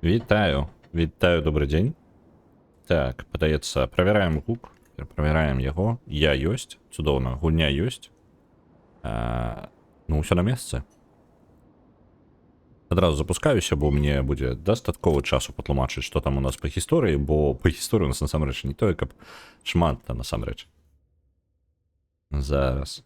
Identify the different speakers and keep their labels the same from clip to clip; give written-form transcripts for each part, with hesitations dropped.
Speaker 1: Вітаю, вітаю, добрый дзень. Так, падаецца, правяраем гук, правяраем яго. Я ёсць, цудоўна, гульня ёсць. Ну, ўсё на месцы. Адразу запускаюся, бо мне будзе дастатковы часу патлумачыць, што там у нас па гісторыі, бо па гісторыі у нас насамрэч не тое, каб шмат там насамрэч. Зараз.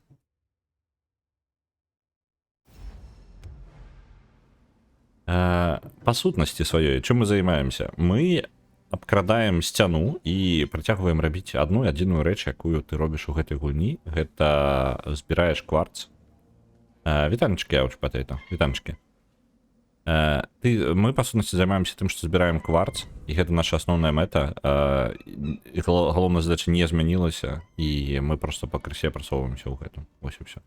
Speaker 1: Па сутнасці сваёй, чым мы займаемся? Мы абкрадаем сцяну і працягваем рабіць адну адзіную рэч, якую ты робіш у гэтай гульні. Гэта збіраеш кварц. Вітанчыкі, Ауч-патэйта, вітанчыкі. Мы, па сутнасці, займаемся тым, што збіраем кварц, і гэта наша асноўная мэта. Галоўная задача не змянілася, і мы проста пакрысе прасоўваемся ў гэтым. Вось і ўсё.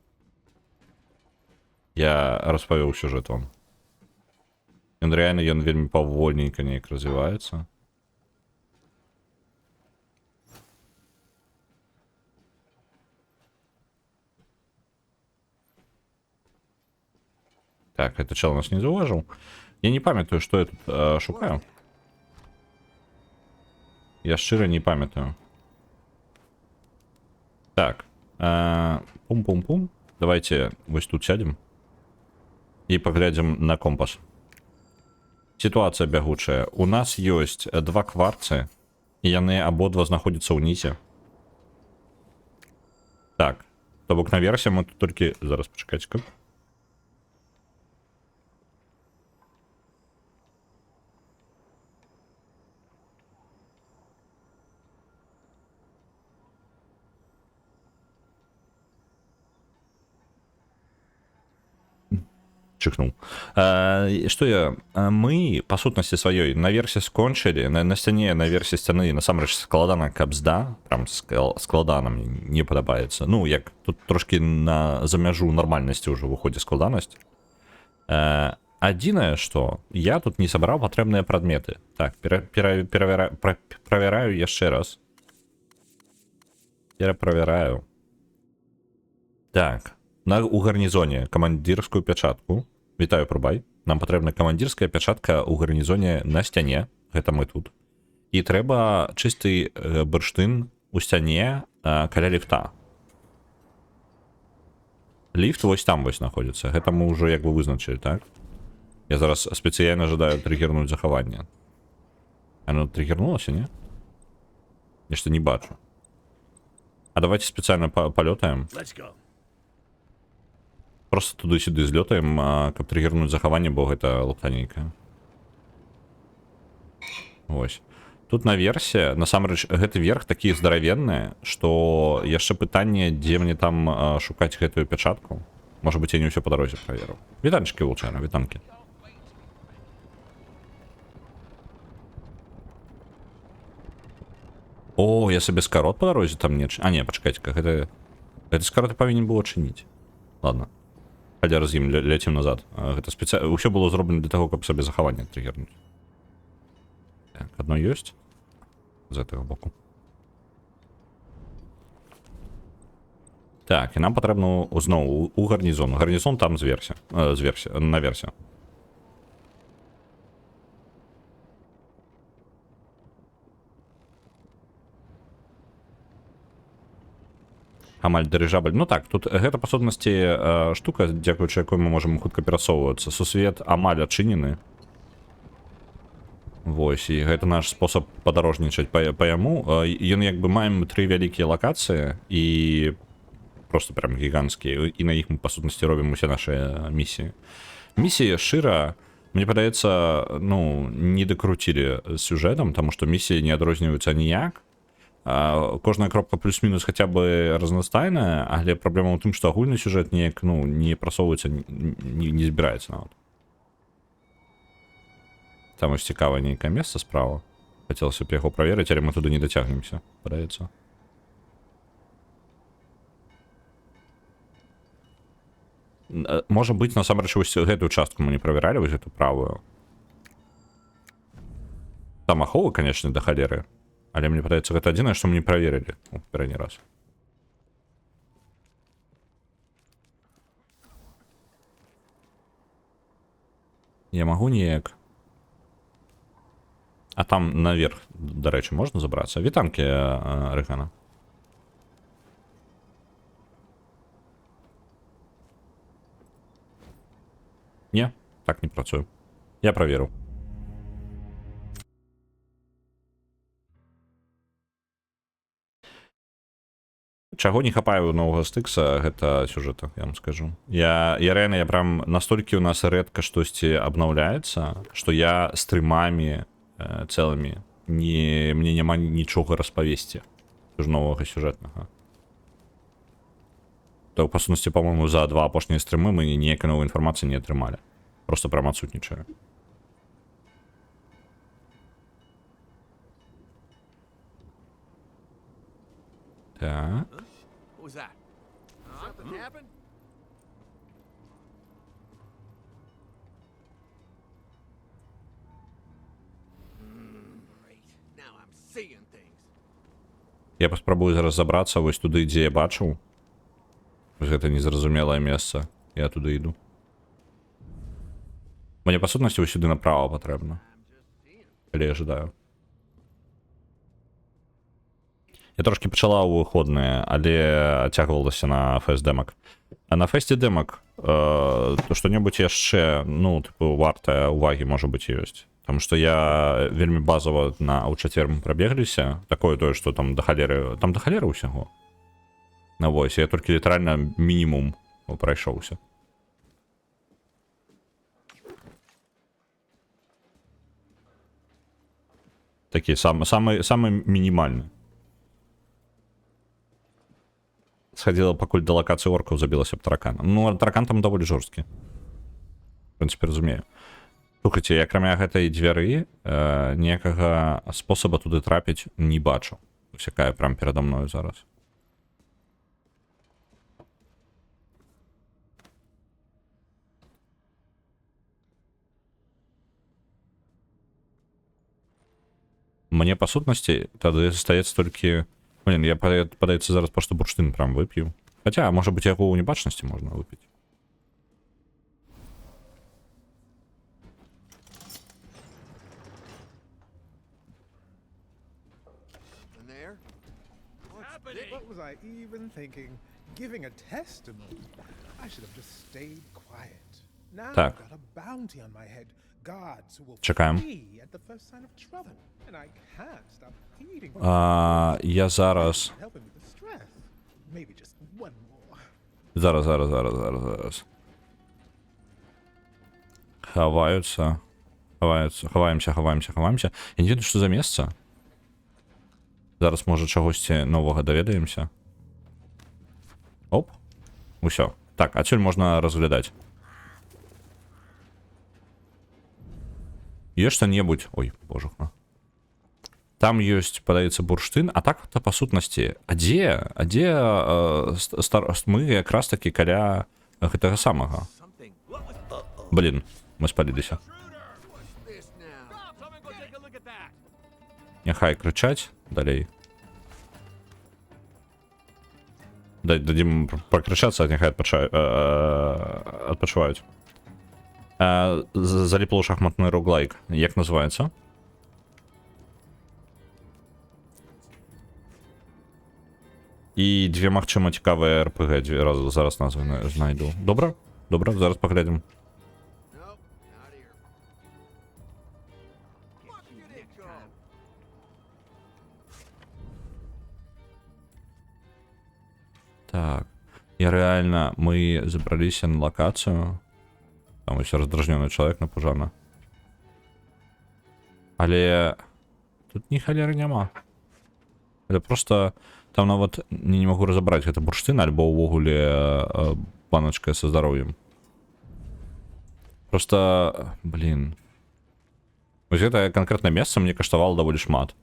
Speaker 1: Я распавёў сюжэт вам. Ён рэальна, ён вельмі павольненька неяк развіваецца. Так, это чел нас не заўважыў. Я не памятаю, што я тут шукаю. Я шчыра не памятаю. Так. Пум-пум-пум. Давайте вось тут сядем. І паглядзім на компас. Сітуацыя бягучая. У нас ёсць два кварцы, і яны абодва знаходзяцца ўнізе. Так. То бок наверсе мы тут толькі... Зараз пачакайце-ка. Чихнул. Што я... Мы, па сутнасці сваёй, наверсе скончылі, на сцяне, наверсе сцяны, насамрэч складана кабзда, прям складана мне не падабаецца. Ну, як тут трошки за мяжу нармальнасці ўжо выходзіць складанасць. Адзінае, што я тут не сабраў патрэбныя прадметы. Так, правяраю яшчэ раз. Пераправяраю. Так, у гарнізоне камандзірскую пячатку. Вітаю, Прубай. Нам патрэбна камандзірская пячатка ў гарнізоне на сцяне. Гэта мы тут. І трэба чысты бурштын у сцяне каля ліфта. Ліфт вось там вось знаходзіцца. Гэта мы ўжо як бы вызначылі, так? Я зараз спецыяльна жадаю трыгернуць захаванне. Оно трыгернулася, не? Нешта не бачу. А давайте спецыяльна палётаем. Просто туды-сюды злётаем, каб трыгернуць захаванне, бо гэта лаптанейка. Вось. Тут наверсе, насамрэч, гэты верх такі здаравенны, што яшчэ пытанне, дзе мне там шукаць гэтую пячатку. Можа быць, я не ўсё па дарозе праверыў. Вітанчыкі, Вулчайна, вітанкі. О, я сабе скарот па дарозе там не... А, не, пачакайце-ка, гэты скарот павінен было чыніць. Ладно. Хадя раз'ем, ляцім назад. Гэта спецыяльна... Усё было зроблена для таго, каб сабе захаванне трыгернуць. Так, одно ёсць. З гэтага боку. Так, і нам патрэбна зноў у гарнізон. Гарнізон там наверсе. Амаль дырыжабль. Ну так, тут гэта па сутнасці штука, дзякуючы якой мы можам хутка перасоўвацца. Сусвет амаль адчынены. Вось, і гэта наш спосаб падарожнічаць па яму. Ён як бы маем 3 вялікія лакацыі і просто прям гіганцкія. І на іх мы па сутнасці робім усе нашы місіі. Місіі шчыра, мне падаецца, ну, не дакруцілі з сюжэтам, таму што місіі не адрозніваюцца ніяк. Кожная кропка плюс-мінус хаця бы разнастайная, але праблема ў тым, што агульны сюжэт неяк, ну, не прасоўваецца, не збіраецца нават. Там ось цікавае нейкае месца справа. Хацелася б яго праверыць, але мы туды не дацягнемся, падаецца. Можа быць, насамрэч, вось гэтую частку мы не правяралі, вось гэту правую. Там аховы, канечне, да халеры. Але мне падаецца, гэта адзінае, што мы не праверылі у папярэдні раз. Я магу неяк А там наверх, до речі, можна забратися? Вітанки, Регана. Ні, так не працює. Я провірив. Чаго не хапае ў новага стыкса, гэта сюжэта, я вам скажу. Я реально, я прям настолькі у нас рэдка штосьці абнаўляецца, што я стрымамі цэлымі мне няма нічога распавесці з новага сюжэтнага. То, па сутнасці, по-моему, за 2 апошнія стрымы мы ніякай новай інфармацыі не атрымалі. Просто прям адсутнічае. Так.
Speaker 2: What was that? Something happened? Great. Now I'm seeing things.
Speaker 1: Я паспрабую зараз забрацца вось туды, дзе я бачыў. Вось гэта незразумелае месца. Я туды іду. Мне, па сутнасці, вось сюды направа патрэбна. Але я жадаю. Я трошки пачала ў выходныя, але ацягвалася на фэст дэмак. А на фэсце дэмак то што-небудзь яшчэ, ну, тыпу, вартая увагі, можа быць, ёсць. Таму што я вельмі базава ў чацвер мы прабегліся. Такое тое, што там да халеры... Там да халеры ўсяго. На вось, я толькі літаральна мінімум прайшоўся. Такі самы мінімальны. Сходила, пакуль да лакацыі оркаў забілася б таракана. Ну, таракан там даволі жорсткі. В прынцыпе, разумею. Слухайце, я акрамя гэтай дзвяры ніякага спосаба туды трапіць не бачу. Усякая прям перада мною зараз. Мне, па сутнасці, тады застаецца толькі... Блин, я, падаецца, зараз просто бурштын прям вып'ю. Хаця, можа быць, яго ў небачнасці можна выпіць.
Speaker 2: And there?
Speaker 3: What was I even thinking? Giving a testimony? I should have just stayed quiet. Now
Speaker 1: Так.
Speaker 3: I've got a bounty on my head. Guards who will
Speaker 1: Чекаем.
Speaker 3: flee at the first sign of trouble. And I can't stop eating.
Speaker 1: Я зараз...
Speaker 3: Helping with the stress. Maybe just one more.
Speaker 1: Зараз. Хаваемся. Я не ведаю, што за месца. Зараз, можа, чагосьці новага даведаемся. Оп. Усё. Так, адсюль можна разглядаць. Ёсць што-небудзь... Ой, божухна. Там ёсць, падаецца, бурштын, а так-то па сутнасці. А дзе мы якраз такі каля гэтага самага.
Speaker 2: Something. What was
Speaker 1: Блін, мы спаліліся.
Speaker 2: this now? Stop! Someone go take a look at that!
Speaker 1: Няхай крычаць далей. Дадзім пракрычацца, няхай адпачываюць. Заліпла ў шахматны роглайк. Як называецца? І две, магчыма, цікавыя РПГ зараз назвы знайду. Добра, зараз паглядзім.
Speaker 2: Nope, not here. Watch it go!
Speaker 1: Так. Я реально, мы забраліся на лакацыю. Там ось раздражнёны чалавек напужана. Але тут ні халеры няма. Але просто там нават не магу разабраць, гэта бурштын альбо ўвогуле баначка са здароўем. Просто, блин. Вось гэта канкрэтна месца мне каштавала даволі шмат.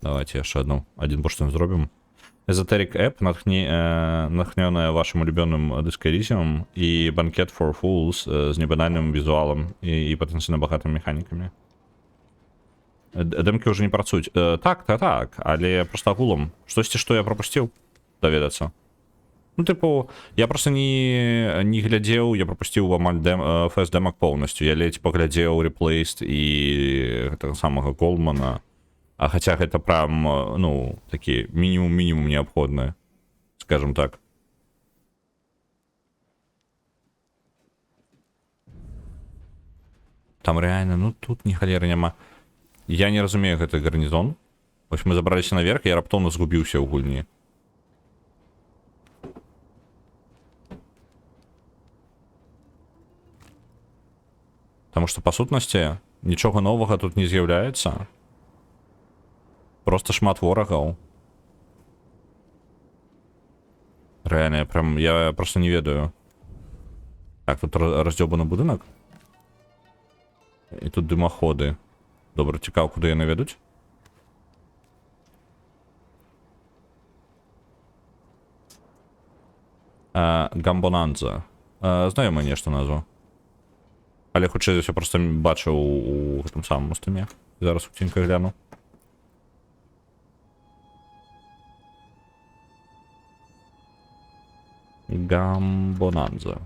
Speaker 1: Давайте яшчэ один бурштын зробім. Esoteric App, натхнёная вашим улюбённым Disco Elysium, и Banquet for Fools з небанальным візуалам і патэнцыйна багатымі механікамі. Дэмкі ўжо не працуюць. Так, але проста агулам. Штосьці, што я прапусціў, даведацца. Ну, типу, я просто не глядзеў, я прапусціў амаль фэст дэмак поўнасцю. Я ледзь паглядзеў Replaced і гэтага самага Голмана. А хаця гэта прям, ну, такі мінімум неабходны, скажем так. Там реально, ну тут ні халеры няма. Я не разумею гэты гарнізон. Вось мы забраліся наверх, я раптоўна згубіўся ў гульні. Таму што, па сутнасці, нічога новага тут не з'яўляецца. Просто шмат ворагаў. Реально, я просто не ведаю. Так, тут раздзёбаны будынак. І тут дымаходы. Добра, цікава, куды яны вядуць? Гамбонанза. Знаёмае нешта назва. Але хутчэй за ўсё проста бачыў у гэтым самым устыме. Зараз уценька гляну. Гамбонанза.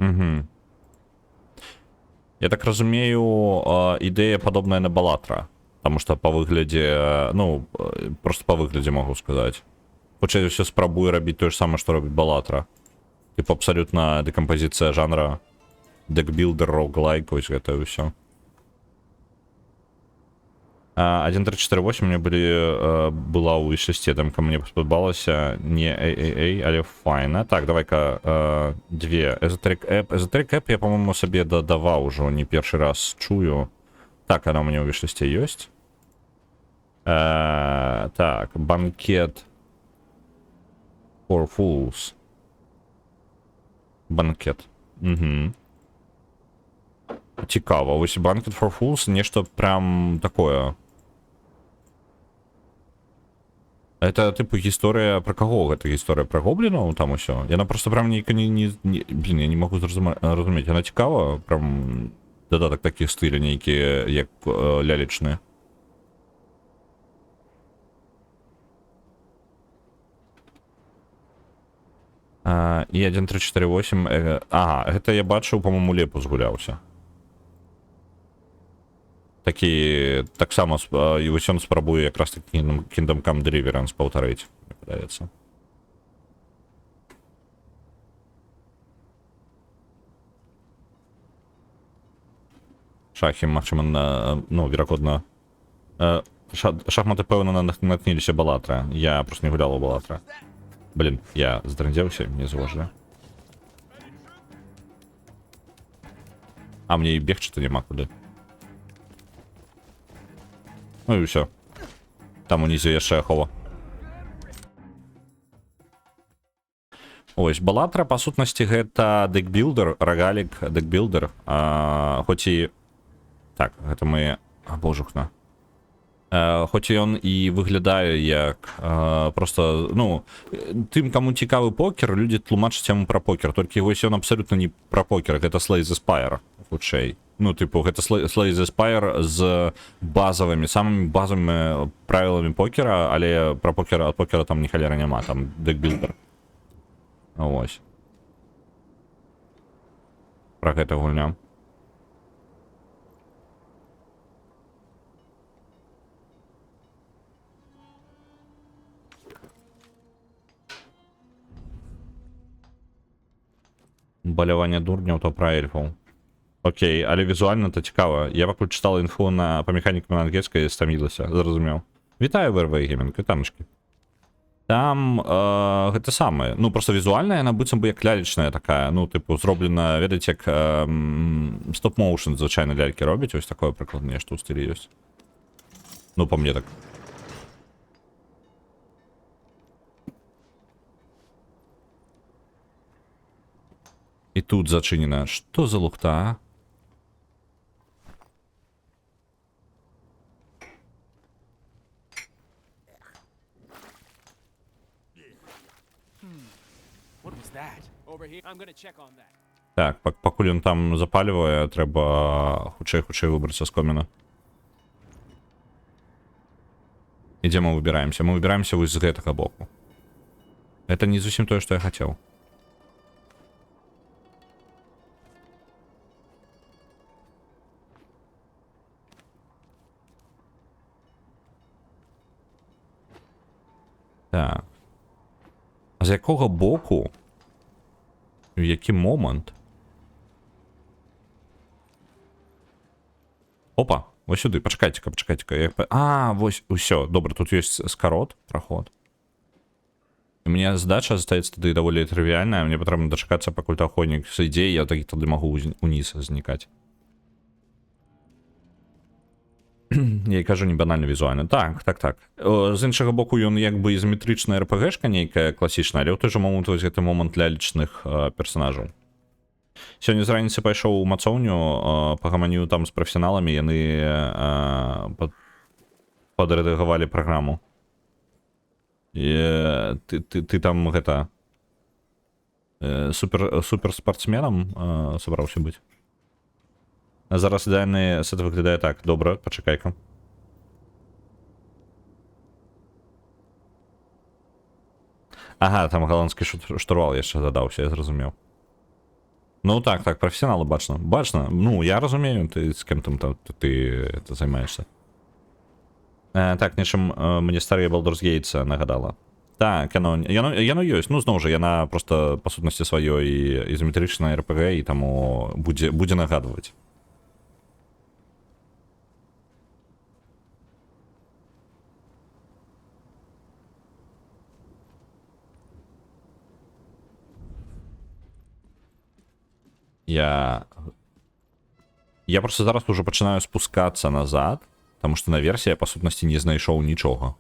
Speaker 1: Угу. Я так разумею, ідэя падобная на Балатра. Таму што па выглядзе, ну, просто па выглядзе могу сказаць. Хутчэй ўсё спрабуе рабіць тое ж самае, што робіць Балатра. Типу абсалютна дэкампазіцыя жанра, декбілдер, роглайк, вось гэта ўсё. 1.3.4.8 мне была ў i6, тамка мне спадабалася, не AAA, але файна. Так, давай-ка две. Esoteric App я, по-моему, сабе дадаваў ужо, не першы раз чую. Так, она у меня ў i6 ёсць. Так, банкет for fools. Банкет. Угу. Цікава, вось банкет for fools, нешта прям такое. Это, типу, гісторыя пра каго? Гэта гісторыя пра гоблінаў там усё? Яна просто прям блин, я не могу зразумець. Яна цікава, прям дадатак такіх стыля нейкія, як лялечныя. І 1.3.4.8. Ага, гэта я бачыў, по-моему, лепу згуляўся. Такі, так само, і вось ён спрабуе якраз такі Kingdom Come Deliverance паўтарыць, мне падаецца. Шахі, магчыма, ну, верагодна. Шахматы, пэўна, натхніліся Балатра. Я просто не гулял у Балатра. Блин, я здрандзеўся, не заўважаю. А мне і бегчы-то няма куды. Ну і ўсё. Там унізе яшчэ ахова. Ось, Балатра, па сутнасці, гэта декбілдер, рогалік декбілдер. Хоць і... Так, гэта мы... Божухна. Хоць ён і выглядае як просто, ну, тым, каму цікавы покер, людзі тлумачаць яму пра покер, толькі вось ён абсалютна не пра покер, гэта Slay the Spire, хутчэй. Ну, типу, гэта Slay the Spire з базовымі, самымі базовымі правіламі покера, але пра покера, ад покера там ні халера няма, там декбілдер. Ось. Пра гэта гульня. Баляванне дурняў, то пра эльфаў. Окей, але візуальна то цікава. Я пакуль чытала інфу па механіку на ангельскай, стамілася, зразумеў. Вітаю, ВРВ Геймінг, вітаночкі. Там гэта самае. Ну, просто візуальна яна быццам бы як лялечная такая, ну, типу, зроблена, ведаеце, як стоп-моушн звычайна лялькі робяць, ось такое прыкладна нешта ў стылі ёсць. Ну, па мне так. І тут зачынена. Што за лухта?
Speaker 2: What was that? Over here. I'm gonna check on that.
Speaker 1: Так, пакуль ён там запальвае, трэба хутчэй выбрацца з коміна. І дзе мы выбіраемся? Мы выбіраемся вось з гэтага боку. Это не зусім тое, што я хацеў. Так. А з якога боку? В які момант? Опа, ось сюди, почекайте-ка. А, ось, усё, добре, тут есть скорот, проход. У меня задача остается тады даволі трывіальная, мне патрэбна дачакацца, пакуль охотник сойдзе, я тады магу униз знікаць. Я і кажу, не банальна візуальна. Так. З іншага боку, ён як бы ізометрычная РПГшка нейкая класічная, але ў той жа момант вось гэты момант лялечных персонажаў. Сёння з раніцы пайшоў у мацоўню, пагаманіў там з прафесіяналамі, яны падрэдагавалі праграму. І ты там гэта суперспартсменам сабраўся быць. А зараз ідэальны сет выглядае так. Добра, пачакай-ка. Ага, там голландскі штурвал яшчэ дадаўся, я зразумеў. Ну так, прафесіяналы бачна. Ну, я разумею, ты з кем там ты займаешься. Так, нечым мне старыя Baldur's Gate нагадала. Так, яно ёсць. Ну, зноў жа, яна просто па сутнасці сваёй ізометрычная РПГ, і таму будзе нагадваць. Я просто зараз уже пачынаю спускацца назад, потому что наверсе я, па сутнасці, не знайшоў нічога.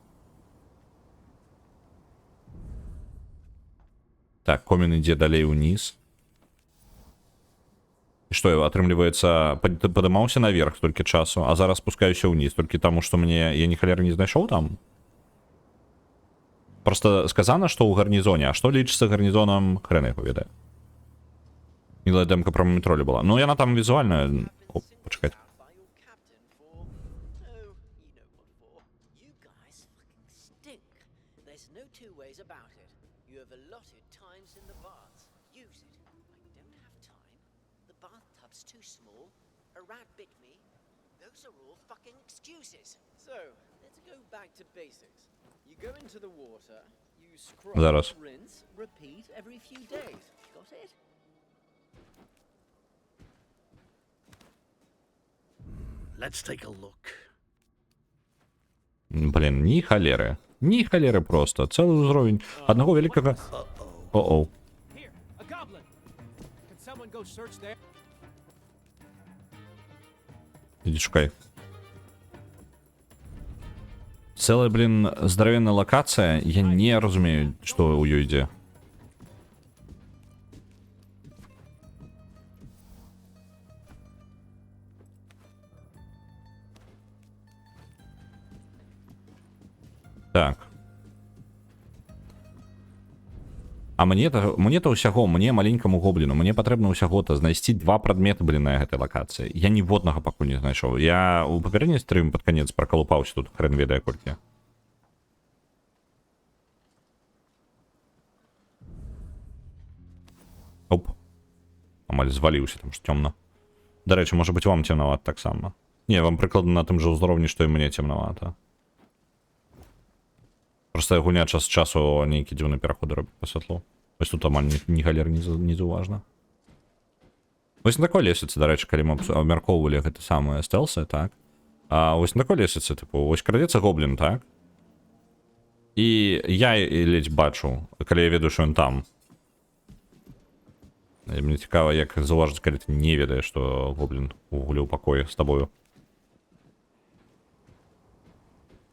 Speaker 1: Так, комін ідзе далей униз. І што, атрымліваецца, падымаўся наверх толькі часу, а зараз спускаюся ўниз, толькі таму, што я ні халеры не знайшоў там. Просто сказана, што ў гарнізоне, а што лічыцца гарнізонам, хрен яго ведае. Милая демка про метролі була. Ну, яна там візуальна... О, почекайте. Зараз.
Speaker 2: Let's take a look.
Speaker 1: Блин, ні халеры. Ні халеры просто. Цэлы ўзровень аднаго вялікага... О-оу.
Speaker 2: Here, a goblin. Can someone go search there?
Speaker 1: Иди шукай. Цэлая, блин, здаравенная локацыя. Я не разумею, што ў ёй ідзе. Так. А мне-то ўсяго, мне маленькаму гобліну, мне патрэбна ўсяго-то знайсці 2 прадметы, блин, на гэтай лакацыі. Я ніводнага пакуль не знайшоў. Я у папярэдні стрым пад канец пракалупаўся тут, хрен ведае колькі. Оп. Амаль зваліўся, там што цёмна. Дарэчы, можа быць, вам цемнавата таксама. Не, вам прыкладна на тым жа ўзроўні, што і мне цемнавата. Просто гуня час часу нейкі дзіўны пераходы робіць па святлу. Вось тут амаль ні галер не заўважна. Вось на такой лесвіцы, дарэчы, калі мы абмяркоўвалі гэта самае стэлсы, так? А вось на такой лесвіцы, тыпу, вось крадзецца гоблін, так? І я ледзь бачу, калі я ведаю, што ён там. І мне цікава, як заўважыць, калі ты не ведаеш, што гоблін гуляў у пакоі з табою.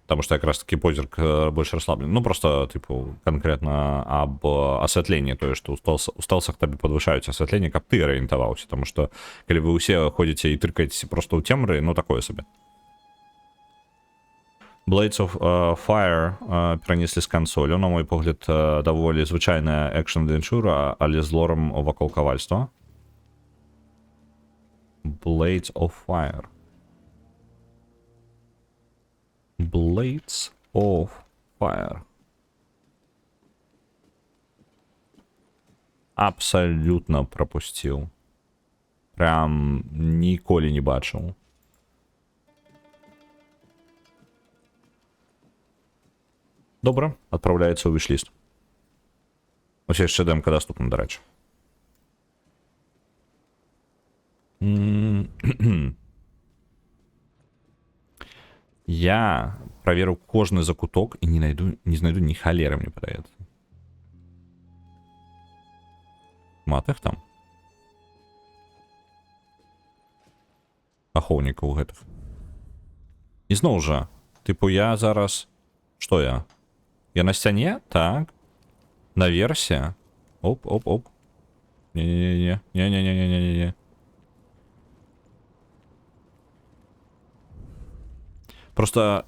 Speaker 1: Потому что как раз таки позірк больше расслаблен. Ну, просто, типу, конкретно об освятлении. То есть, что у стелсах тебе подвышаюць освятление, каб ты арыентаваўся. Потому что, калі вы усе ходите и тыркаетесь просто у темры, ну, такое себе. Blades of Fire перанеслі з кансолю. На мой погляд, даволі звычайная экшн-адвенчура, але з лором вакол кавальства. Blades of Fire. Blades of Fire. Абсолютно пропустил. Прям ніколи не бачив. Добре, відправляється у вішліст. Ось ще демка доступна, до речі. Я проверю кожний закуток і не знайду ні халери, мені подається. Матих там? Аховників гэтых. І знову же, типу я зараз... Що я? Я на стіні? Так. Наверсі? Оп. Не-не-не. Не-не-не-не-не-не. Просто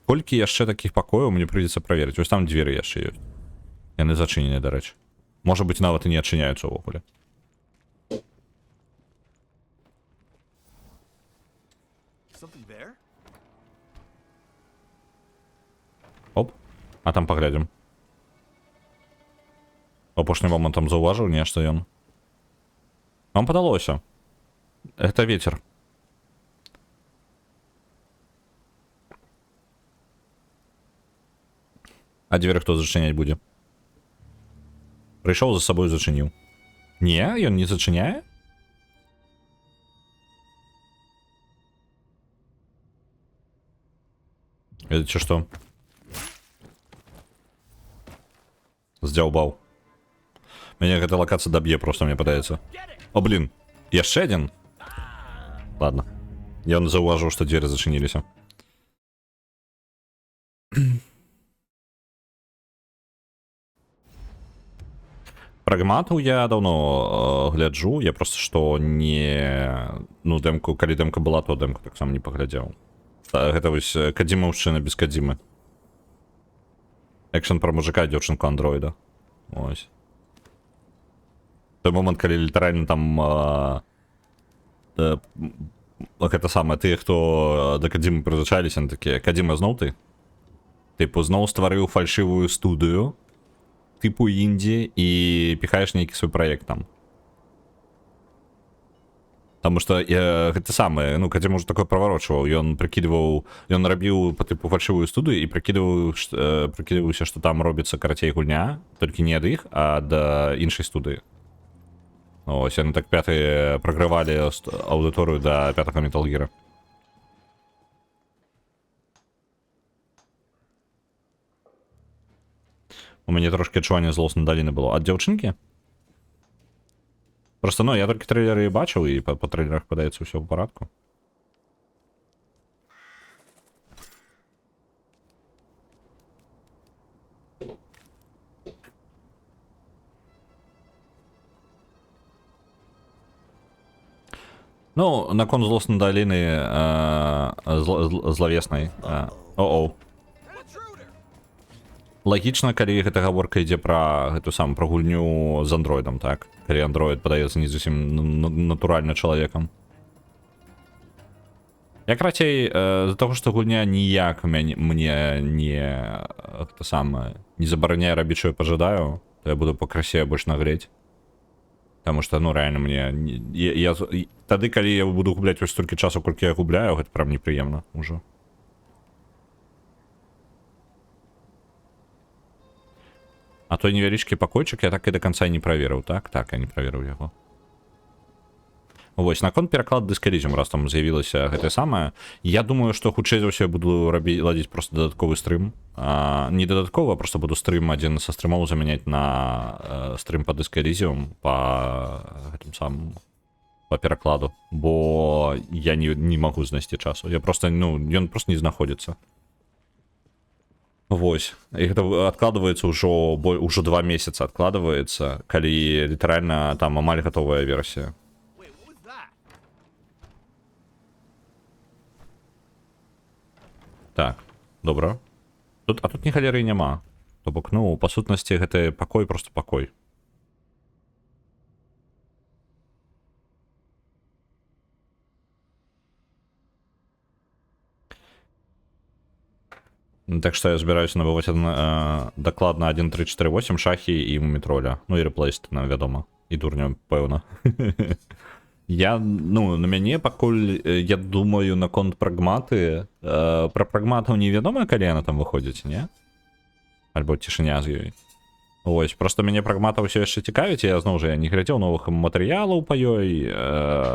Speaker 1: колькі яшчэ таких пакояў мне прыйдзецца праверыць. Вось там дзверы яшчэ ёсць. Яны зачынены, дарэчы. Можа быць, нават і не адчыняюцца ўвогуле.
Speaker 2: Something there?
Speaker 1: Оп. А там паглядзім. Апошні момант там заўважыў нешта ён. Вам падалося. Это ветер. А дзверы хто зачыняць будзе? Прыйшоў за сабой зачыніў. Не, ён не зачыняе? Это што? Здзяўбаў. Мяне гэта лакацыя даб'е, просто мне падаецца. О, блин. Яшчэ адзін? Ладно. Ён заўважыў, што дзверы зачыніліся. Прагматаў я даўно гляджу, я просто што не... Ну, дэмку, калі дэмка была, то дэмку таксама не паглядзеў. Гэта вось кадзімаўшчына без кадзімы. Экшн пра мужика і дзяўчынку андроіда. Ось. Той момант, калі літаральна там... Гэта самае, тыя, хто да кадзімы прызвычаліся, такія, кадзіма зноў ты? Тыпу, зноў стварыў фальшывую студыю, типу інді, і піхаеш нейкі свой праект там. Таму што гэта самае, ну, Кадзіма ўжо такое праварочваў, ён прыкідваў, ён рабіў па тыпу фальшывую студыю і прыкідваўся, што там робіцца карацей гульня, толькі не ад іх, а да іншай студыі. Ось, яны так пяты прагравалі аўдыторыю да пятага Metal Gear. У мяне трошки адчування злосна даліны было. Ад дзяўчынкі? Просто, ну, я толькі трэйлеры бачыў, і па трэйлерах падаецца ўсё ў парадку. Ну, наконт злосна даліны злавеснай. О-оу. Лагічна, калі гэта гаворка ідзе пра гэту саму пра гульню з андроідам, так? Калі андроід падаецца не зусім натуральна чалавекам. Як рацей, з-за таго, што гульня ніяк мне не гэта самае не забараняе рабіць, што я пажадаю, то я буду пакрасе больш нагрэць. Таму што, ну, рэальна мне... Тады, калі я буду губляць вось столькі часу, колькі я губляю, гэта прям непрыемна ўжо. А той невялічкі пакойчык я так і да канца не праверыў, так? Так, я не праверыў яго. Вось, наконт пераклад Disco Elysium, раз там з'явілася гэтае самае, я думаю, што хутчэй за ўсё я буду ладзіць просто дадатковы стрым. Не дадаткова, просто буду стрым адзін са стрымоў замяняць на стрым па Disco Elysium, па гэтым самым, па перакладу, бо я не магу знайсці часу. Я просто, ну, ён просто не знаходзіцца. Вось, і гэта адкладваецца ўжо 2 месяцы адкладваецца, калі літаральна там амаль гатовая версія. Так, добра. А тут ні халеры няма. То бок, ну, па сутнасці гэты пакой просто пакой. Так что я збираюся набивати докладно 1.3.4.8 шахи і мумітроля. Ну і реплейст, вядомо. І дурня, певно. Я, ну, на мяне пакуль, я думаю, наконт прагматы. Пра прагматаў невядома, калі яна там выходзіць, не? Альбо цішыня з ёй. Ось, просто мяне прагмата ўсё яшчэ цікавіць, я зноў жа я не глядзеў новых матэрыялаў па ёй.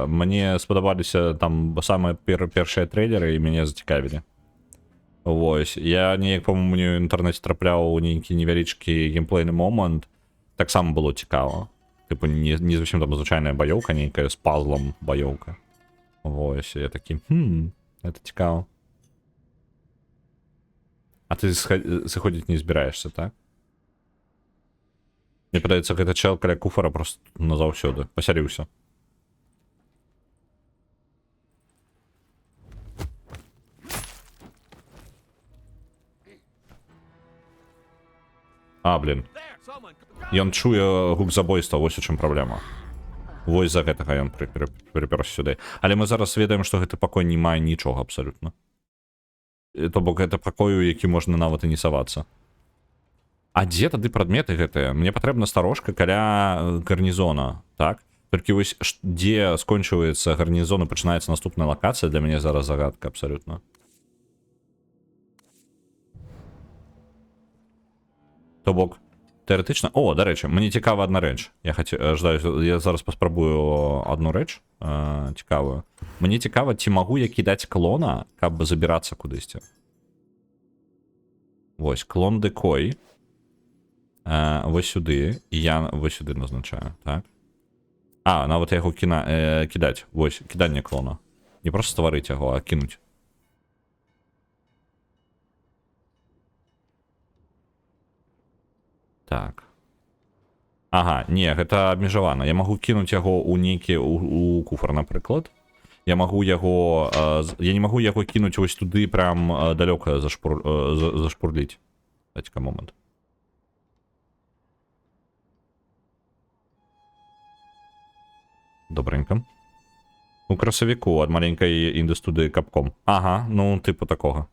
Speaker 1: Мне спадабаліся там самыя першыя трэйлеры і мяне зацікавілі. Вось, я неяк, по-моему, у інтэрнэце трапляў у нейкі невялічкі геймплейны момант. Таксама было цікава. Типу, не зовсім там звычайная баёўка, нейкая з пазлом баёўка. Вось, я такі, это цікава. А ты сыходзіць не збіраешься, так? Мне падаецца, гэта чел каля куфара просто назаўсёды. Пасяліўся. А, блин.
Speaker 2: There, someone.
Speaker 1: Ён чуе гук забойства, вось у чым праблема. Вось за гэтага ён прыпёрся сюды. Але мы зараз ведаем, што гэты пакой не мае нічога абсалютна. То бок гэта пакою, які можна нават і не савацца. А дзе тады прадметы гэтыя? Мне патрэбна старожка каля гарнізона, так? Толькі вось дзе скончваецца гарнізон і пачынаецца наступная лакацыя, для мяне зараз загадка абсалютна. То бок, тэарэтычна... О, дарэчы, мне цікава адна рэч. Я зараз паспрабую адну рэч цікавую. Мне цікава, ці магу я кідаць клона, каб забірацца кудысьці. Вось, клон дэкой. Вось сюды. І я вось сюды назначаю, так? А, нават яго кідаць. Вось, кіданне клона. Не проста стварыць яго, а кінуць. Так. Ага, не, гэта абмежавана. Я магу кінуць яго ў нейкі у куфар, напрыклад. Я магу яго... Я не магу яго кінуць вось туды прям далёка зашпурліць. Дайце-ка момант. Добренько. У красавіку ад маленькай інды-студыі Capcom. Ага, ну, типу такога.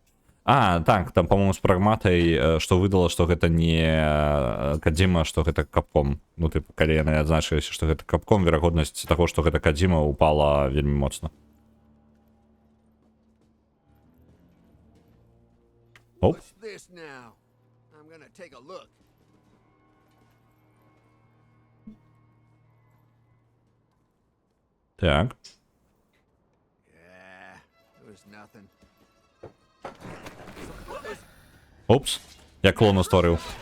Speaker 1: А, так, там, по-моему, з прагматай, што выдала, што гэта не Кадзіма, што гэта Capcom. Ну, типу, калі яны адзначыліся, што гэта Capcom, верагоднасць таго, што гэта Кадзіма, упала вельмі моцна. Оп.
Speaker 2: What's this now? I'm gonna take a look.
Speaker 1: Так.
Speaker 2: Yeah, it was nothing.
Speaker 1: Опс. Я клона створив.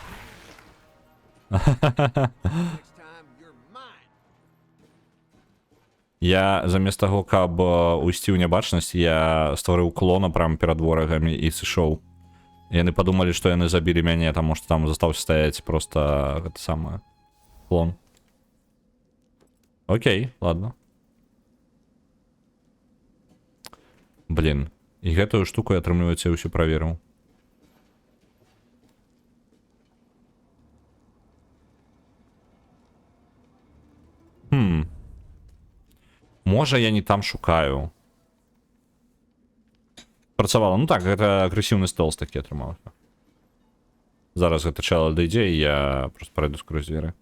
Speaker 2: Next time you're mine.
Speaker 1: Я замест таго, каб уйсці ў нябачнасць, я стварыў клона прямо перад ворагамі і сышоў. Яны падумалі, што яны забілі мяне, таму што там застаўся стаяць просто гэта самае клон. Окей, ладно. Блин, і гэтую штуку, атрымліваецца, я ўсё праверыў. Можа, я не там шукаю. Працавала. Ну так, гэта агрэсіўны стелс такі атрымаўся. Зараз гэта чел дайдзе, і я просто пройду скрозь дзверы.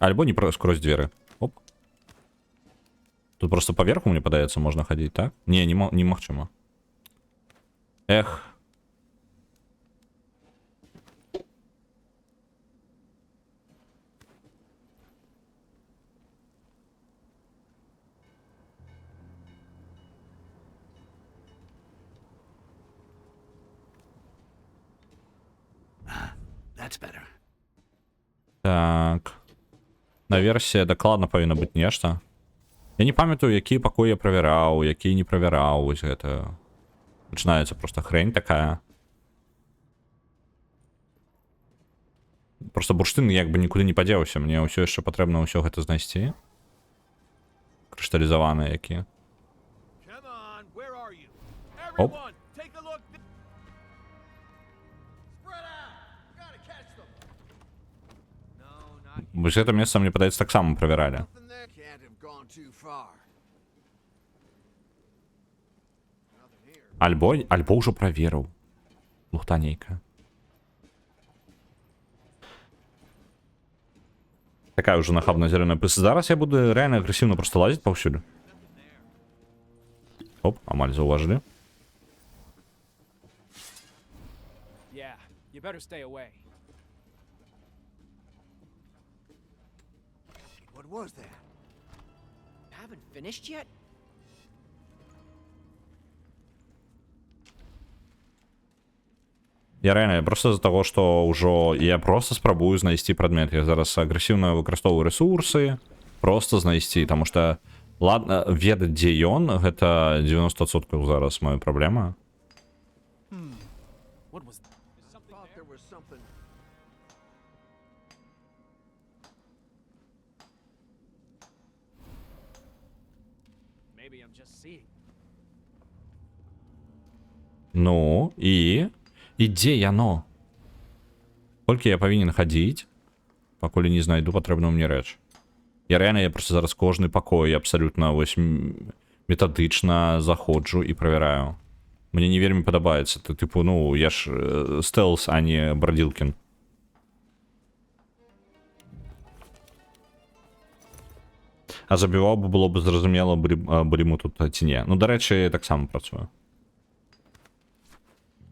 Speaker 1: Альбо не скрозь дзверы. Оп. Тут просто поверху, мне падаецца, можна хадзіць, так? Не, немагчыма. Эх.
Speaker 2: That's better.
Speaker 1: Так. На версія дакладна павінна быць нешта. Я не памятаю, які пакоі я правяраў, які не правяраў. Вось гэта... Пачынаецца просто хрень такая. Просто бурштын як бы нікуды не падзеўся. Мне ўсё яшчэ патрэбна ўсё гэта знайсці. Крышталізаваныя якія.
Speaker 2: Come on, where are you?
Speaker 1: Оп.
Speaker 2: Everyone, take a look. Spread out. Gotta catch them. No, not
Speaker 1: Вось гэта месца, мне падаецца, таксама правяралі.
Speaker 2: nothing there. Can't have gone too far. Nothing here.
Speaker 1: Альбо ўжо праверыў. Лухта нейкая. Такая уже нахабная зеленая пыс. Зараз я буду реально агрессивно просто лазить повсюду. Оп, амаль зауважили.
Speaker 4: Yeah, you better stay away.
Speaker 2: What was that?
Speaker 5: Haven't finished yet?
Speaker 1: Я реально просто з-за того, што ўжо я просто спрабую знайсці прадмет. Я зараз агрэсіўна выкарыстоўваю рэсурсы, просто знайсці, таму што ладно, ведаць, дзе ён, гэта 90% зараз моя праблема.
Speaker 4: What was that?
Speaker 2: Thought there was something.
Speaker 4: Maybe I'm just seeing.
Speaker 1: Ну, і дзе яно? Колькі я павінен хадзіць, пакуль не знайду патрэбную мне рэч. Я просто зараз кожны пакой абсалютна вось метадычна заходжу і правяраю. Мне не вельмі падабаецца. Ты тыпу, ну, я ж стэлс, а не Бродилкін. А забіваў бы было б зразумела, былі мы тут ці не. Ну, дарэчы, таксама працую.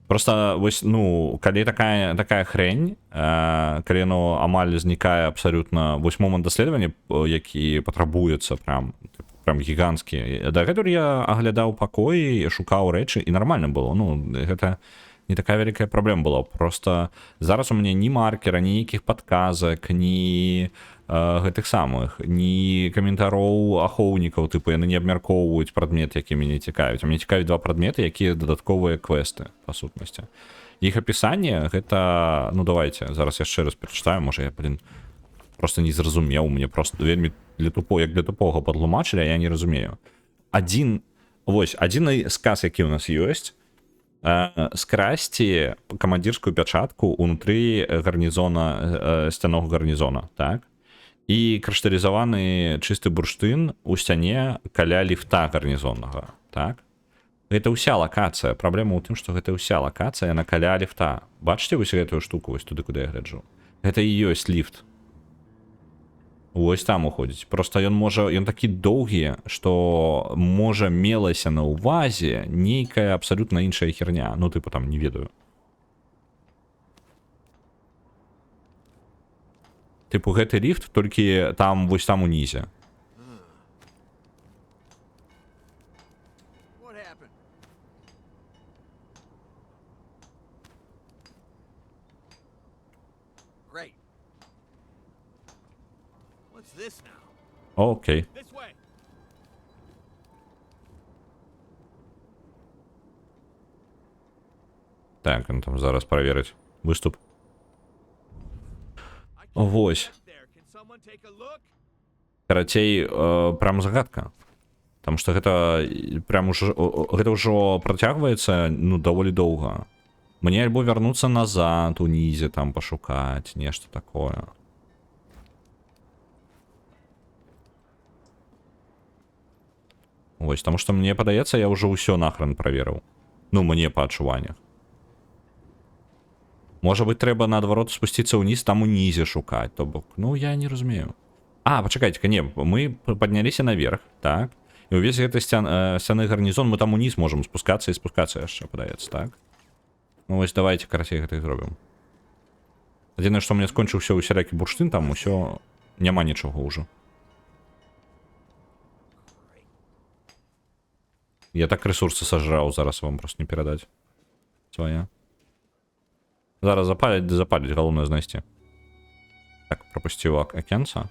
Speaker 1: Просто вось, ну, калі такая хрень, калі яно амаль знікае абсалютна, вось момант даследавання, які патрабуецца прям гіганцкі. Дагэтуль я аглядаў пакоі, шукаў рэчы, і нармальна было. Ну, гэта не такая вялікая праблема была. Просто зараз у мяне ні маркера, ні нейкіх падказак, ні гэтых самых, ні каментароў ахоўнікаў, тыпу яны не абмяркоўваюць прадмет, які мяне цікавіць. А мне цікавіць два прадметы, якія дадатковыя квесты, па сутнасці. Іх апісанне гэта, ну давайте, зараз яшчэ раз прачытаю, можа я, просто не зразумеў, мне просто вельмі для тупога падлумачылі, а я не разумею. Адзін сказ, які ў нас ёсць, скрасці камандзірскую пячатку ўнутры гарнізона, сцянога гарнізона, так? І крышталізаваны чысты бурштын у сцяне каля ліфта гарнізоннага, так? Гэта ўся лакацыя. Праблема ў тым, што гэта ўся лакацыя на каля ліфта. Бачыце вось гэтую штуку, вось туды, куды я гляджу? Гэта і ёсць ліфт. Вось там уходзіць. Просто ён такі доўгі, што можа мелася на ўвазе нейкая абсалютна іншая херня. Ну, тыпу там, не ведаю. Тыпу гэты ліфт, толькі там, вось там унізе.
Speaker 2: What happened? Great. What's this now?
Speaker 1: Окей.
Speaker 4: This way.
Speaker 1: Так, он там зараз праверыць выступ. Вось.
Speaker 2: There, can someone take a look?
Speaker 1: Карацей, прям загадка. Таму што гэта прям ўжо працягваецца, ну, даволі доўга. Мне альбо вярнуцца назад унізе, там пашукаць, нешта такое. Вось, таму што мне падаецца, я ўжо ўсё нахрен праверыў. Ну, мне па адчуваннях. Можа быць, трэба наадварот спусціцца ўніз, там унізе шукаць, то бок. Ну, я не разумею. А, пачакайце-ка, не, мы падняліся наверх, так? І ўвесь гэты сцяны гарнізон, мы там уніз можам спускацца і спускацца яшчэ, падаецца, так? Ну, вось, давайте, карацей, гэта і зробім. Адзінае, што мне скончыўся усялякі бурштын, там усё, няма нічога ўжо. Я так рэсурсы сажраў, зараз вам просто не перадаць. Свая. Зараз запаліць, галоўнае знайсці. Так, пропусціў акенца.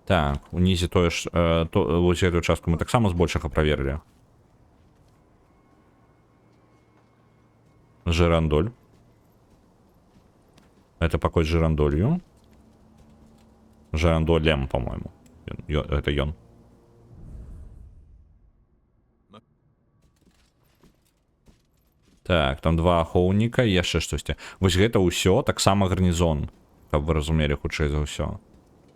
Speaker 1: Так, унізе тое ж, вось гэтую частку мы таксама збольшага праверылі. Жирандоль. Это пакой з жирандолью. Жирандолем, по-моему. Это ён. Так, там 2 ахоўніка і яшчэ штосьці. Вось гэта ўсё таксама гарнізон, каб вы разумелі хутчэй за ўсё.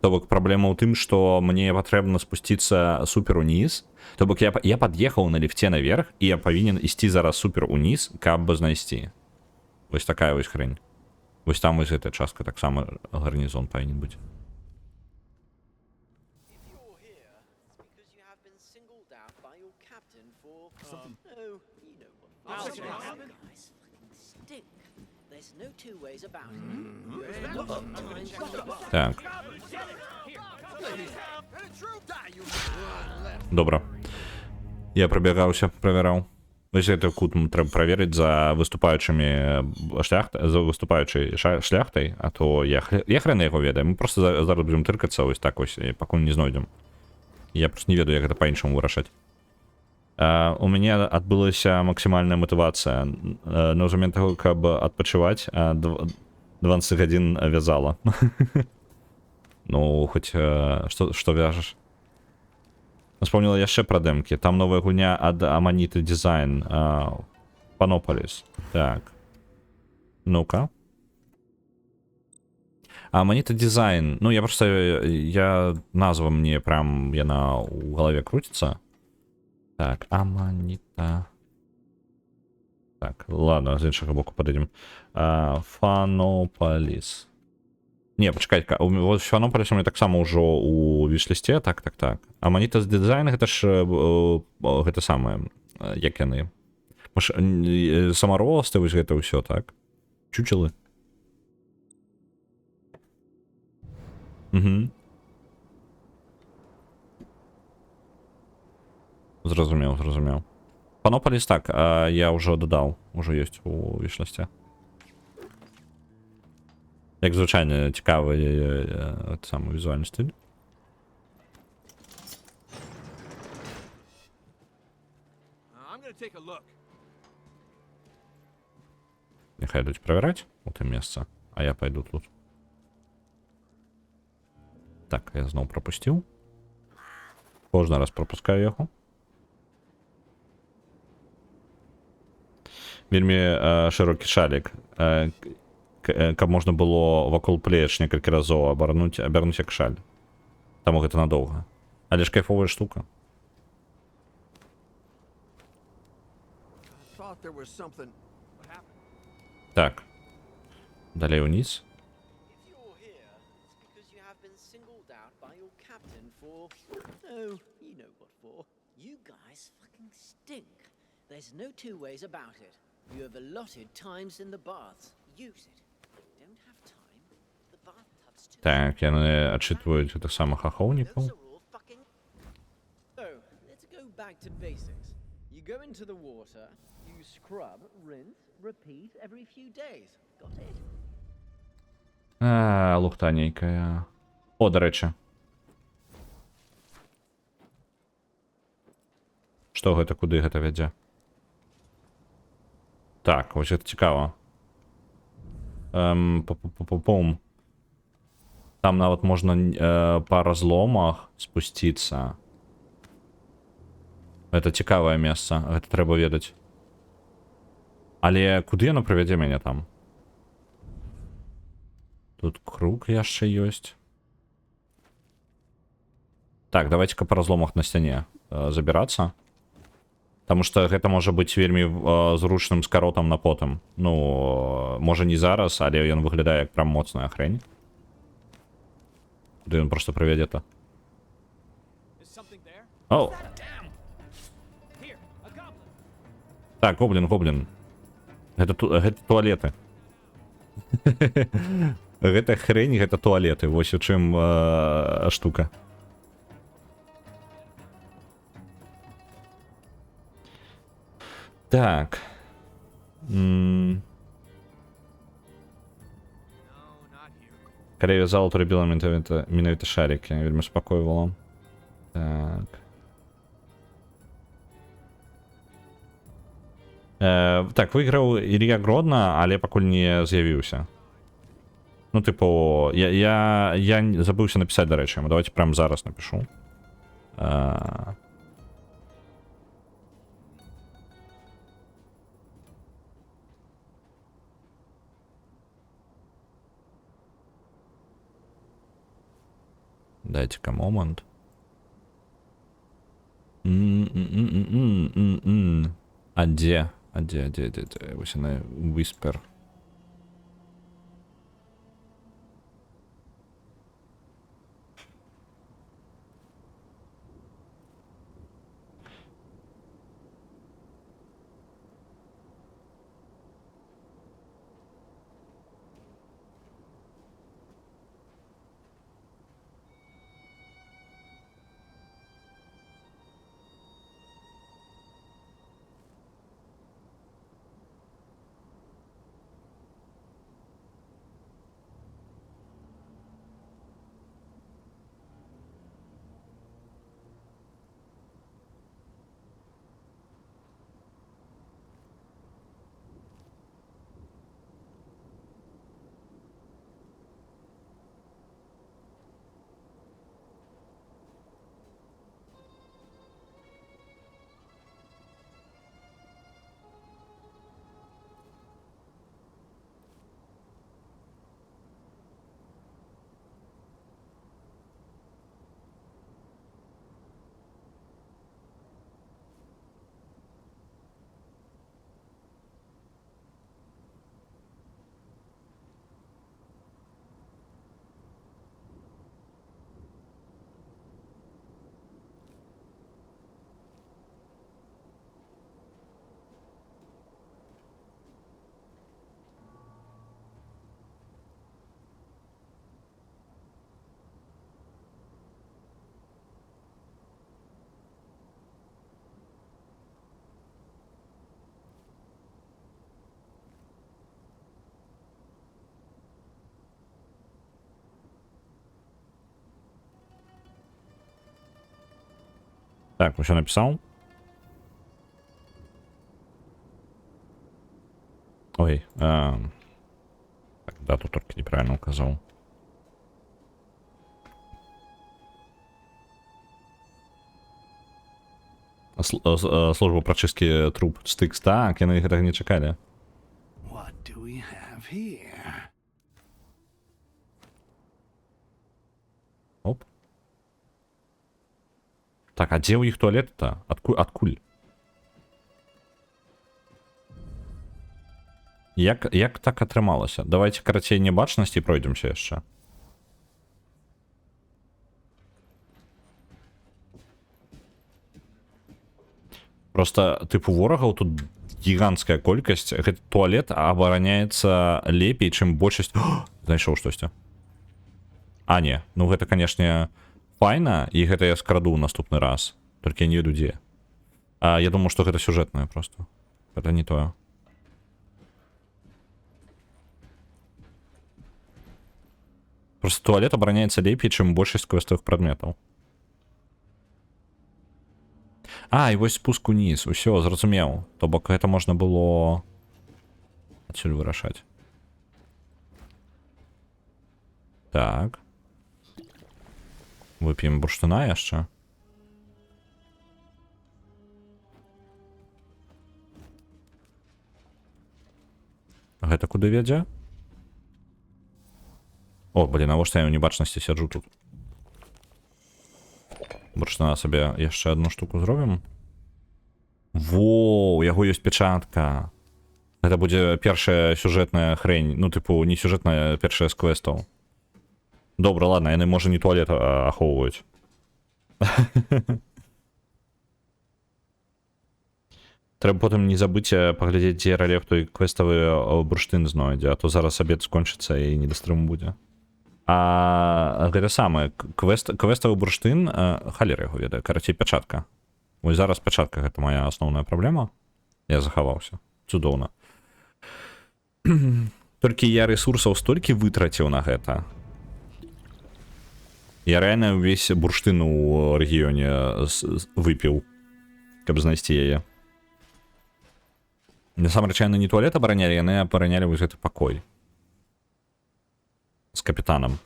Speaker 1: То бок праблема ў тым, што мне патрэбна спусціцца супер уніз. То бок я пад'ехаў на ліфце наверх, і я павінен ісці зараз супер уніз, каб знайсці. Вось такая вось хрень. Вось там вось гэтая частка таксама гарнізон павінен быць.
Speaker 5: If you're here, it's because you have been singled out by your captain for oh, you know what. You guys fucking stink. There's no two ways about it. You have a lot of time to get
Speaker 1: Так,
Speaker 2: And a true die, you left.
Speaker 1: добра. Я прабягаўся, правяраў. Вось гэты кут трэба праверыць за выступаючымі за выступаючай шляхтай, а то я хрен яго ведаю. Мы просто зараз будзем тыркацца вось так вось, пакуль не знойдзем. Я просто не ведаю, як гэта па-іншаму вырашаць. У мяне адбылася максімальная матывацыя. На ўзамен таго, каб адпачываць, 12 гадзін вязала. Ну, хоць што вяжаш? Вспомнила яшчэ пра дэмкі. Там новая гульня ад Amanita Design. Panopolis. Так. Ну-ка. Amanita Design. Ну, я просто... Назва мне прям... Яна ў галаве круціцца. Так, Amanita... Так, ладно, з іншага боку падыдзем. Panopolis. Не, пачакайка, вот Фанополіс у меня таксама ўжо у віш-лісце, так. Amanita Design гэта ж гэта самае, як яны. Самаросты, вось гэта ўсё, так? Чучелы. Угу. Зразумеў. Panopolis, так, я ўжо дадаў, ужо ёсць у віш-лісце. Як звычайна цікавы самы візуальны стыль.
Speaker 2: I'm gonna take a look.
Speaker 1: Няхай ідуць правяраць у тым месца, а я пайду тут. Так, я зноў прапусціў. Кожны раз прапускаю яго. Вельмі шырокі шалік. Каб можна было вакол плеч некалькі разоў абярнуць як шаль. Таму гэта надоўга. Але ж кайфовая штука.
Speaker 2: I thought there was something.
Speaker 4: What happened?
Speaker 1: Так. Далей уніз.
Speaker 5: If you're here, it's because you have been singled out by your captain for oh, you know what for. You guys fucking stink. There's no two ways about it. You have allotted times in the baths. Use it. Don't have time. The bathtub's too.
Speaker 1: Так, яны адчытваюць гэтых самых ахоўнікаў.
Speaker 5: Those are all fucking. So, let's go back to basics. You go into the water, you scrub, rinse, repeat every few days. Got it?
Speaker 1: Лухта нейкая. О, да рэчы. Што гэта, куды гэта вядзе? Так, вось гэта цікава. Пум. Там нават можна па разломах спусціцца. Гэта цікавае месца, гэта трэба ведаць. Але куды яно прывядзе мяне там? Тут круг яшчэ ёсць. Так, давайте-ка па разломах на сцяне забірацца. Таму што гэта можа быць вельмі зручным скаротам на потым. Ну, можа не зараз, але ён выглядае як прям моцная хрень. Куды ён проста прывядзе-то?
Speaker 4: Is something there?
Speaker 1: О!
Speaker 4: Damn! Here, a goblin.
Speaker 1: Так, гоблин. Гэта туалеты. Гэта хрень, гэта туалеты. Вось у чым штука. Так.
Speaker 2: No, not here.
Speaker 1: Калі вязала, то рабіла менавіта шарики. Вельмі спакойвала. Так. Так, выйграў Ілья Гродна, але пакуль не з'явіўся. Ну, типу, я забыўся напісаць, дарэчы, давайте прямо зараз напишу. Дайте-ка момент. М-м-м-м-м-м-м. А где? Де? Ось вона Whisper. Так, ось я написав. Ой, так, дату только неправильно указал. Служба прочистки труб Стикс. Так, я на них так не чекали.
Speaker 2: What do we have here?
Speaker 1: Оп. Так, а где у них туалет-то? Откуль? Як так атрымалася? Давайте карацей небачнасці пройдемся яшчэ. Просто тыпу ворагаў тут гіганцкая колькасць. Гэты туалет абараняецца лепей, чым большасць. Знайшоў штосьці. А не, ну гэта канешне файна, і гэта я скраду ў наступны раз. Толькі я не веду дзе. Я думаю, што гэта сюжэтнае просто. Гэта не тое. Просто туалет абараняецца лепей, чым большасць квестовых прадметаў. І вось спуск уніз. Усё, зразумеў. То бок гэта можна было адсюль вырашаць. Так. Вып'ем бурштына яшчэ. Гэта куды вядзе? О, блин, навошта я ў небачнасці сяджу тут? Бурштына сабе яшчэ одну штуку зробім. Во, у яго ёсць печатка. Гэта будзе першая сюжэтная хрень. Ну, тыпу, не сюжэтная, першая з квестаў. Добра, ладно, яны, можа, не туалет ахоўваюць. Трэба потым не забыць паглядзець, дзе рэлеф той квеставы бурштын знойдзе, а то зараз абед скончыцца і недастрыму будзе. Гэта самае, квеставы бурштын, халера яго ведае, карацей, пячатка. Вось зараз пячатка, гэта моя асноўная праблема. Я захаваўся. Цудоўна. Толькі я ресурсаў столькі вытраціў на гэта. Я рэальна ўвесь бурштын у рэгіёне выпіў, каб знайсці яе. Насамрэч, яны не туалет абаранялі, яны абаранялі вось гэты пакой. З капітанам.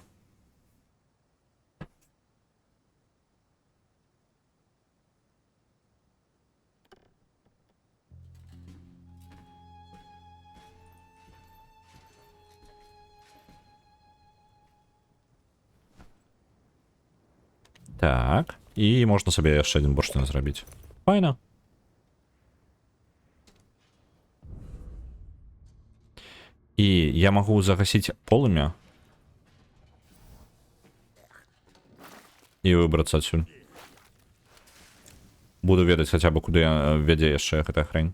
Speaker 1: Так, і можна собі яшчэ адзін бурштын зрабіць. Файна. І я магу загасіць полымя і выбрацца адсюль. Буду ведаць хаця бы куды вядзе яшчэ гэтая хрень.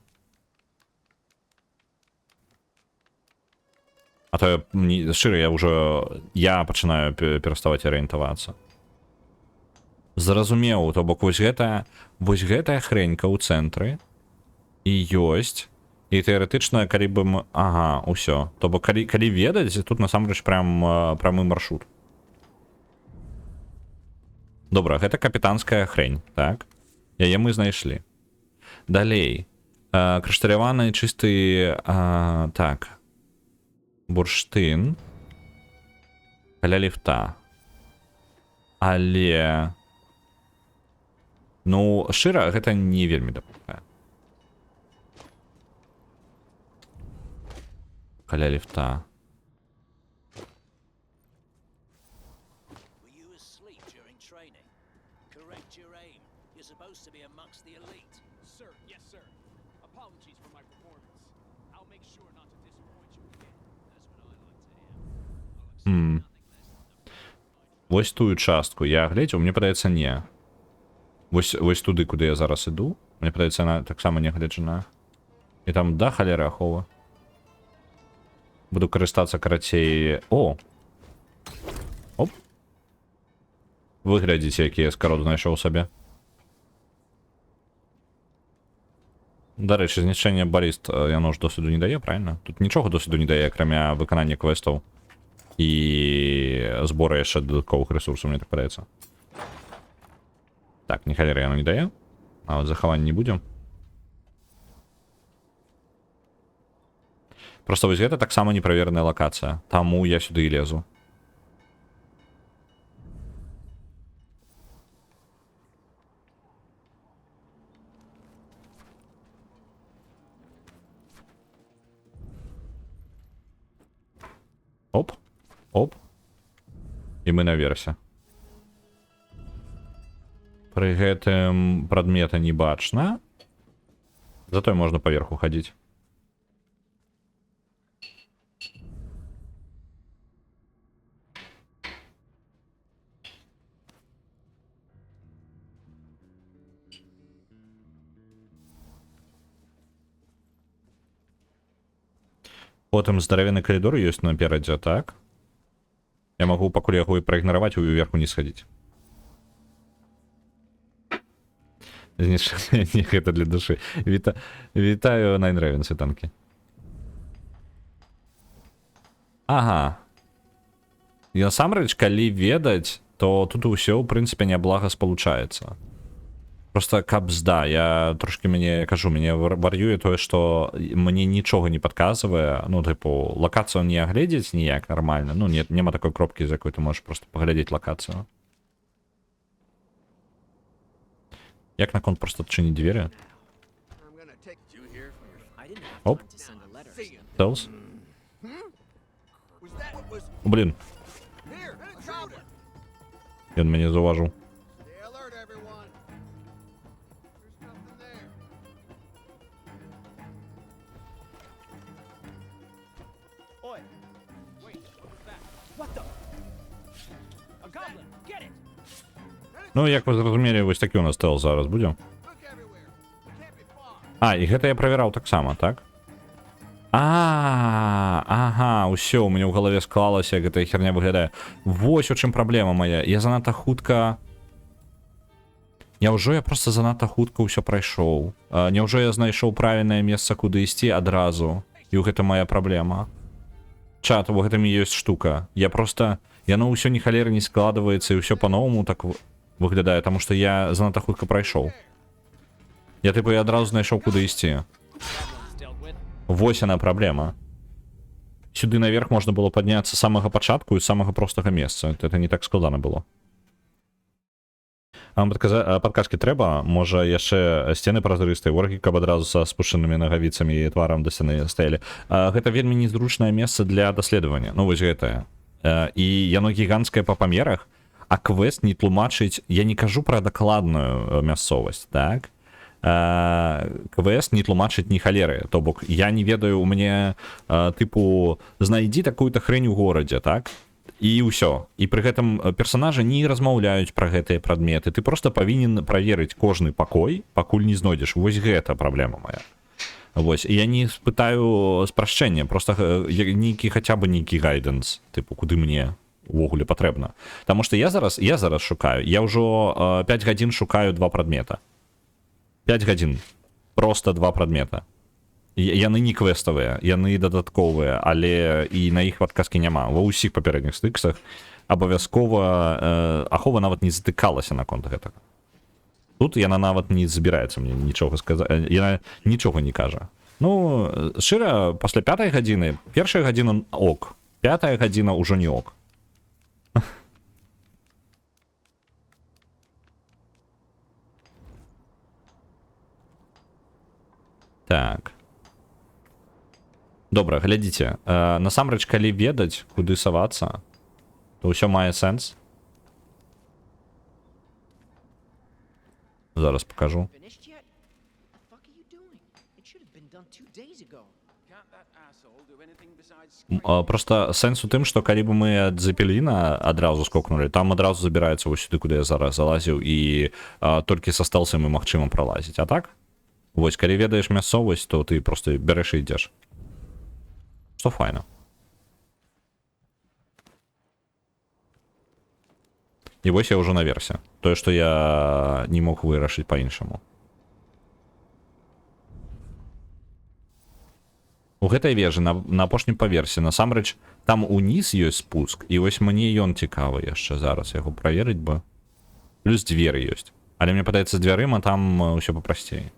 Speaker 1: А то шчыра я пачынаю пераставаць арыентавацца. Зразумеў, то бок вось гэтая хренька ў цэнтры і ёсць. І тэарэтычна, калі бы мы... Ага, усё. То бок калі ведаць, тут насамрэч прям прамы маршрут. Добра, гэта капітанская хрень, так? Яе мы знайшлі. Далей. Крышталяваны чысты... Так. Бурштын. Каля ліфта. Але... Ну, шчыра, гэта не вельмі дапамагае. Каля ліфта.
Speaker 6: Were you asleep during training? Correct your aim. You're supposed to be amongst the elite.
Speaker 4: Sir, yes, sir. Apologies for my performance. I'll make sure not to disappoint you again.
Speaker 6: That's what I like to hear.
Speaker 1: Вось тую частку я глядзеў, мне падаецца, не. Вось туды, куды я зараз іду. Мне падаецца, яна таксама не гледжана. І там да халеры ахова. Буду карыстацца карацей... О! Оп! Вы глядзіце, які я скарод знайшоў сабе. Дарэчы, знішчэнне баліст яно ж досвіду не дае, правильно? Тут нічога досвіду не дае, акрамя выканання квестаў і збора яшчэ дадатковых ресурсаў, мне так падаецца. Так, ні халеры яно не дае. А вот захавання не будзем. Просто вось гэта таксама неправераная лакацыя. Таму я сюды і лезу. Оп. Оп. І мы наверсе. Пры гэтым прадмета не бачна. Затое можна паверху хадзіць. Потым здаравенны калідор ёсць наперадзе, так? Я магу пакуль яго і праігнараваць, уверху не схадзіць. Знішчэнне гэта для душы. Вітаю Найнрэвен, світанкі. Ага. І насамрэч, калі ведаць, то тут усё, у прынцыпе, няблага спалучаецца. Просто кабзда, я трошки мяне вар'юе тое, што мне нічога не падказвае. Ну, тыпу, лакацыю не агледзець ніяк нармальна. Ну, няма такой кропкі, з якой ты можаш просто паглядзець лакацыю. Як наконт просто адчыніць дзверы?
Speaker 2: I'm gonna take you here from your...
Speaker 5: I didn't have
Speaker 1: Оп.
Speaker 5: time to send a letter.
Speaker 2: See ya.
Speaker 1: Телс?
Speaker 2: Was that what was...
Speaker 1: Блін,
Speaker 2: Here, intruder!
Speaker 1: ён мяне заўважыў.
Speaker 2: Stay alert, everyone. There's nothing there.
Speaker 4: Oi! Wait, what was that? What the? A goblin! Get it!
Speaker 1: Ну, як ви зразумелі, вось такі у нас стелс зараз будзе.
Speaker 2: Look everywhere. We can't be far.
Speaker 1: А, і гэта я правяраў таксама, так? Ага, усё, у мяне ў галаве склалася, як гэтая херня выглядае. Вось у чым праблема мая. Я занадта хутка... Няўжо я просто занадта хутка ўсё прайшоў? Няўжо я знайшоў правільнае месца, куды ісці адразу? І ў гэта моя праблема. Чат, у гэтым і ёсць штука. Я просто... Яно ўсё ні халеры не складваецца, і ўсё па-новаму так выглядае, таму што я занадта хутка прайшоў. Я тыпу я адразу знайшоў, куды ісці.
Speaker 4: Goblins dealt with.
Speaker 1: Вось яна праблема. Сюды наверх можна было падняцца з самага пачатку і з самага простага месца. Это не так складана было. А вам падказкі трэба? Можа яшчэ сцены празрыстыя, воргі, каб адразу са спушчанымі нагавіцамі і тварам да сцены стаялі. Гэта вельмі незручнае месца для даследавання. Ну вось гэтае. І яно гіганцкае па памерах, а квест не тлумачыць, я не кажу пра дакладную мясцовасць, так? Квест не тлумачыць ні халеры, то бок я не ведаю, у мяне тыпу знайдзі такую-то хрень у горадзе, так? І ўсё. І пры гэтым персонажы не размаўляюць пра гэтыя прадметы, ты просто павінен праверыць кожны пакой, пакуль не знойдзеш. Вось гэта праблема моя. Вось, і я не спытаю спрашчэння, просто нейкі хаця бы нейкі гайдэнс, тыпу куды мне увогуле патрэбна. Таму што я зараз шукаю, я ўжо 5 гадзін шукаю 2 прадмета. 5 гадзін. Просто 2 прадмета. Яны не квеставыя, яны дадатковыя, але і на іх адказкі няма. Ва ўсіх папярэдніх стыксах абавязкова ахова нават не затыкалася наконт гэтага. Тут яна нават не збіраецца мне нічога сказаць, яна нічога не кажа. Ну, шчыра, пасля 5-й гадзіны, першая гадзіна ок, 5-я гадзіна ўжо не ок. Так. Добра, глядзіце, насамрэч, калі ведаць, куды савацца, то ўсё мае сэнс. Зараз покажу.
Speaker 5: Finished yet? What the fuck are you doing? It should have been done 2 days ago.
Speaker 2: Can't that asshole do anything besides
Speaker 1: Просто сэнс у тым, што калі бы мы ад Зепеліна адразу скокнули, там адразу забіраецца вось сюды, куды я зараз залазіў, і толькі са стэлсамі магчыма пралазіць. А так? Вось, калі ведаеш мясцовасць, то ты просто бярэш і ідзеш. Што файна. І вось я ўжо наверсе. Тое, што я не мог вырашыць па-іншаму. У гэтай вежы, на апошнім паверсе, насамрэч, там уніз ёсць спуск, і вось мне ён цікавы яшчэ зараз яго праверыць бы. Плюс дзверы ёсць. Але мне падаецца, з дзвярыма там ўсё папрасцей.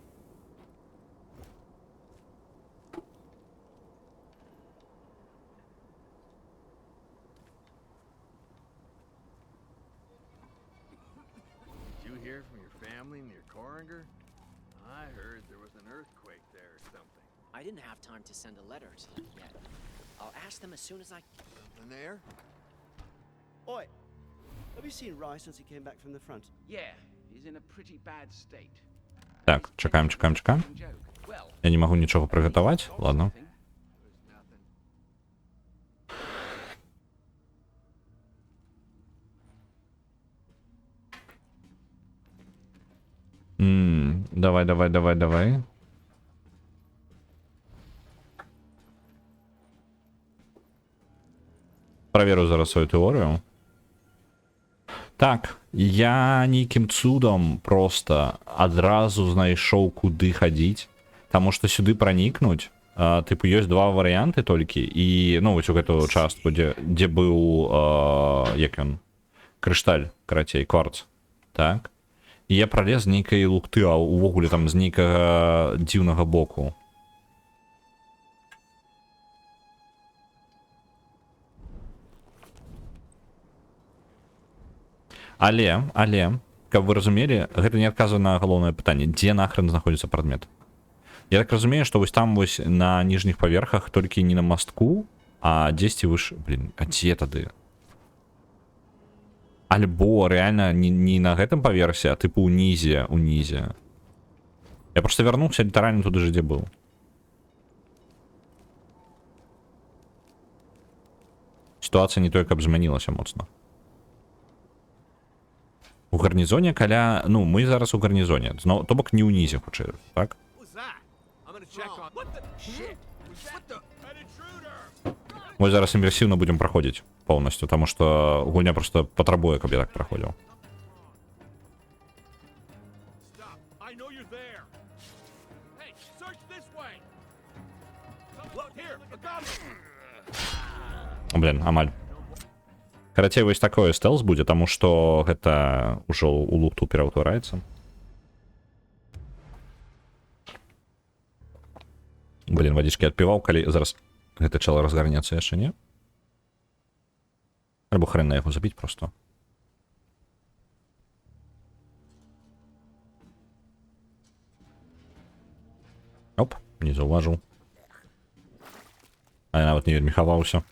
Speaker 2: you hear from your family near Coringer? I heard there was an earthquake there or something.
Speaker 5: I didn't have time to send a letter to them yet. I'll ask them as soon as I...
Speaker 2: Something there?
Speaker 7: Oi, have you seen Rye since he came back from the front?
Speaker 2: Yeah, he's in a pretty bad state.
Speaker 1: Так, чакаем.
Speaker 2: Joke. Well,
Speaker 1: Я не магу нічога прыгатаваць. Ладно.
Speaker 2: there's nothing.
Speaker 1: Давай. Праверу зараз свою тэорыю. Так, я нейкім цудам просто адразу знайшоў, куды хадзіць, таму што сюды пранікнуць, тыпу, ёсць 2 варыянты толькі, і, ну, вось у гэтую частку, дзе быў, як ён, крышталь, карацей, кварц, так? І я пралез з нейкай лухты, а увогуле там з нейкага дзіўнага боку. Але, каб вы разумелі, гэта не адказвае на галоўнае пытанне, дзе нахрен знаходзіцца прадмет. Я так разумею, што вось там вось на ніжніх паверхах толькі не на мастку, а дзесьці выш... Блін, а дзе тады? Альбо рэальна не на гэтым паверсе, а тыпу унізе. Я проста вярнуўся літаральна туды ж, дзе быў. Сітуацыя не той, каб змянілася моцна. У гарнізоне каля... Ну, мы зараз у гарнізоне. То бок не ўнізе, хутчэй, так?
Speaker 2: What's that? I'm gonna check on. What the shit? What the? An intruder!
Speaker 1: Мы зараз імерсіўна будзем праходзіць поўнасцю, таму што гульня просто патрабуе, каб я так праходзіў.
Speaker 2: Stop! I know you're there. Hey, search this way. Look here, a goblin.
Speaker 1: Блін, амаль. Карацей, вось такое стэлс будзе, таму што гэта ўжо ў лухту пераўтвараецца. Блін, вадзічкі адпіваў, калі зараз гэты чал разгарнецца яшчэ, не? Альбо хрен на яго забіць проста. Оп, не заўважыў. А я нават не вельмі хаваўся.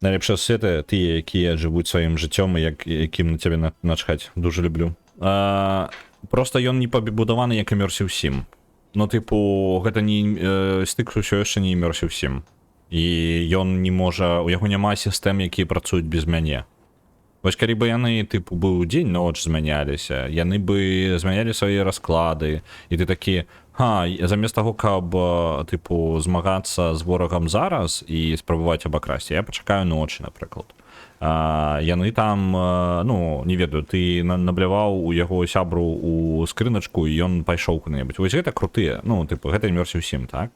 Speaker 1: Найлепшыя сусветы тыя, якія жывуць сваім жыццём і якім на цябе начхаць. Дуже люблю. Просто ён не пабудаваны як Immersive Sim. Ну, типу, гэта не стык усё яшчэ не Immersive Sim. І ён не можа, у яго няма сістэм, якія працуюць без мяне. Вось калі бы яны, типу, быў дзень, ноч змяняліся, яны бы змянялі свае расклады, і ты такі, замест таго, каб, типу, змагацца з ворагам зараз і спрабаваць абакрасці, я пачакаю ночы, напрыклад. Яны там, ну, не ведаю, ты набляваў у яго сябру у скрыначку, і ён пайшоў куды-небудзь. Вось гэта крутыя, ну, типу, гэта Immersive Sim, так?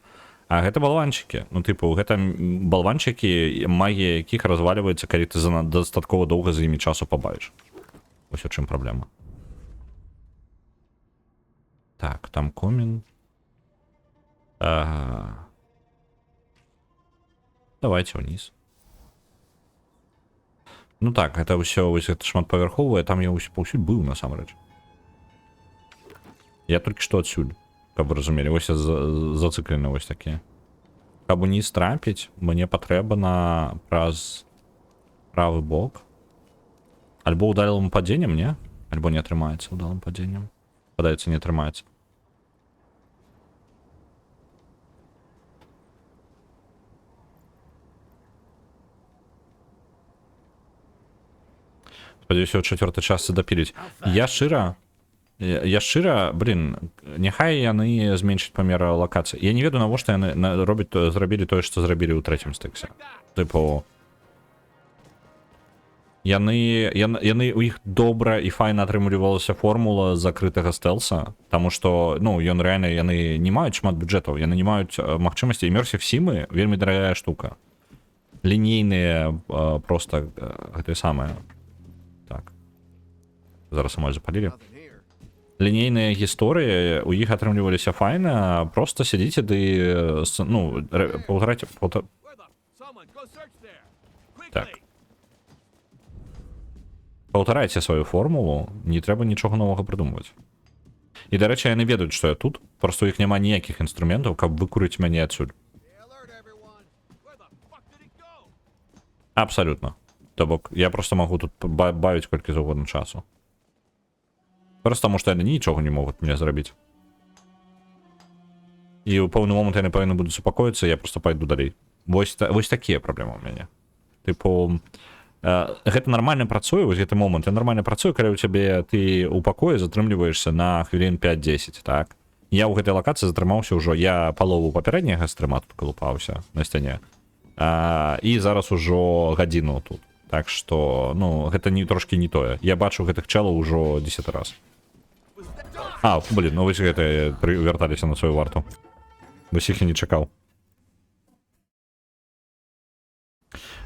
Speaker 1: А гэта балванчыкі. Ну, типу, гэта балванчыкі, магія якіх разваліваецца, калі ты дастаткова доўга за імі часу пабавіш. Вось у чым праблема. Так, там комін. Давайте ўніз. Ну так, гэта ўсё, вось гэта шматпавярховае, там я паўсюль быў, насамрэч. Я толькі што адсюль. Каб вы разумелі, вось зацыклены вось такія. Каб уніз трапіць, мне патрэбна праз правы бок. Альбо ўдалым падзеннем, не? Альбо не атрымаецца ўдалым падзеннем. Падаецца, не атрымаецца. Спадзяюся, ў чацвёртай частцы дапіліць. Я шчыра, блин, няхай яны зменшаць памер лакацыі. Я не ведаю, навошта яны зрабілі тое, што зрабілі ў трэцім стыксе. Тыпу, яны у іх добра і файна атрымлівалася формула закрытага стэлса, таму што, ну, ён рэальна, яны не маюць шмат бюджэтаў, яны не маюць магчымасці. Immersive Sim вельмі дарагая штука. Лінейныя проста гэтыя самыя. Так. Зараз амаль запалілі. Лінейныя гісторыі у іх атрымліваліся файна, просто сядзіце ды, ну, паўтарайце. Так. Паўтарайце сваю формулу, не трэба нічога новага прыдумваць. І, дарэчы, яны ведаюць, што я тут, просто у іх няма ніякіх інструментаў, каб выкурыць мяне адсюль. Абсалютна. То бок, я просто магу тут бавіць колькі заўгодна часу. Просто таму, што яны нічога не могуць мне зрабіць. І ў пэўны момант яны павінны будуць супакоіцца, я просто пайду далей. Вось такія праблемы ў мяне. Тыпу, гэта нармальна працуе, вось гэты момант, нармальна працуе, калі ў цябе ты ў пакоі затрымліваешся на хвілін 5-10, так? Я ў гэтай лакацыі затрымаўся ўжо, я палову папярэдняга стрыма тут калупаўся на сцяне. І зараз ужо гадзіну тут. Так што, ну, гэта трошкі не тое. Я бачу гэтых чэлаў ужо 10 раз. Блин, ну вось гэта вярталіся на сваю варту. Вось іх я не чакаў.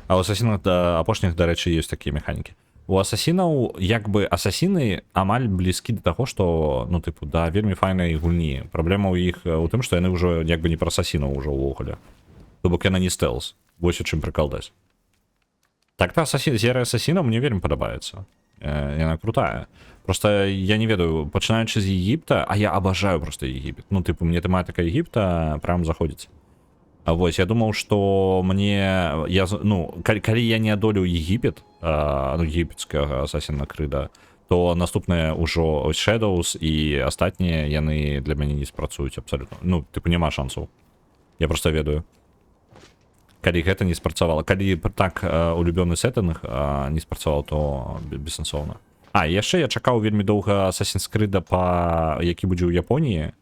Speaker 1: А ў асасінах апошніх, дарэчы, ёсць такія механікі. У асасінаў, як бы, асасіны амаль блізкі да таго, што, ну, тыпу, да вельмі файнай гульні. Праблема ў іх у тым, што яны ўжо, як бы, не пра асасінаў ўжо ўвогуле. То бок яна не стэлс. Вось у чым прыкал даць. Так-то серыя асасінаў мне вельмі падабаецца. Яна крутая. Просто я не ведаю, пачынаючы з Егіпта, а я абажаю просто Егіпет. Ну, тыпу, мне тэматыка Егіпта прям заходзіць. А вось, я думаў, што мне... Калі я не адолеў Егіпет, егіпецкага Асасіна Крыда, то наступныя ўжо Shadows і астатнія, яны для мяне не спрацуюць абсалютна. Ну, тыпу, няма шансаў. Я просто ведаю. Калі гэта не спрацавала. Калі так улюбёны сеттинг не спрацаваў, то бессэнсоўна. Яшчэ я чакаў вельмі доўга Assassin's Creed, які будзе ў Японіі,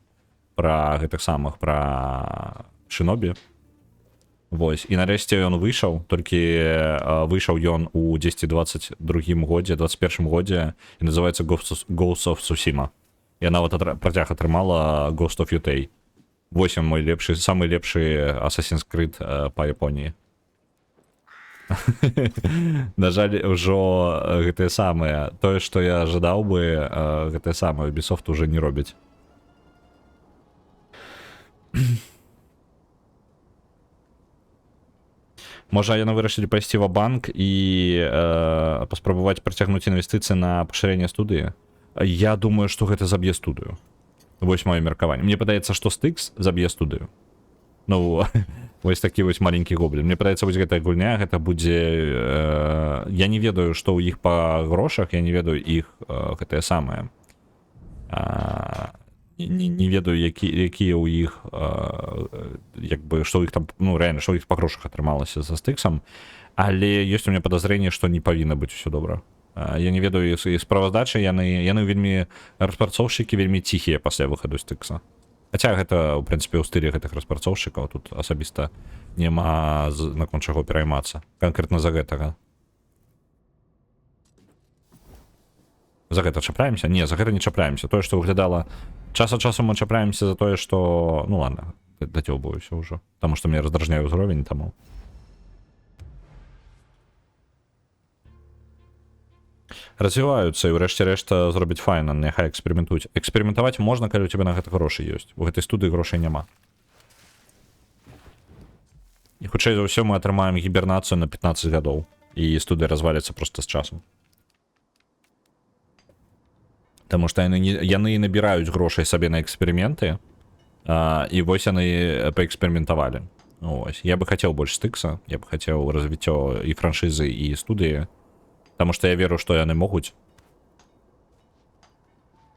Speaker 1: пра гэтых самых, пра Шинобі. Вось. І нарэшце ён выйшаў, толькі выйшаў ён у 10-22 годзе, 21 годзе, і называецца Ghost of Tsushima. Я нават працяг атрымала Ghost of Yotei. Вось мой лепшы, самы лепшы Assassin's Creed па Японіі. На жаль, ужо гэтыя самыя, тое, што я жадаў бы, гэтыя самыя Ubisoft уже не робяць. Можа, яны вырашылі пайсці ва банк і паспрабаваць працягнуць інвестыцыі на пашырэнне студыі? Я думаю, што гэта заб'е студыю. Вось маё меркаванне. Мне падаецца, што Styx заб'е студыю. Ну, Вось такі вось маленькі гоблін. Мне падаецца, вось гэтая гульня, гэта будзе... Я не ведаю, што ў іх па грошах, я не ведаю іх гэтае самае. Не ведаю, якія ў іх, як бы, што ў іх там, ну, рэальна, што ў іх па грошах атрымалася за стыксам, але ёсць у мяне падазрэнне, што не павінна быць усё добра. Я не ведаю, і справаздачы, яны вельмі, распрацоўшчыкі вельмі ціхія пасля выхаду стыкса. Хаця гэта, у прынцыпе, у стылі гэтых распрацоўшчыкаў тут асабіста няма наконт чаго пераймацца. Канкрэтна за гэтага. За гэта чапляемся? Не, за гэта не чапляемся. Тое, што выглядала... Час ад часу мы чапляемся за тое, што... Ну ладно, дацёбаюся ўжо. Таму што мне раздражняе ўзровень, таму... Развіваюцца і ўрэшце рэшта зробіць файна, няхай эксперыментуюць. Эксперыментаваць можна, калі у цябе на гэта грошы ёсць. У гэтай студыі грошай няма. І хутчэй за ўсё мы атрымаем гібернацыю на 15 гадоў. І студыя разваліцца проста з часам. Таму што яны набіраюць грошай сабе на эксперыменты, і вось яны паэксперыментавалі. Ось. Я бы хацеў больш стыкса, я бы хацеў развіццё і франшызы, і студыі. Таму што я веру, што яны могуць.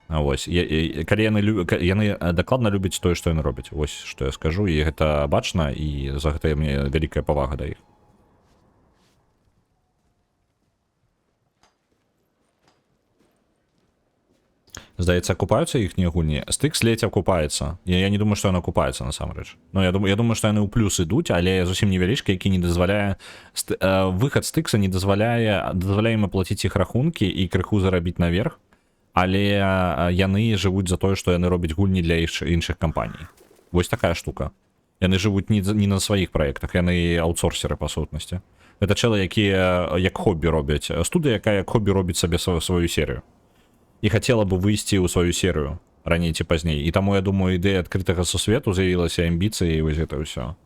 Speaker 1: Вось. Калі яны дакладна любяць тое, што яны робяць. Вось што я скажу, і гэта бачна, і за гэта мне вялікая павага да іх. Здаецца, акупаюцца іхнія гульні. Стыкс ледзь акупаецца. Я не думаю, што яна акупаецца насамрэч. Ну, я думаю, што яны ў плюс ідуць, але зусім невялічкі, які не дазваляе... Выхад стыкса не дазваляе ім аплаціць іх рахункі і крыху зарабіць наверх, але яны жывуць за тое, што яны робяць гульні для іншых кампаній. Вось такая штука. Яны жывуць не на сваіх праектах, яны аутсорсеры, па сутнасці. Гэта чэлы, якія як хобі робяць. Студыя, якая як хобі робіць сабе сваю серыю. І хацела бы выйсці ў сваю серыю раней ці пазней. І таму, я думаю, ідэя адкрытага сусвету з'явілася, амбіцыі і вось гэта ўсё.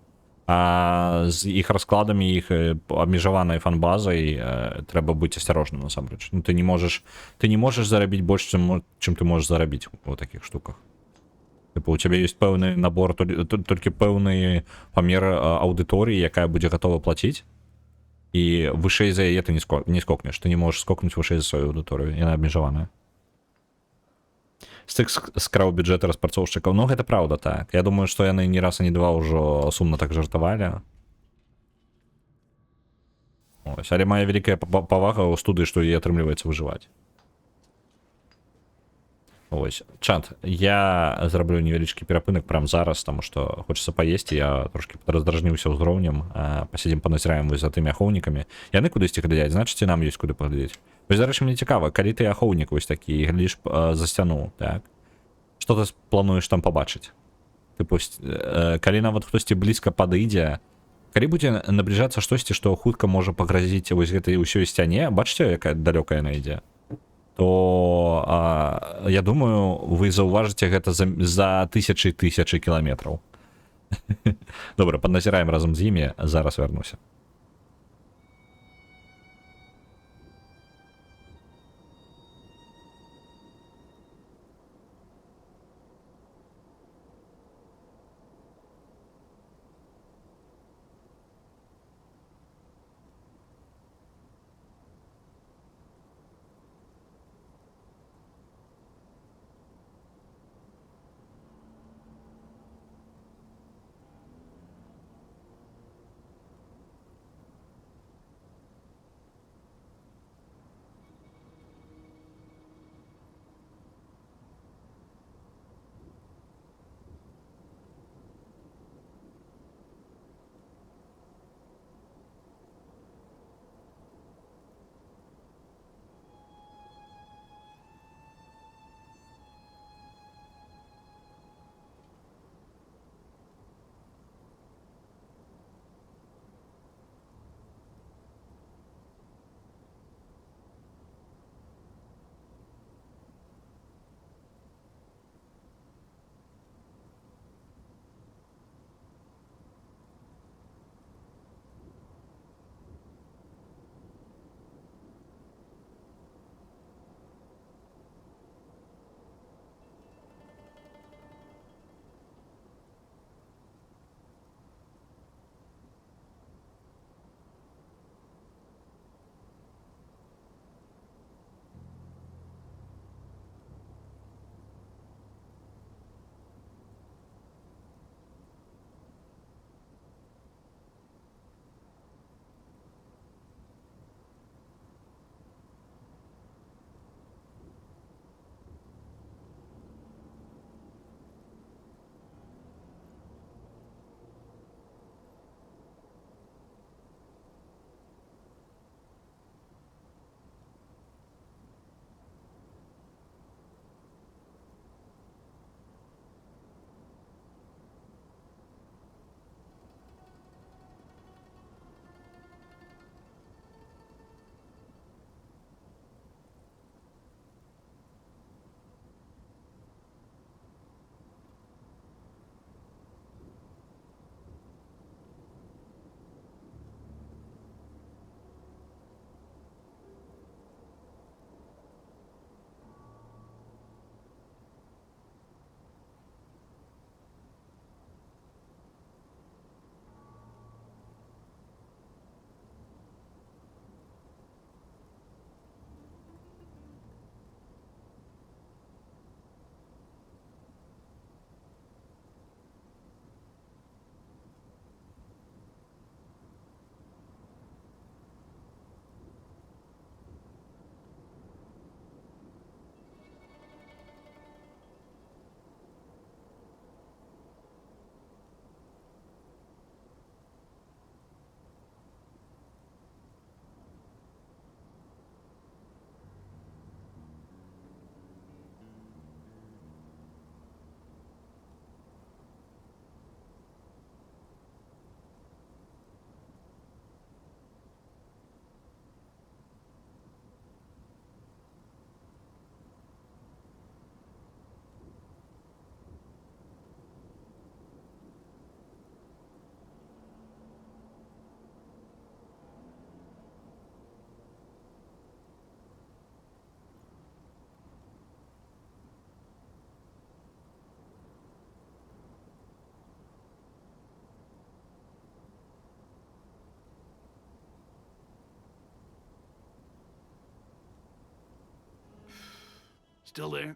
Speaker 1: А з іх раскладамі, іх абмежаванай фан-базай трэба быць асцярожным насамрэч. Ну, ты не можаш зарабіць больш, чым ты можаш зарабіць у такіх штуках. Типу, у цябе ёсць пэўны набор, толькі пэўны памер аўдыторыі, якая будзе гатова плаціць. І вышэй за яе ты не скокнеш. Ты не можаш скокнуць вышэй за сваю аўдыторыю. Яна абмежаваная. Стыкс скраў бюджэты распрацоўшчыкаў. Ну, гэта праўда, так. Я думаю, што яны ні раз і ні два ўжо сумна так жартавалі. Ось. Але мае вялікая павага ў студыі, што їй атрымліваецца выжываць. Ось. Чат, я зраблю невялічкі перапынак прямо зараз, таму што хочацца паесці, я трошкі раздражніўся ўзроўнем, пасядзім паназіраем вось за тымі ахоўнікамі. Яны кудысьці глядзяць, значыць, і нам ёсць куды паглядзець. Вось, дарэчы, мне цікава, калі ты ахоўнік вось такі і глядзіш за сцяну, так? Што ты плануеш там пабачыць? Тыпу, калі нават хтосьці блізка падыдзе, калі будзе набліжацца штосьці, што хутка можа пагразіць вось гэтай усёй сцяне, бачыце, якая далёкая яна ідзе? То я думаю, вы заўважыце гэта за тысячы кіламетраў. Добра, падназіраем разам з імі, зараз вярнуся.
Speaker 2: still there?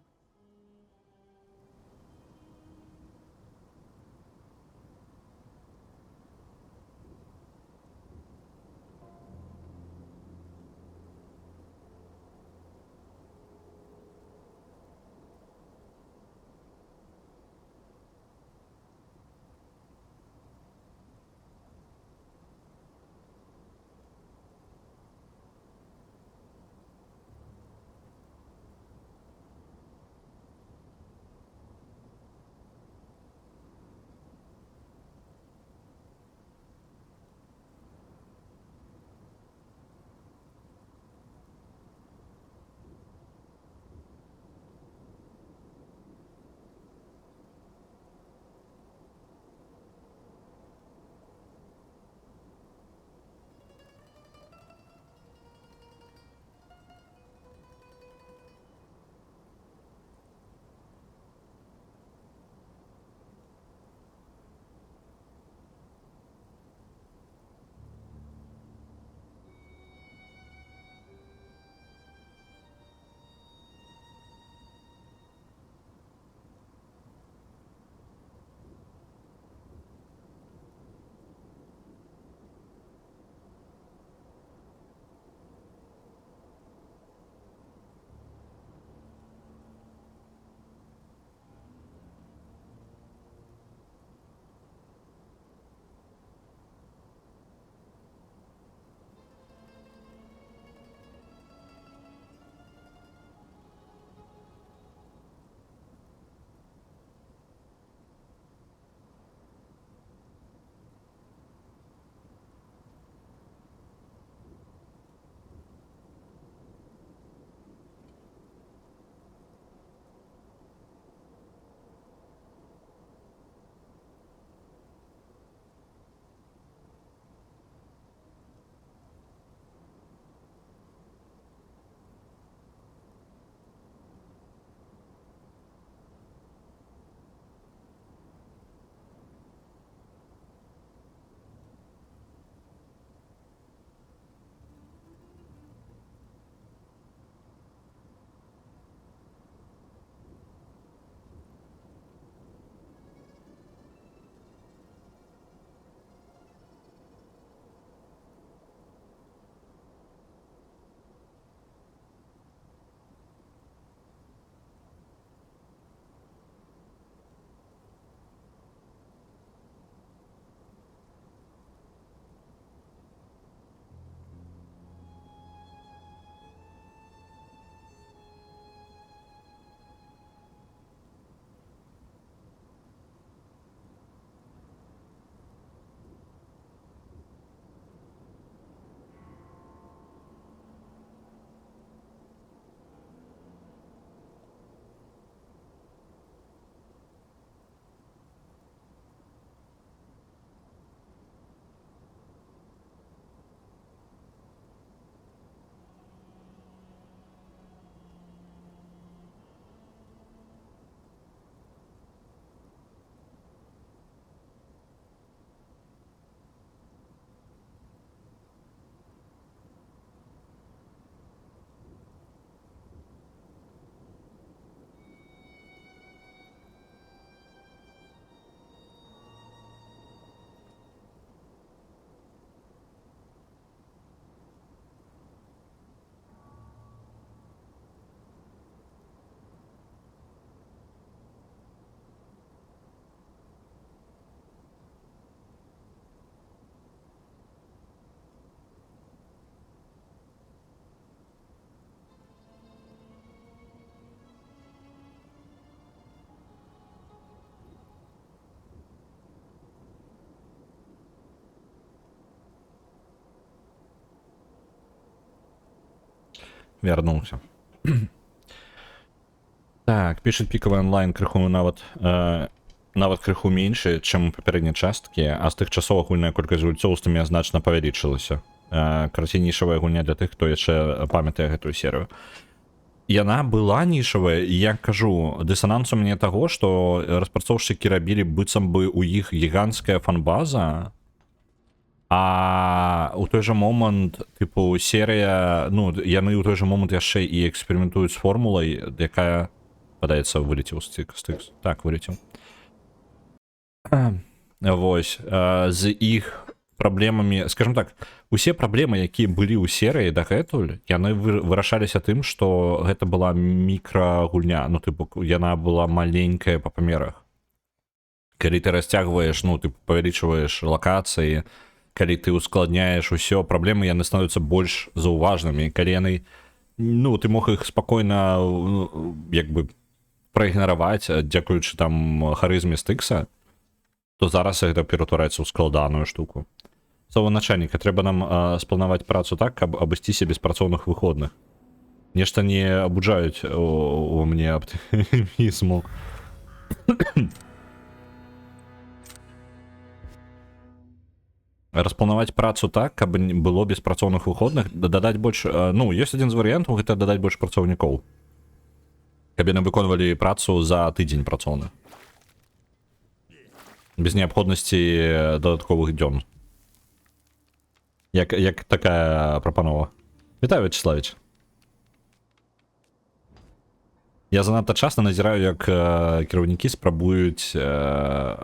Speaker 1: Вернулся. Так, пишет пікавы онлайн крыху нават крыху меньше, чым папярэднія часткі, а з тых часоў агульная колькасць гульцоў з тымі значна павялічылася. Карацей, нішавая гульня для тых, хто яшчэ памятае гэтую серыю. Яна была нішавая, і я кажу, дысананс у мяне таго, што распрацоўшчыкі рабілі быццам бы у іх гіганцкая фан-база, А у той жа момант тыпу серыя, ну яны ў той жа момант яшчэ і эксперыментуюць з формулай, якая падаецца вылецеў стыкс. Так, вылецеў. Вось, з іх праблемамі, скажем так, усе праблемы, якія былі ў серыі дагэтуль, яны вырашаліся тым, што гэта была мікрагульня, ну тыпу яна была маленькая па памерах. Калі ты расцягваеш, ну ты павялічваеш лакацыі, калі ты ускладняеш усё, праблемы яны становяцца больш заўважнымі, калі яны, ну ты мог іх спакойна як бы праігнараваць, дзякуючы там харызме стыкса, то зараз гэта ператвараецца ў складаную штуку. Слова начальніка, трэба нам спланаваць працу так, каб абысціся без працоўных выходных. Нешта не абуджаюць у мне аптымізму. Распланаваць працу так, каб было без працоўных выходных, дадаць больш, ну, ёсць адзін з варыянтаў, гэта дадаць больш працаўнікоў. Каб яны выконвалі працу за тыдзень працоўны. Без неабходнасці дадатковых дзён. Як такая прапанова. Вітаю, Вячеславіч. Я занадта часта назіраю, як кіраўнікі спрабуюць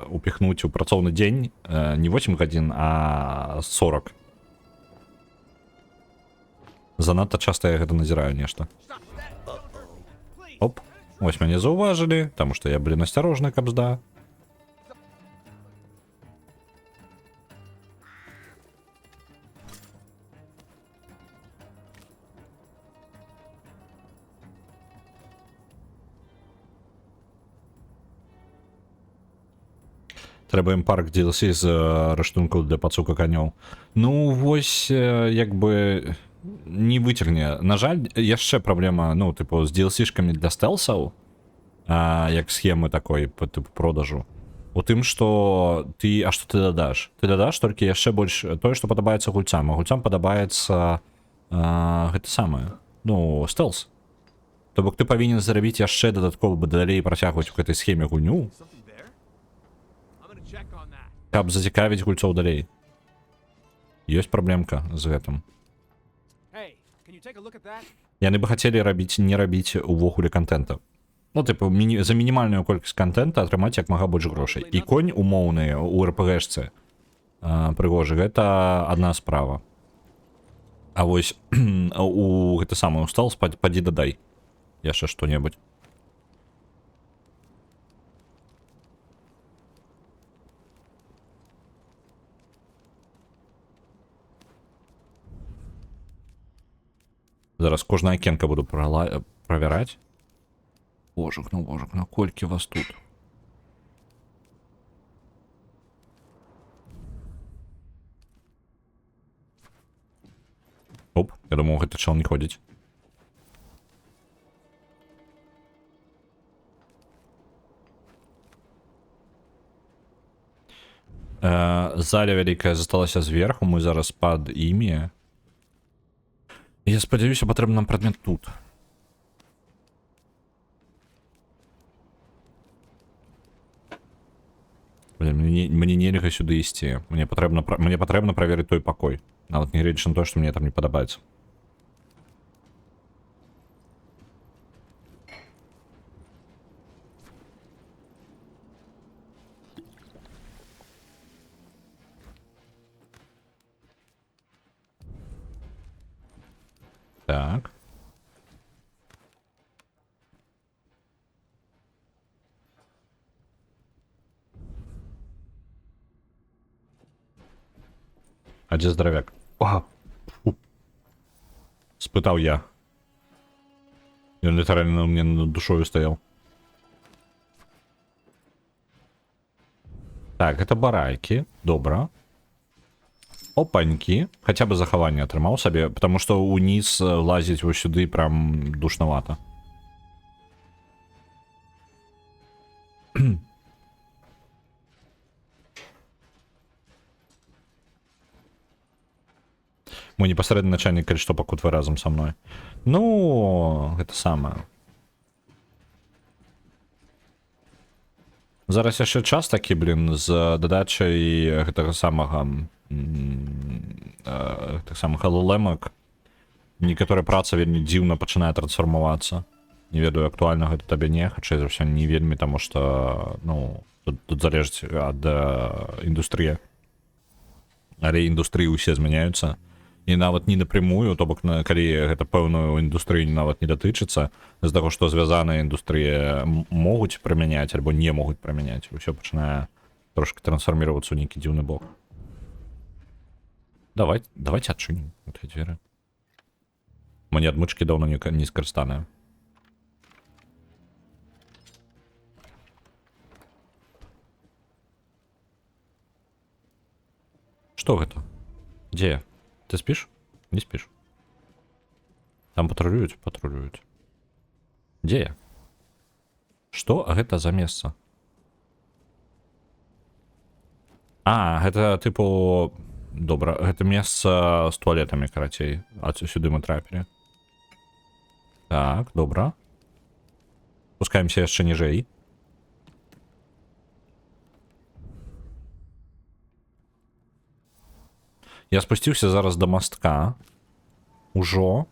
Speaker 1: упіхнуць у працоўны дзень не 8 гадзін, а 40. Занадта часта я гэта назіраю нешта. Оп, вось мяне заўважылі, таму што я, блин, асцярожны, каб зда. Трэба ім парк DLC з рыштункаў для пацука канёў. Ну, вось, як бы, не выцягне. На жаль, яшчэ праблема, ну, тыпу, з DLC-шкамі для стэлсаў, як схемы такой, по тыпу продажу. У тым, што ты... А што ты дадаш? Ты дадаш толькі яшчэ больш тое, што падабаецца гульцам. А гульцам падабаецца гэта самае. Ну, стэлс. То бок ты павінен зарабіць яшчэ дадаткова бы далей працягваць у гэтай схеме гульню, каб зацікавіць гульцоў далей. Ёсць праблемка з гэтым.
Speaker 4: Hey, can you take a look at that?
Speaker 1: Яны бы хацелі не рабіць увогуле контента. Ну, типу, за мінімальную колькасць контента атрымаць як мага больш грошай. І конь умоўны у РПГшцы прыгожы, гэта адна справа. А вось у гэта самае устал падзі дадай яшчэ што-небудзь. Зараз кожная акенка буду правяраць. Божак, колькі вас тут? Оп, я думаў, гэта чел не ходзіць. Заля вялікая засталася зверху, мы зараз пад імі. Я спадзяюся, патрэбны нам прадмет тут. Блин, мне нельга сюды ісці. Мне патрэбна праверыць той пакой. Нават не гледзячы на то, што мне там не падабаецца. Так. А дзе здоровяк? О! Спытаў я. Ён літаральна мне над душою стаяў. Так, это барайкі. Добра. Опанькі. Хаця бы захаванне атрымаў сабе, потому што ўніз лазіць вось сюды прям душнавата. Мой непасрэдны начальнік, калі што, пакутвае разам са мной. Ну, гэта самае. Зараз яшчэ час такі, блин, з дадачай гэтага самага так само галулемак. Некаторая праца вельмі дзіўна пачынае трансфармавацца. Не ведаю, актуальна гэта табе не, хутчэй за ўсё не вельмі, таму што, ну, тут залежыць ад індустрыі. Але індустрыі ўсе змяняюцца. І нават не напрямую, то бок, калі гэта пэўную індустрыю нават не датычыцца, з таго, што звязаныя індустрыі могуць прымяняць альбо не могуць прымяняць, усё пачынае трошки трансфарміравацца ў нейкі дзіўны бок. Давайте адчынім гэтыя дзверы. Мне адмычкі даўно не скарыстаныя. Што гэта? Дзе я? Ты спіш? Не спіш? Там патрулююць? Патрулююць. Дзе я? Што гэта за месца? А, гэта тыпу... Добра, гэта месца з туалетамі, карацей. А сюды мы трапілі. Так, добра. Спускаемся яшчэ ніжэй. Я спусціўся зараз да мастка. Ужо.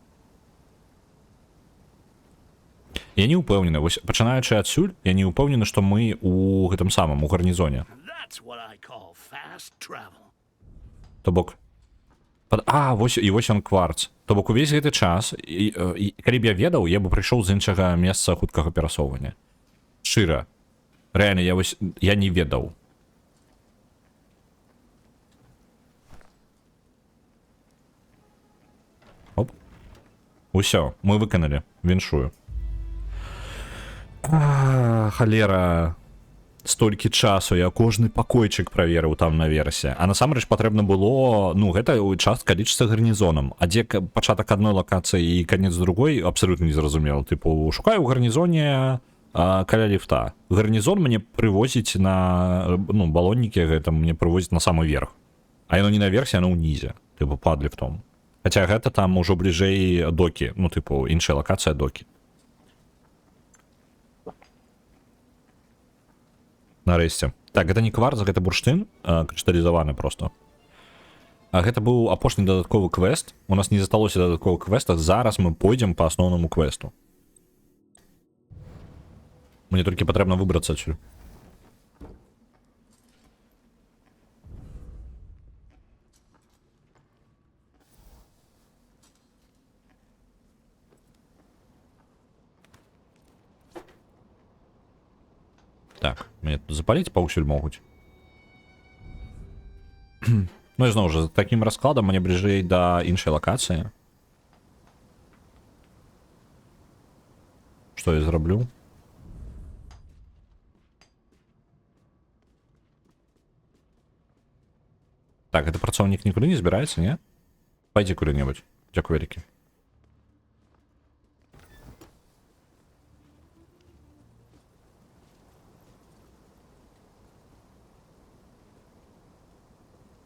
Speaker 1: Я не ўпэўнены, вось пачынаючы адсюль, я не ўпэўнены, што мы у гэтым самым, у гарнізоне.
Speaker 6: That's what I call fast travel.
Speaker 1: То бок... вось ён кварц. То бок увесь гэты час, калі б я ведаў, я бы прыйшоў з іншага месца хуткага перасоўвання. Шчыра. Рэальна, я не ведаў. Оп. Усё, мы выканалі. Віншую. Халера. Столькі часу я кожны пакойчык праверыў там наверсе. А насамрэч патрэбна было, ну, гэта частка лічыцца гарнізонам. А дзе пачатак адной лакацыі і канец другой, абсалютна незразумела. Тыпу, шукаю ў гарнізоне каля ліфта. Гарнізон мне прывозіць на, ну, балоннікі гэта мне прывозіць на самы верх. А яно не наверсе, яно ўнізе. Тыпу, пад ліфтом. Хаця гэта там ужо бліжэй докі. Ну, тыпу, іншая лакацыя докі. Нарэшце. Так, гэта не кварц, гэта бурштын, крышталізаваны просто. А гэта быў апошні дадатковы квест. У нас не засталося дадатковых квестах. Зараз мы пойдзем па асноўнаму квесту. Мне толькі патрэбна выбрацца адсюль. Так, мне тут запаліць паўсюль могуць. Ну і зноў жа, з такім раскладам мне бліжэй да іншай лакацыі. Што я зраблю? Так, гэты працоўнік нікуды не збіраецца, не? Пайдзі куды-небудзь. Дзякуй вялікі.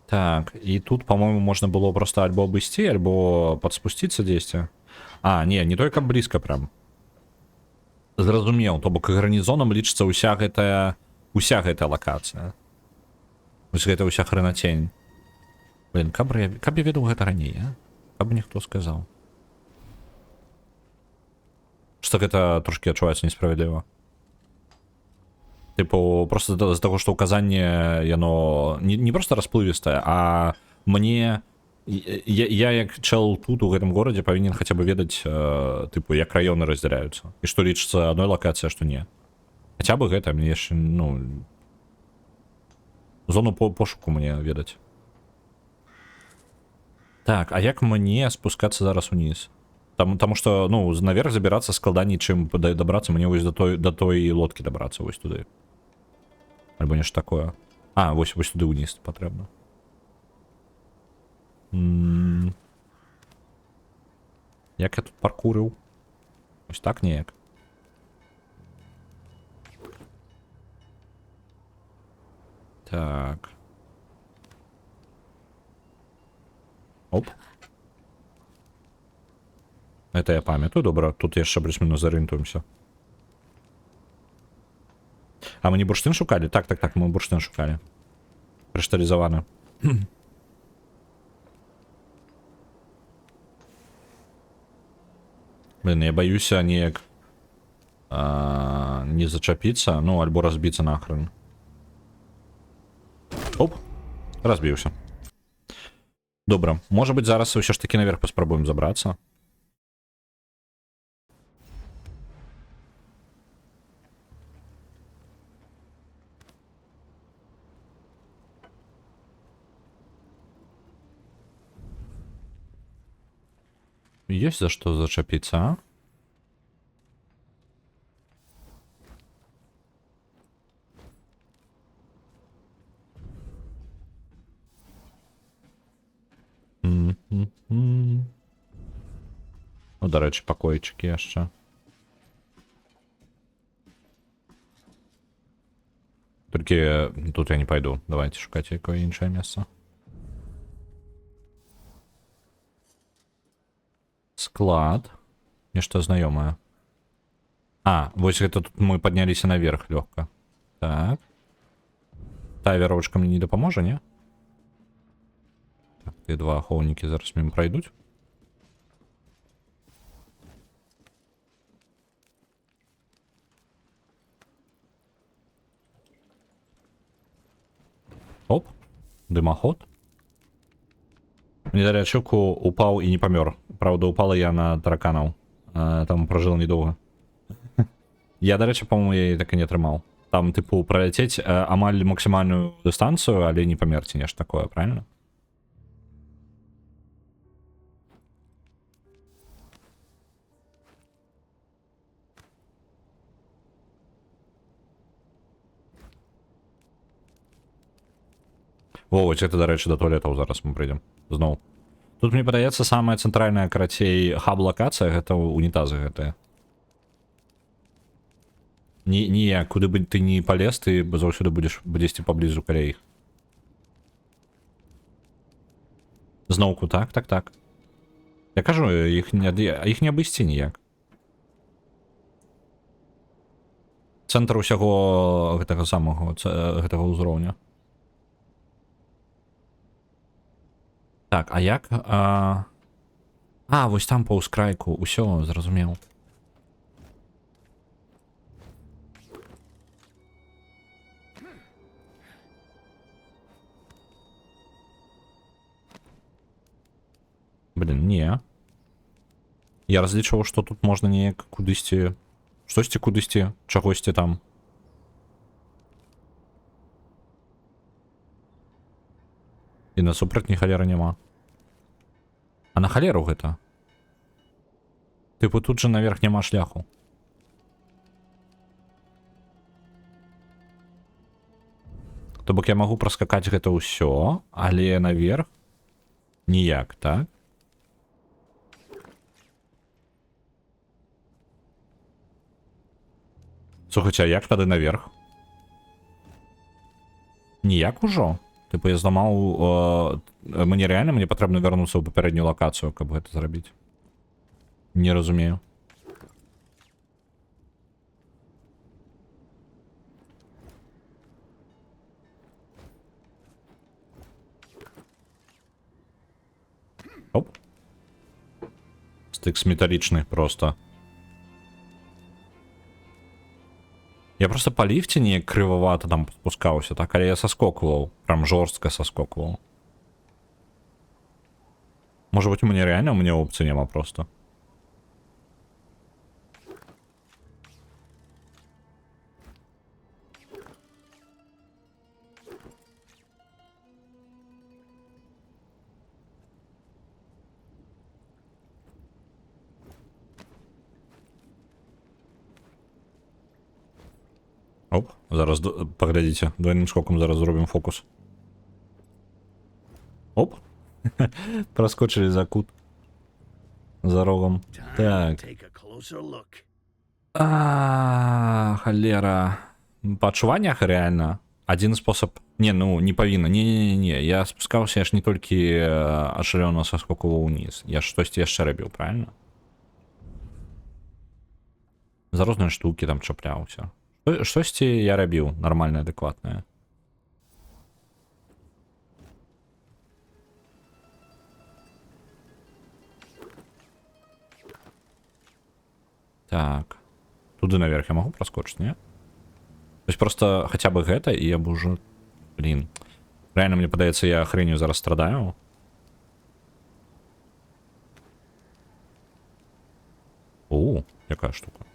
Speaker 1: Так, і тут, по-моему, можна было просто альбо абысці, альбо падспусціцца дзесьці. А, не той, каб блізка прям. Зразумеў, то бок гарнізонам лічыцца ўся гэтая лакацыя. Вось гэта ўся хрэнацень. Блин, каб я ведаў гэта раней, а? Каб ніхто сказаў. Што гэта трошкі адчуваецца несправядліва. Типу, просто з таго, што ўказанне, яно не просто расплывістае, а мне... Я як чел тут, у гэтым горадзе, павінен хаця бы ведаць, типу, як раёны раздзяляюцца. І што лічыцца адной лакацыя, а што не. Хаця бы гэта, мне яшчэ, ну... Зону пошуку мне ведаць. Так, а як мне спускацца зараз уніз? Таму што, ну, наверх забірацца складаней, чым дабрацца, мне вось да той лодкі дабрацца, вось туды. Альбо нешта такое. А, вось туды ўніз патрэбна. Як я тут паркурыў? Вось так неяк. Так. Оп. Это я памятаю, добра. Тут яшчэ плюс-мінус зарыентуемся. А мы не бурштын шукалі? Так, мы бурштын шукалі. Крышталізаваны. Блин, я боюся неяк не зачапіцца, ну, альбо разбіцца нахрен. Оп, разбіўся. Добра, можа быць, зараз ўсё ж таки наверх паспрабуем забрацца. Есть за что зачапіцца, а? Ну, до речі, покойчики яшчэ. Толькі тут я не пойду. Давайте шукаць якое іншае месца. Склад. Нешта знаёмае. А, вось гэта тут мы падняліся наверх лёгка. Так. Тая вяровачка мне не дапаможа, не? Так, ты два ахоўнікі зараз мимо пройдуць. Оп, дымаход. Мне, дарэчы, упаў і не памёр. Правда, упала я на тараканаў. Там пражыла недоўга. Я, дарэчы, па-моему, яе так і не атрымаў. Там, тыпу, праляцець амаль максімальную дыстанцыю, але не памерці нешта такое, правильно? Во, вось гэта, дарэчы, да туалетаў зараз мы прыйдзем. Зноў. Тут, мне падаецца, самая цэнтральная, карацей, хаб-лакацыя, гэта унітазы гэтыя. Ніяк, куды бы ты не палез, ты заўсёды будзеш дзесьці паблізу каля іх. Зноўку, так, так, так. Я кажу, іх не абысці ніяк. Цэнтр усяго гэтага самага, гэтага ўзроўня. Так, а як? Вось там па ўскрайку, усё, зразумеў. Блин, не. Я разлічваў, што тут можна неяк кудысьці... Штосьці кудысьці, чагосьці там. І насупраць ні халеры няма. А на халеру гэта? Тыпу тут жа наверх няма шляху. То бок я магу праскакаць гэта ўсё, але наверх ніяк, так? Слухайце, а як тады наверх? Ніяк ужо? Типу я зламаў... Мне патрэбна вярнуцца ў папярэднюю лакацыю, каб гэта зрабіць. Не разумею. Оп. Стыкс металічны просто. Я просто по лифте не крывавата там спускаўся, так, але я соскокваў, прям жорстка соскокваў. Может быть, у меня опцыі няма просто. Оп, зараз, паглядзіце, двойным скоком зараз зробім фокус. Оп, проскочили за кут. За рогом. Так. Холера. По адчуваннях реально один способ... Не, ну, не павінна. Не-не-не, я спускаўся, я ж не толькі ашалёна соскокуваў униз. Я ж штосьці яшчэ рабіў, правильно? За розныя штукі там чапляўся. Штосьці я рабіў, нармальна, адэкватнае. Так. Туды наверх я могу проскочить, не? То есть просто хотя бы гэта, и я бы уже... Блин. Реально, мне падаецца, я хренью зараз страдаю. Якая штука.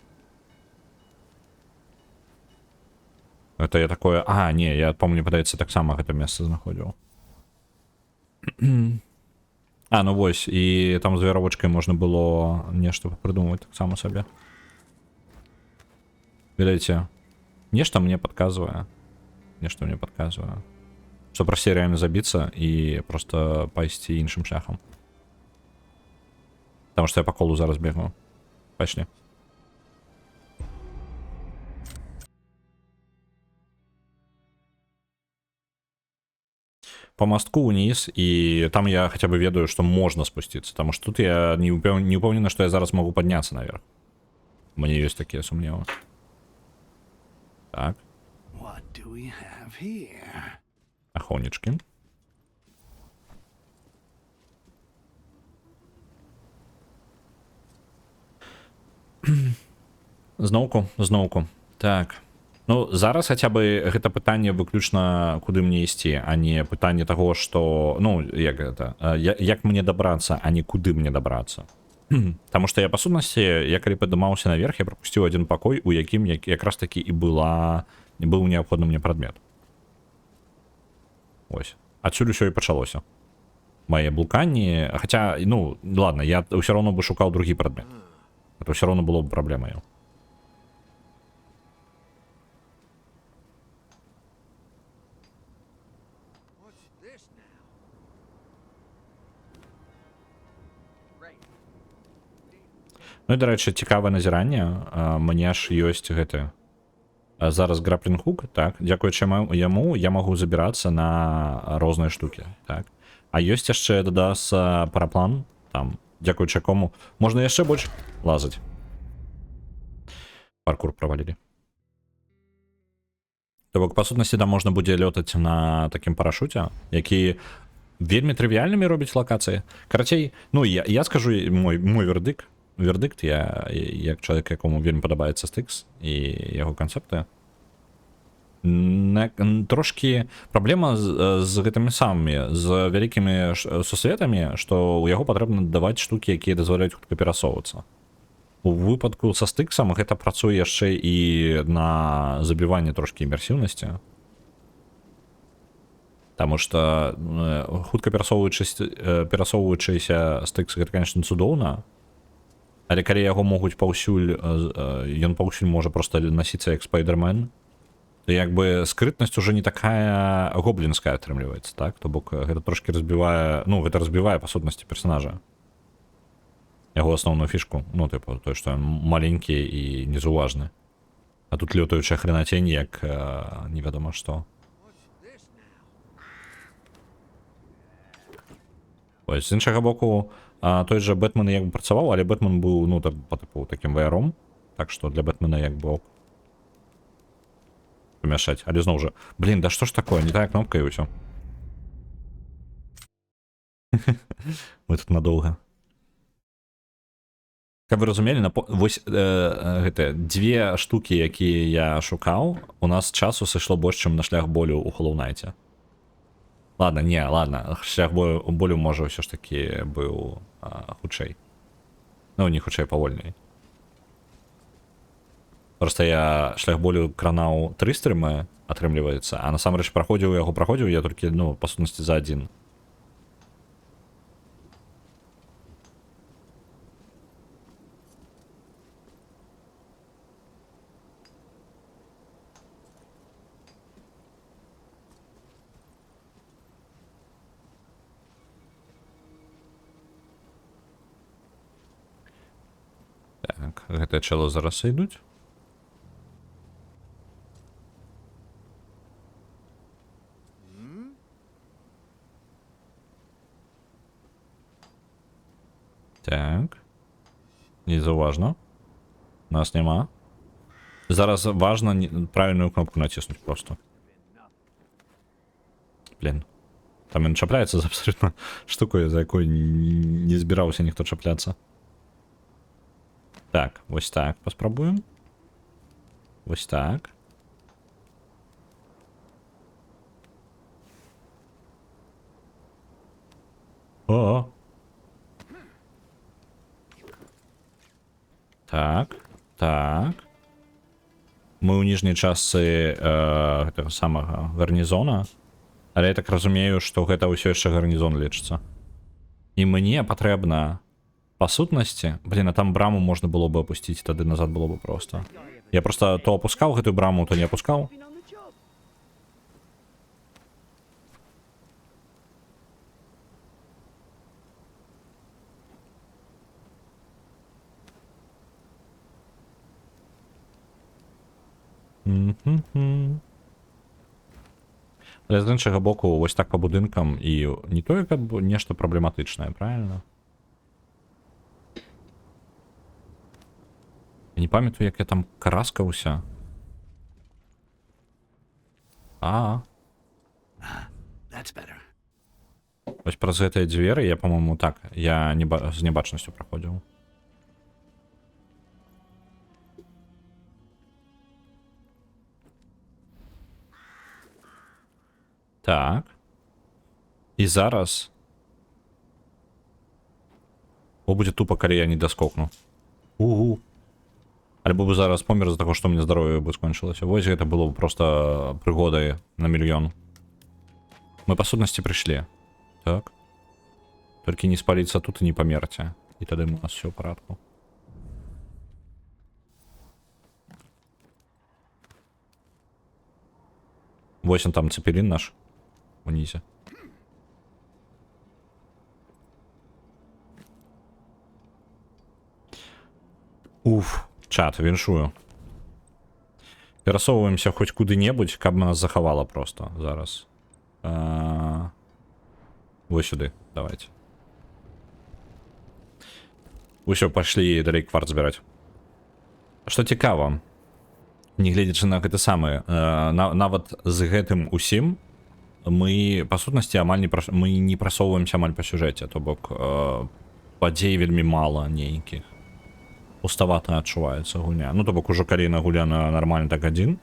Speaker 1: Это я такое... А, не, я помню, падаецца, таксама гэта месца знаходзіў. А, ну вось, і там з веравочкай можна было нешта прыдумаць таксама сабе. Видите, нешта мне подказывае. Нешта мне подказывае. Что прасцей реально забиться и просто пайсці іншым шляхам. Потому что я по колу зараз бегаю. Пошли. По мостку вниз, и там я хотя бы ведаю, что можно спуститься. Потому что тут я не упевнена, что я зараз могу подняться наверх. У меня есть такие сомнения. Так.
Speaker 8: What do we have here?
Speaker 1: Охотнички. Зноўку. Так. Ну, зараз хаця бы гэта пытанне выключна куды мне ісці, а не пытанне таго, што, ну, як гэта, як мне дабрацца, а не куды мне дабрацца. Таму што я па сутнасці, я калі падымаўся наверх, я прапусціў адзін пакой, у якім якраз такі і быў неабходны мне прадмет. Ось. Адсюль усё і пачалося. Мае блуканні, хаця, ну, ладно, я ўсё роўно бы шукаў другі прадмет. Это ўсё роўно было б праблемаю. Ну і, дарэчы, цікавае назіранне. Мне ж ёсць гэты зараз граплінг-хук, так, дзякуючы яму я магу забірацца на розныя штукі, так. А ёсць яшчэ дадасца параплан, там, дзякуючы якому можна яшчэ больш лазаць. Паркур правалілі. То бок, па сутнасці, там можна будзе лётаць на такім парашуце, які вельмі трывіяльнымі робіць лакацыі. Карацей, ну, я скажу мой вердикт, я як чалавек, якому вельмі падабаецца Styx і яго канцэпты. Трошкі праблема з гэтымі самымі, з вялікімі сусветамі, што ў яго патрэбна дадаваць штукі, якія дазваляюць хутка перасоўвацца. У выпадку са Styx'ам гэта працуе яшчэ і на забіванне трошкі імерсіўнасці. Таму што хутка перасоўваючыся Styx, гэта, конечно, цудоўна, але калі яго могуць паўсюль, ён паўсюль можа проста насіцца як Спайдермен, то як бы скрытнасць уже не такая гоблінская атрымліваецца, так? То бок гэта трошки разбівае, ну, гэта разбівае па сутнасці персонажа. Яго асноўную фішку, ну, типу, той, што маленькі і незаўважны. А тут лётаючая хренацень, як невядома што. Ось, з іншага боку, той же Бэтмен як бы працаваў, але Бэтмен быў, ну, по типу таким ваяром, так што для Бэтмена як бы ок. Памяшаць, але зноў жа, блин, да што ж такое, не тая кнопка і ўсё. Мы тут надолго. Каб вы разумелі, вось гэта дзве штукі, якія я шукаў, у нас часу сышло больш, чым на шлях болю ў Hollow Knight. Ладно, шлях болю можа ўсё ж такі быў хутчэй. Ну, не хутчэй, павольней. Просто я шлях болю кранаў 3 стрымы, атрымліваецца, а насамрэч праходзіў я толькі, ну, па сутнасці за адзін. Так, гэтае чало зараз ідуць. Так. Незаўважна. Нас няма. Зараз важна правильную кнопку націснуць просто. Блин. Там ён чапляецца за абсолютно штукой, за якой не збіраўся ніхто чапляцца. Так, ось так поспробуємо. Ось так. О. Так, так. Мы ў ніжняй частцы гэтага самага гарнізона. Але я так разумею, што гэта ўсё яшчэ гарнізон лічыцца. І мне патрэбна па сутнасці, блин, а там браму можна было бы опусціць, тады назад было бы просто. Я просто то опускаў гэтую браму, то не опускаў.
Speaker 7: Been on the job.
Speaker 1: Але з іншага боку, ось так по будынкам і не тое, каб нешта праблематычнае, правильно? Я не памятаю, як я там караскаўся.
Speaker 8: That's better.
Speaker 1: Вось праз гэтыя дзверы я, по-моему, так, я не з нябачнасцю праходзіў. Так. І зараз... О, будзе тупо, калі я не даскокну. Угу. Альбо бы зараз помер з-за таго, што мне здароўе бы скончылася. Вось гэта было б просто прыгодай на мільён. Мы па сутнасці прыйшлі. Так. Толькі не спаліцца тут і не памерце. І тады у нас все ў парадку. Вось он там цепелін наш. Унізе. Уф, чат, віншую. Перасоўваемся хоць куды-небудзь, каб нас захавала просто зараз. Вось сюды, давайте. Усё, пашлі далей кварт збіраць. Што цікава, нягледзячы на гэта самае, нават з гэтым усім мы, па сутнасці, амаль мы не прасоўваемся амаль па сюжэце, то бок падзей вельмі мала нейкіх. Пуставата адчуваецца гульня. Ну, то бок ужо калі нагуляна нармальна так адзін.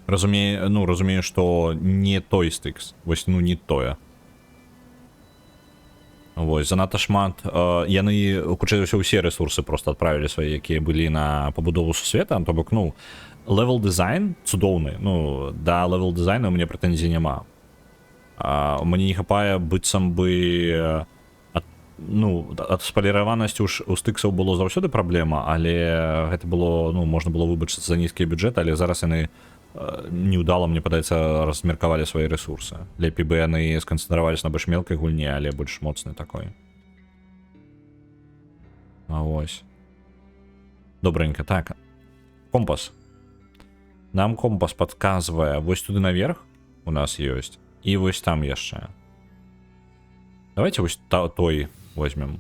Speaker 1: Разумею, што не той стыкс. Вось, ну, не тое. Вось, занадта шмат. Яны, хутчэй за ўсё, усе рэсурсы просто адправілі свае, якія былі на пабудову сусвета. То бок, ну, левел дызайн цудоўны. Ну, да левел дызайну у мяне прэтэнзій няма. Мне не хапае быццам бы... Ну, ад спаліраванасці у стыксаў было заўсёды праблема, але гэта было, ну, можна было выбачыцца за нізкія бюджэты, але зараз яны неўдала, мне падаецца, размеркавалі свае рэсурсы. Лепей бы яны сканцэнтраваліся на больш мелкай гульні, але больш моцнай такой. А вось. Добренька, так. Компас. Нам компас падказвае, вось туды наверх у нас ёсць, і вось там яшчэ. Давайте вось той возьмем.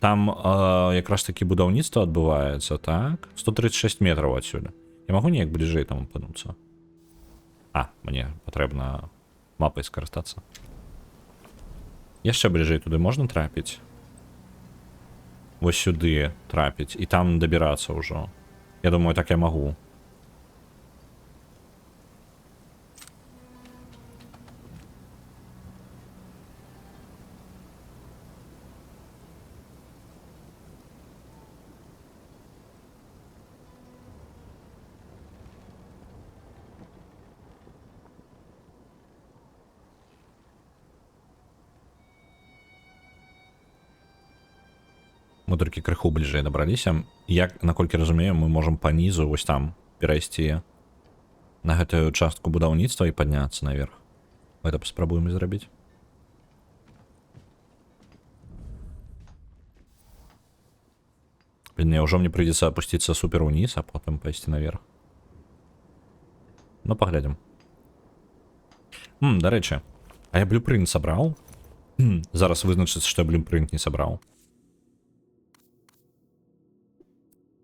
Speaker 1: Там якраз таки будаўніцтва адбываецца, так? 136 метраў адсюль. Я магу неяк бліжэй там апынуцца? Мне патрэбна мапай скарыстацца. Яшчэ бліжэй туды можна трапіць? Вось сюды трапіць, і там дабірацца ўжо. Я думаю, так я магу. Мы толькі крыху бліжэй дабраліся. Як, наколькі разумею, мы можам панізу вось там перайсці на гэтую частку будаўніцтва і падняцца наверх. Гэта паспрабуем зрабіць. Блин, ўжо мне прыйдзецца апусціцца супер уніз, а потым пайсці наверх. Ну, паглядзім. Дарэчы, а я блюпрынт сабраў? Зараз вызначыцца, што я блюпрынт не сабраў.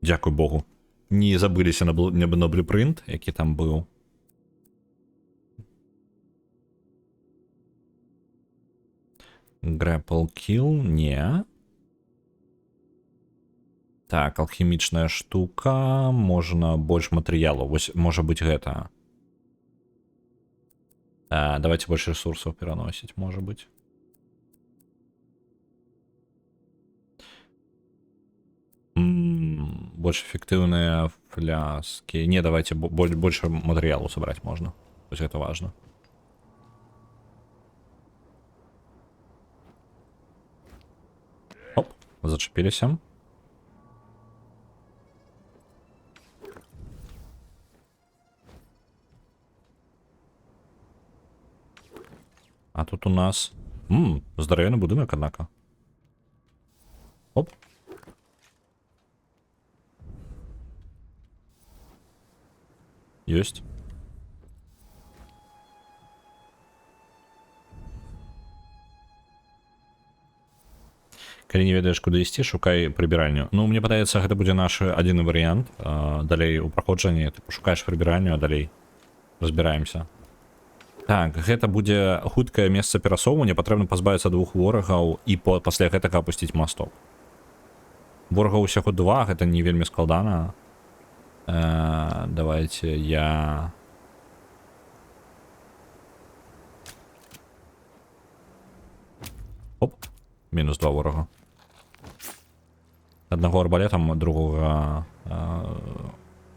Speaker 1: Дзякуй Богу. Не забыліся на блюпрынт, які там быў. Grapple kill, не. Так, алхімічная штука, можна больш матэрыялу. Вось можа быць гэта. Давайте больше ресурсов переносить, может быть. Больше эффективные фляски. Не, давайте больше материалу собрать можно. То есть это важно. Оп, зачепились. А тут у нас... здоровенный будинок, однако. Оп. Есть. Калі не ведаеш, куды ісці, шукай прыбіральню. Ну, мне падаецца, гэта будзе наш адзіны варыянт. Далей у праходжанні ты пошукаеш прыбіральню, а далей разбіраемся. Так, гэта будзе хуткае месца перасоўвання, патрэбна пазбавіцца двух ворагаў і пасля гэтага апусціць масток. Ворагаў усяго 2, гэта не вельмі складана. Давайте я... Оп, мінус 2 ворага. Аднаго арбалетам, другога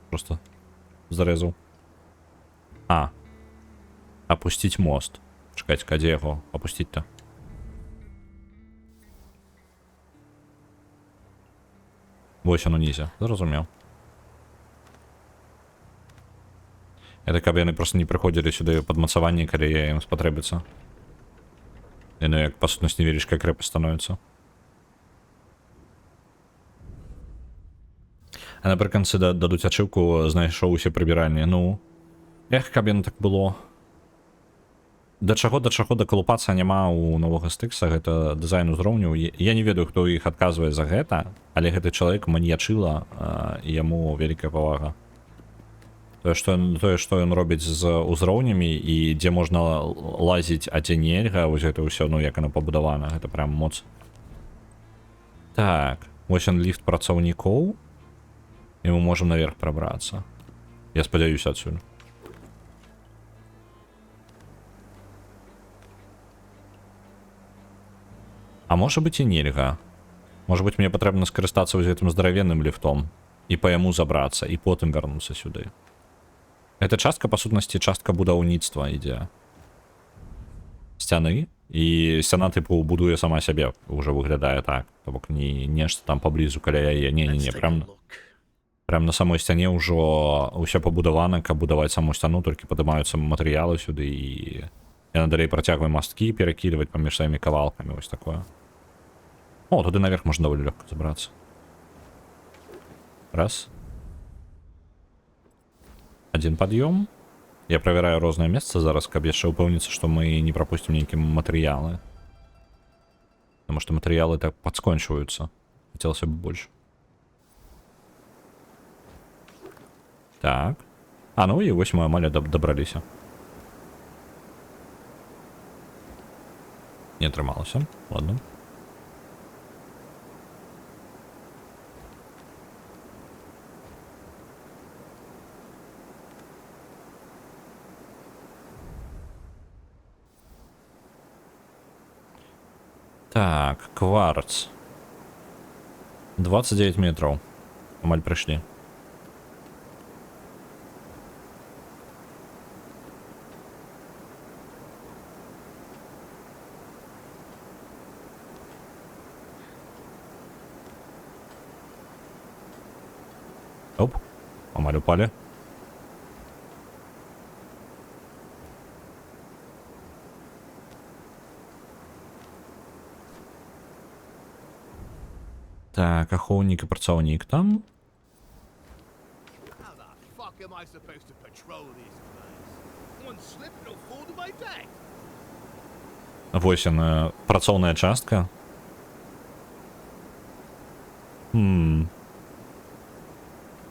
Speaker 1: просто зарэзаў. Опустить мост. Чекайте, где его опустить-то? Вось оно низе. Зразумел. Это каб яны просто не прыходзілі сюды падмацаванне, калі я ім спатрэбіцца. Яны як па сутнасці невялічкая крэпасць становіцца. А напрыканцы дадуць ачыўку, знайшоў усе прыбіральні. Ну, каб яно так было. Да чаго дакалупацца няма ў новага стыкса, гэта дызайн узроўняў. Я не ведаю, хто іх адказвае за гэта, але гэты чалавек маньячыла, і яму вялікая павага. Тое, што ён робіць з узроўнямі і дзе можна лазіць, а дзе нельга, вось гэта ўсё, ну як оно пабудавана, гэта прям моц. Так, вось ён ліфт працаўнікоў, і мы можам наверх прабрацца. Я спадзяюся адсюль. А можа быць і нельга. Можа быць, мне патрэбна скарыстацца вось гэтым здаравенным ліфтом і па яму забрацца, і потым вярнуцца сюды. Гэта частка, па сутнасці, частка будаўніцтва ідзе. Сцяны, і сцяна, тыпу, будуе сама сябе, уже выглядае так. То бок не нешта там паблізу каля яе. Не, прям на самой сцяне ўжо ўсё пабудавана, каб будаваць саму сцяну, толькі падымаюцца матэрыялы сюды, і яна далей працягвае масткі перакідваць паміж сваімі кавалкамі, вось такое. О, туды наверх можна даволі лёгка забрацца. Раз. Один пад'ём. Я правяраю рознае месца зараз, каб яшчэ ўпэўніцца, што мы не прапусцім нейкім матэрыялы. Таму што матэрыялы так падскончваюцца. Хацелася б больш. Так. Ну і вось мы амаль дабраліся. Не атрымалася. Ладно. Так, кварц. 29 метров. Амаль пришли. Оп, амаль упали. Так, ахоўнік і працаўнік там.
Speaker 2: How the fuck am I supposed to patrol these guys? One slip and it'll fall to my death.
Speaker 1: Вось яна, працоўная частка.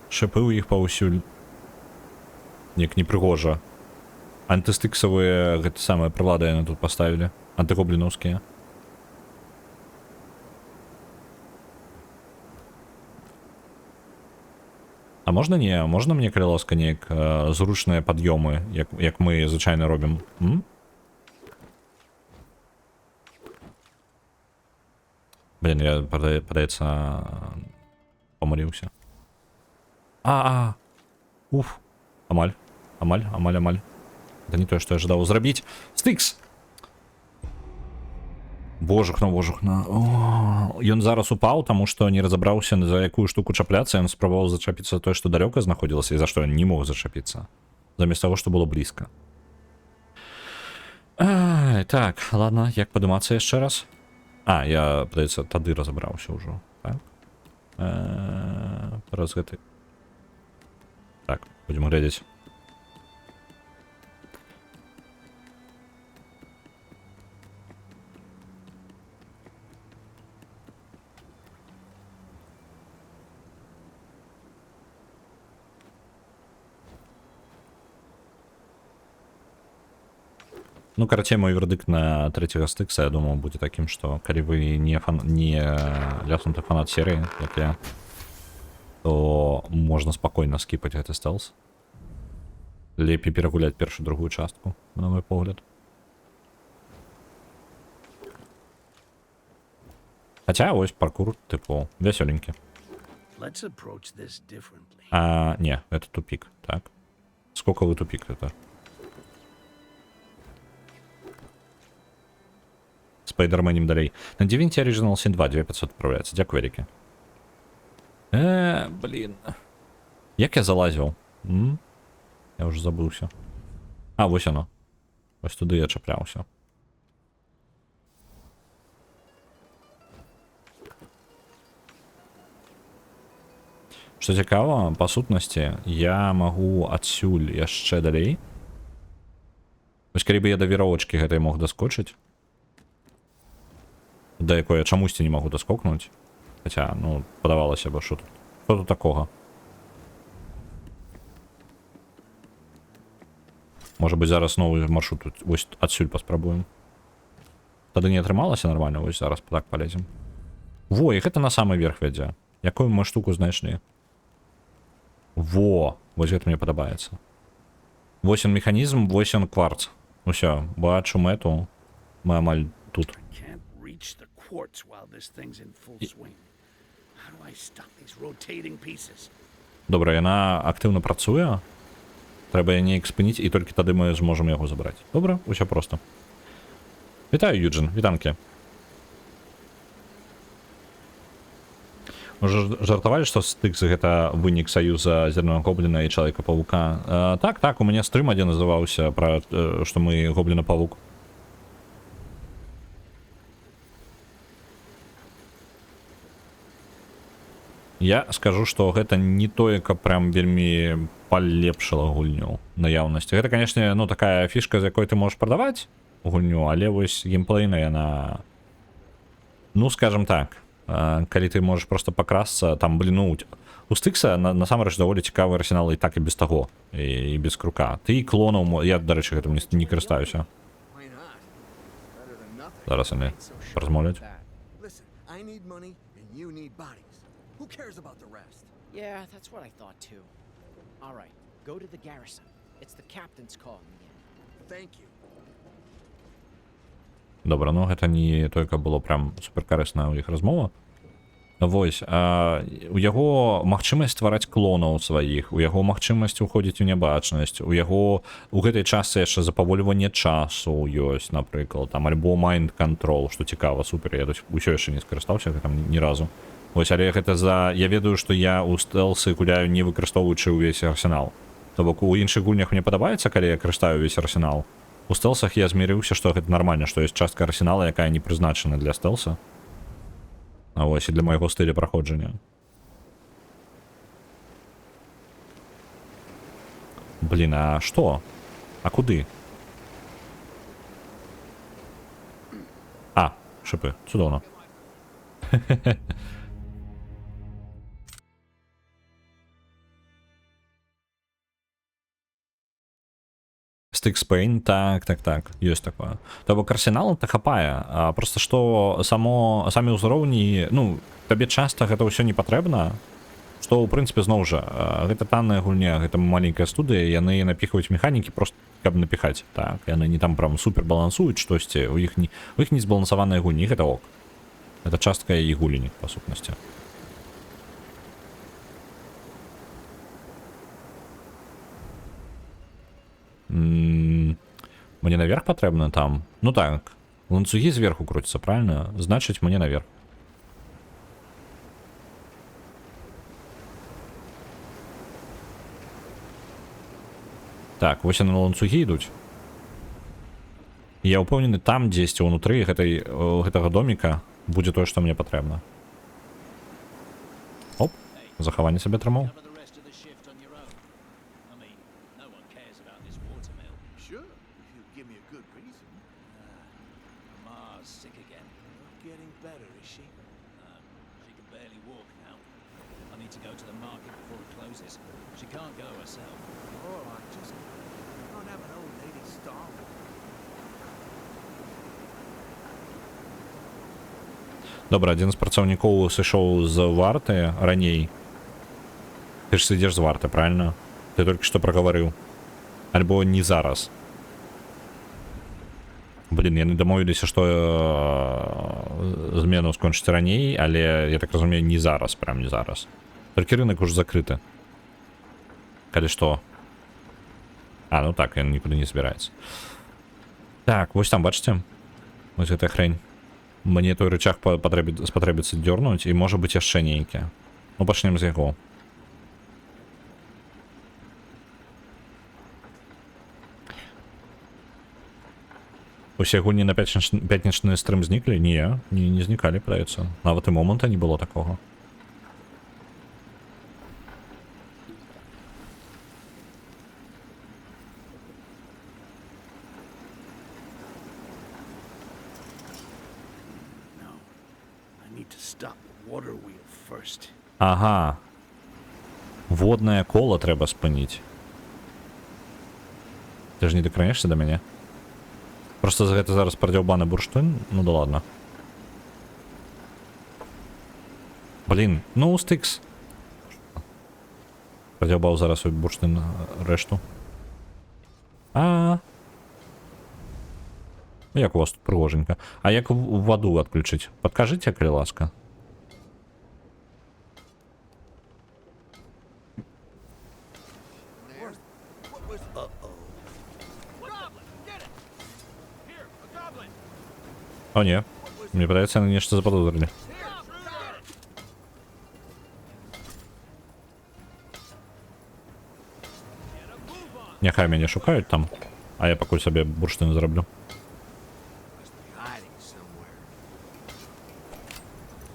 Speaker 1: Шыпы ў іх паўсюль. Неяк непрыгожа. Антыстыксавыя гэта самыя прылады яны тут паставілі. Антыгоблінаўскія. А можна не? Можна мне, калі ласка, неяк зручныя пад'ёмы, як мы звычайна робім? Блин, я, падаецца, помыліўся. Уф. Амаль. Это не тое, што я ожидаў зрабіць. Стыкс! Божухна. Ён зараз упаў, таму што не разабраўся, за якую штуку чапляцца. Ён спрабаваў зачапіцца той, што далёка знаходзілася, і за што ён не мог зачапіцца. Замест таго, што было блізка. Так, ладно, як падымацца яшчэ раз? Я, падаецца, тады разабраўся ўжо. Так? Праз гэты. Так, будзем глядзець. Ну, карацей, мой вердикт на третьего стыкса, я думаю, будет таким, что калі вы не ляснуты фанат серии, як я, то можно спокойно скипать гэты стелс. Лепей перагуляць першую другую частку, на мой погляд. Хотя, ось паркур, типу, веселенький. Не, это тупик, так. Сколько вы тупик это? Спайдерменім далей. На Divinity Original Sin 2 2500 отправляется. Дякую, Еріки. Блін. Як я залазив? Я вже забувся. Ось оно. Ось туди я чіплявся. Що цікаво, по сутності, я можу адсюль яшчэ далей. Ось калі бы я до віровочки гэтай мог доскочить. До якої я чомусь не можу доскокнути. Хоча, ну, подавалося б, що тут такого. Може бути, зараз новий маршрут ось отсюль поспробуємо. Тоді не отрималося нормально, ось зараз так полезем. Во, їх це на самий верх веде. Яку ми штуку знайшли? Во, ось це мені подобається. Ось він механізм, ось він кварц. Усе, бачу мету. Ми амаль тут. Добре, яна активно працює. Треба її неяк спинити, і тільки тоді ми зможемо його забрати. Добре, усе просто. Вітаю, Юджин, вітанки. Уже жартовали, что Стыкс это вынік союза Зерного Гоблина и Человека-паука. Так, у меня стрим один назывался про, что мы Гоблина-паук. Я скажу, что гэта не только прям вельмі полепшила гульню наяўнасці. Гэта, конечно, ну такая фішка, за якой ты можешь продавать гульню, але вось геймплейная она, ну скажем так, калі ты можешь просто покрасться, там, блин, ну у Стыкса насамрэч даволі цікавы арсенал і так і без таго, і без крука. Ты клонаў, я, дарэчы, гэтым не карыстаюся. Зараз яны размовляць.
Speaker 5: Who cares about the rest? Yeah, that's what I thought too. All right, go to the garrison. It's the captain's call in the end. Thank you.
Speaker 1: Добра, ну гэта не толькі было прям суперкарысная ў іх размова. Вось, у яго магчымасць ствараць клонаў сваіх, у яго магчымасць уходзіць у нябачнасць, у яго у гэтай частцы яшчэ запавольванне часу ёсць, напрыклад, там альбо майнд-кантрол, што цікава, супер, я ўсё яшчэ не скарыстаўся гэтым ні разу. Вось, але гэта я ведаю, што я ў стэлсы гуляю не выкарыстоўваючы ўвесь арсенал. То бок у іншых гульнях мне падабаецца, калі я карыстаю ўвесь арсенал. У стэлсах я змірыўся, што гэта нармальна, што ёсць частка арсенала, якая не прызначана для стэлса. А вось і для майго стыля праходжання. Блін, а што? А куды? Шипы, цудоўна. Стыкс Пейн, так, ёсць такое. То бок арсенал-то хапае, просто што самі ўзроўні, ну, табе часта гэта ўсё не патрэбна, Што ў прынцыпе зноў жа гэта танная гульня, гэта маленькая студыя, яны напіхаюць механікі просто каб напіхаць. Так, яны не там прям супер балансуюць штосьці, у іх не збалансаваныя гульні, гэта ок. Это частка іх гульні па сутнасці. Мне наверх патрэбна там. Ну так, ланцугі зверху круцяцца, правильно? Значыць, мне наверх. Так, вось яны на ланцугі ідуць. Я ўпэўнены, там дзесьці ўнутры гэтага доміка будзе тое, што мне патрэбна. Оп, захаванне сабе атрымаў.
Speaker 6: Cover the rest of the shift on your own. I mean, no one cares about this watermill.
Speaker 2: Sure, if you give me a good reason.
Speaker 6: Mars sick again.
Speaker 2: Not getting better, is she?
Speaker 6: She can barely walk now. I need to go to the market before it closes. She can't go herself.
Speaker 2: Oh, I just don't have an old lady starving.
Speaker 1: Добра, адзін з працаўнікоў сышоў з варты раней. Ты ж сидзеш з варты, правильно? Ты толькі што прагаварыў. Альбо не зараз. Блін, яны дамовіліся, што змену скончыць раней, але, я так разумею, не зараз, прям не зараз. Толькі рынок уже закрыты. Калі што. А, ну так, ён нікуды не збіраецца. Так, вось там, бачыце? Вось гэтая хрень. Мне той рычаг спатрэбіцца дёрнуць, і можа быць яшчэ нейкі. Ну, пачнем з яго. Усе гульні на пятнічны стрым зніклі? Не знікалі, падаецца. Нават і моманта не было такога.
Speaker 8: I need to stop the water wheel first.
Speaker 1: Ага. Воднае кола трэба спыніць. Ты ж не дакранешся да мяне? Просто за гэта зараз прадзяўбаны бурштын? Ну да ладно. Блін, ну стыкс. Прадзяўбаў зараз у бурштын рэшту. Як у вас тут прыгоженька. А як ваду адключыць? Падкажыце, калі ласка. О, не. Мне падаецца, яны нешта заподозрили. Няхай мяне шукаюць там, а я пакуль сабе бурштын зраблю.
Speaker 2: Hiding somewhere.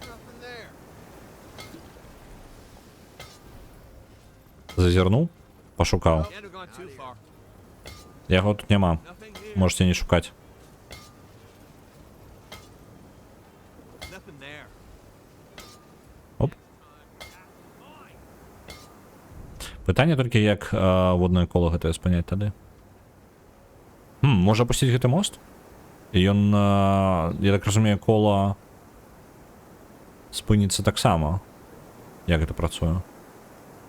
Speaker 2: Nothing there.
Speaker 1: Зазірнуў, пашукаў.
Speaker 2: Can't have gone too far.
Speaker 1: Яго тут няма.
Speaker 2: Nothing here.
Speaker 1: Можете не шукаць.
Speaker 2: Nothing there.
Speaker 1: Оп. Пытанне толькі, як воднае кола гэтае спыняць тады. Можа апусціць гэты мост? І ён, я так разумею, кола спыніцца таксама. Як гэта працуе?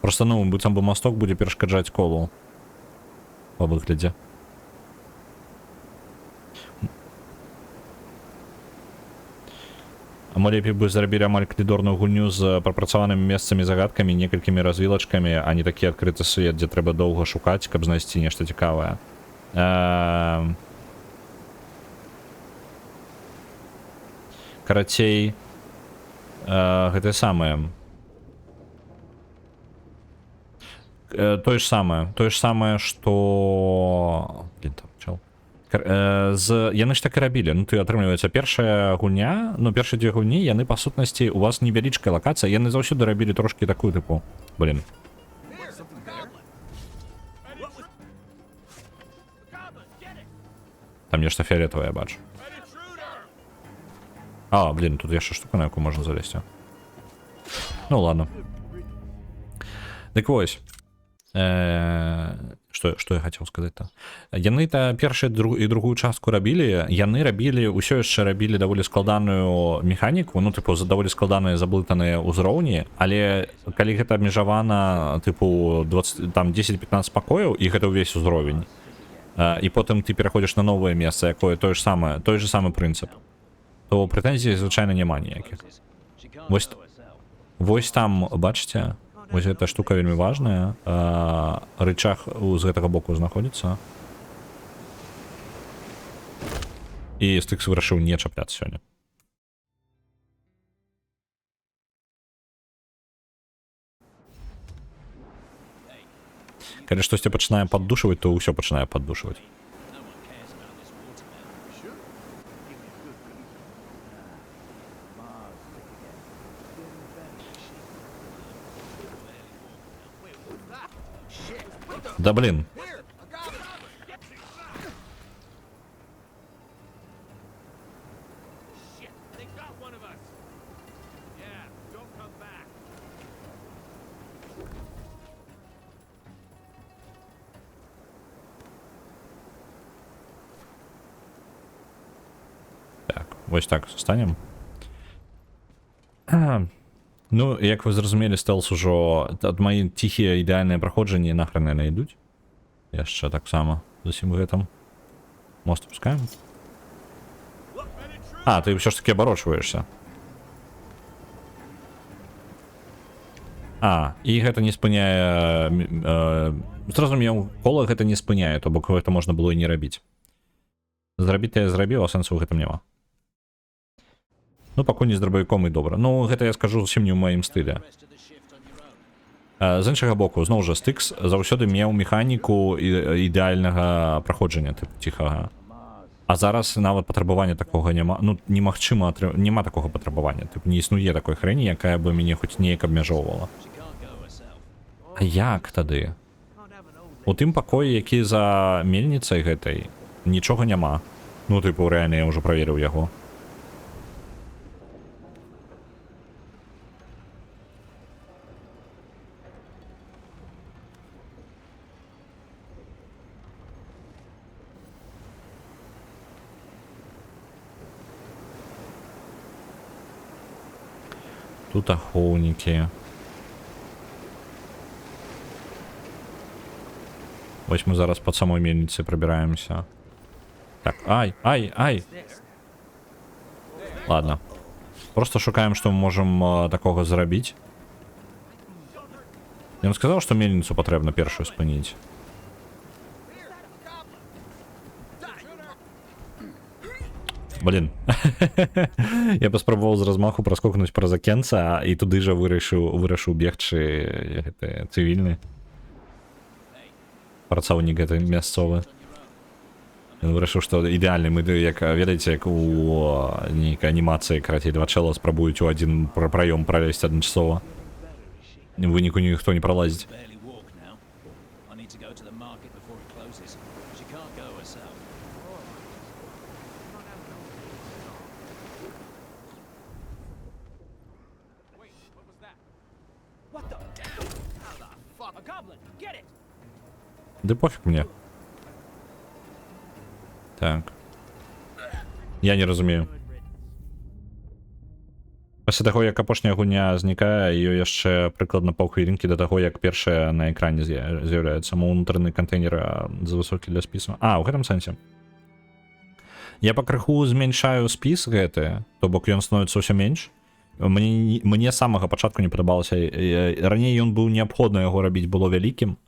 Speaker 1: Просто, ну, быццам бы масток будзе перашкаджаць колу. Па выглядзе. А мо лепей бы зрабілі амаль калідорную гульню з прапрацаванымі месцамі, загадкамі, некалькімі развілачкамі, а не такі адкрыты свет, дзе трэба доўга шукаць, каб знайсці нешта цікавае. Карацей, гэта самае. Тое ж самае, што... Блін, там, чел. Яны ж так і рабілі. Ну, ты атрымліваецца першая гульня, ну, першыя дзве гульні, яны, па сутнасці, у вас невялічкая лакацыя, яны заўсёды рабілі трошкі такую тыпу. Блін. Там нешта фіолетавае, я бачу. А, блін, тут яшчэ штука, на якую можна залезці. Ну, ладно. Дык вось. Што я хацеў сказаць-то? Яны першую і другую частку рабілі, яны рабілі, ўсё яшчэ рабілі даволі складаную механіку, ну, тыпу, даволі складаныя заблытаныя ўзроўні, але калі гэта абмежавана, тыпу, 20, там 10-15 пакояў, і гэта ўвесь узровень, і потым ты пераходзіш на новае месца, якое той же самы прынцып, то прэтэнзій, звычайна, няма ніякіх. Вось там, бачыце, вось эта штука вельмі важная. Рычаг з гэтага боку знаходзіцца. І Стыкс вырашыў не чапляцца сёння. Калі штосьці пачынае паддушваць, то ўсё пачынае паддушваць. Да блин. Так, вось так станем. Ну, як вы зразумелі, стэлс ужо ад маі ціхія ідэальныя праходжанні нахрен не ідуць. Яшчэ таксама з усім гэтым. Мост пускаем. А, ты ўсё ж таки абарочваешся. А, і гэта не спыняе... Зразумеў, кола гэта не спыняе, то бок гэта можна было і не рабіць. Зрабіць я зрабіў, а сэнсу ў гэтым няма. Ну, пакуль не з дробавіком і добра. Ну, гэта я скажу зусім не ў маім стылі. З іншага боку, зноў жа, Стыкс заўсёды меў механіку ідэальнага праходжання, тыпу, ціхага. А зараз нават патрабавання такога няма. Ну, немагчыма, няма такога патрабавання. Тыпу, не існуе такой хрэні, якая бы мяне хоць неяк абмяжоўвала. А як тады? У тым пакоі, які за мельніцай гэтай, нічога няма. Ну, тыпу, рэальна, я ўжо праверыў яго. Тут ахоўнікі. Вось мы зараз пад самой мельніцы прабіраемся. Так, ай. Ладно. Просто шукаем, што мы можам такога зрабіць. Ён сказаў, што мельніцу патрэбна першую спыніць. Блин. Я паспрабаваў з размаху праскокнуць праз акенца, і туды жа вырашыў бегчы гэты цывільны. Працаўнік гэты мясцовы. Ён вырашыў, што ідэальны. Мы, як ведаеце, як у нейкай анімацыі, карацей, два чэла спрабуюць у адзін праём пралезці адначасова. У выніку ніхто не пралазіць. Да пофиг мне. Так. Я не разумею. Пасля таго, як апошняя гульня знікае, ёй яшчэ прыкладна паўхвілінкі да таго, як першая на экране з'яўляецца унутраны кантэйнер за высокі для спісу. А, ў гэтым сэнсе. Я пакрыху змяншаю спіс гэты, то бок ён становіцца ўсё менш. Мне з самага пачатку не падабалася. Раней ён быў неабходна яго рабіць было вялікім.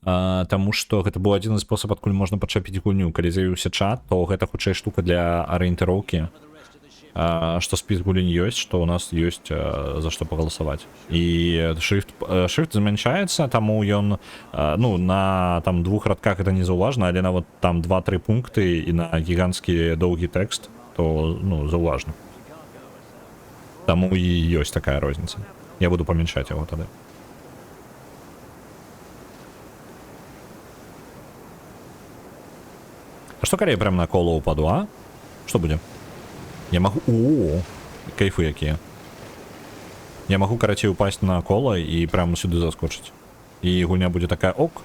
Speaker 1: Таму што гэта быў адзін спосаб, адкуль можна пачапіць гульню. Калі з'явіўся чат, то гэта хутчэй штука для арыентыроўкі, што спіс гулень ёсць, што ў нас ёсць за што пагаласаваць. І шрифт змяншаецца, таму ён, ну, на там 2 радках гэта не заўважна, але нават там 2-3 пункты і на гіганцкі доўгі тэкст, то, ну, заўважна. Таму і ёсць такая розніца. Я буду памяншаць яго тады. А што калі я прям на кола упаду, а? Што будзе? Я магу... О, кайфы якія. Я магу, карацей, упасть на кола і прям сюды заскочыць. І гульня будзе такая, ок,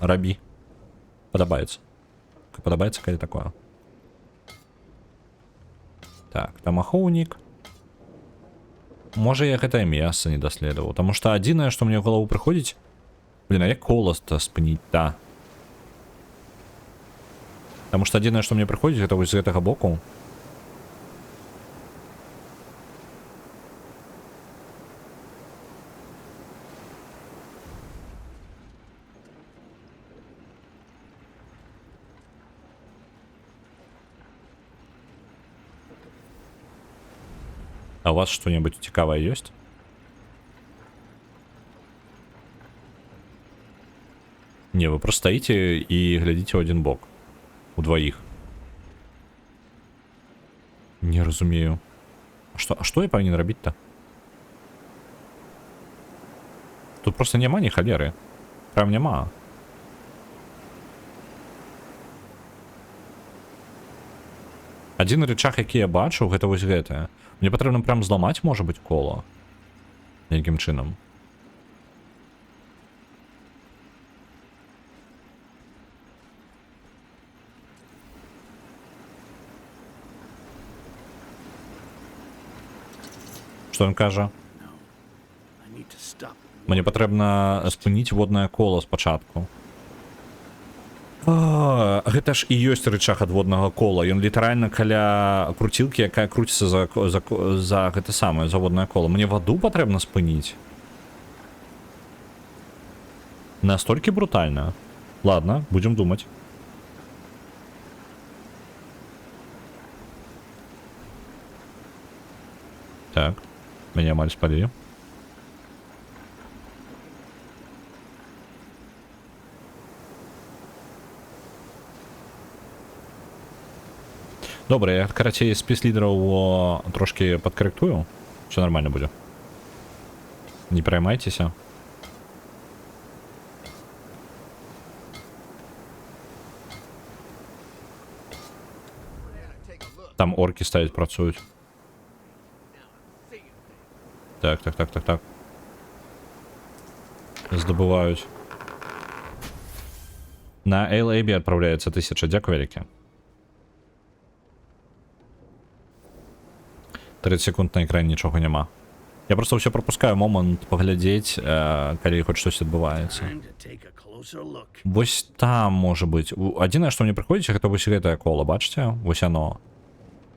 Speaker 1: рабі. Падабаецца. Падабаецца, калі такое. Так, там ахоўнік. Можа, я гэтае месца не даследаваў, таму што адзінае, што мне ў галаву прыходзіць, блин, а як колас-то спыніць, та. Таму што адзінае, што мне прыходзіць, гэта вось з гэтага боку. А у вас что-нибудь цікавае ёсць? Не, вы просто стаіце і глядзіце ў адзін бок. Удвоіх. Не разумею. А што я павінен рабіць-то? Тут просто няма ні халеры. Прям няма. Адзін рычаг, які я бачу, гэта вось гэтае. Мне патрэбна прям зламаць, можа быць, кола. Нейкім чынам. Што ён кажа?
Speaker 8: I need to stop.
Speaker 1: Мне патрэбна спыніць воднае кола спачатку. Гэта ж і ёсць рычаг ад воднага кола. Ён літаральна каля круцілкі, якая круціцца за гэта самае, за воднае кола. Мне ваду патрэбна спыніць. Настолькі брутальна. Ладно, будзем думаць. Так, мяне амаль спалілі. Добре, я, карацей, спіс лідараў трошки падкарэктую. Все нормально будзе. Не пераймайцеся. Там орки стоять, працують. Так. Здобувають. На LAB отправляется 1000. Дякую велике. 30 секунд на экране нічого нема. Я просто все пропускаю момент поглядеть, калі хоч щось відбувається.
Speaker 8: Time to take a closer look.
Speaker 1: Вось там може бути. Адзінае, што мне прыходзіць, гэта вось гэтае коло, бачыце? Вось оно.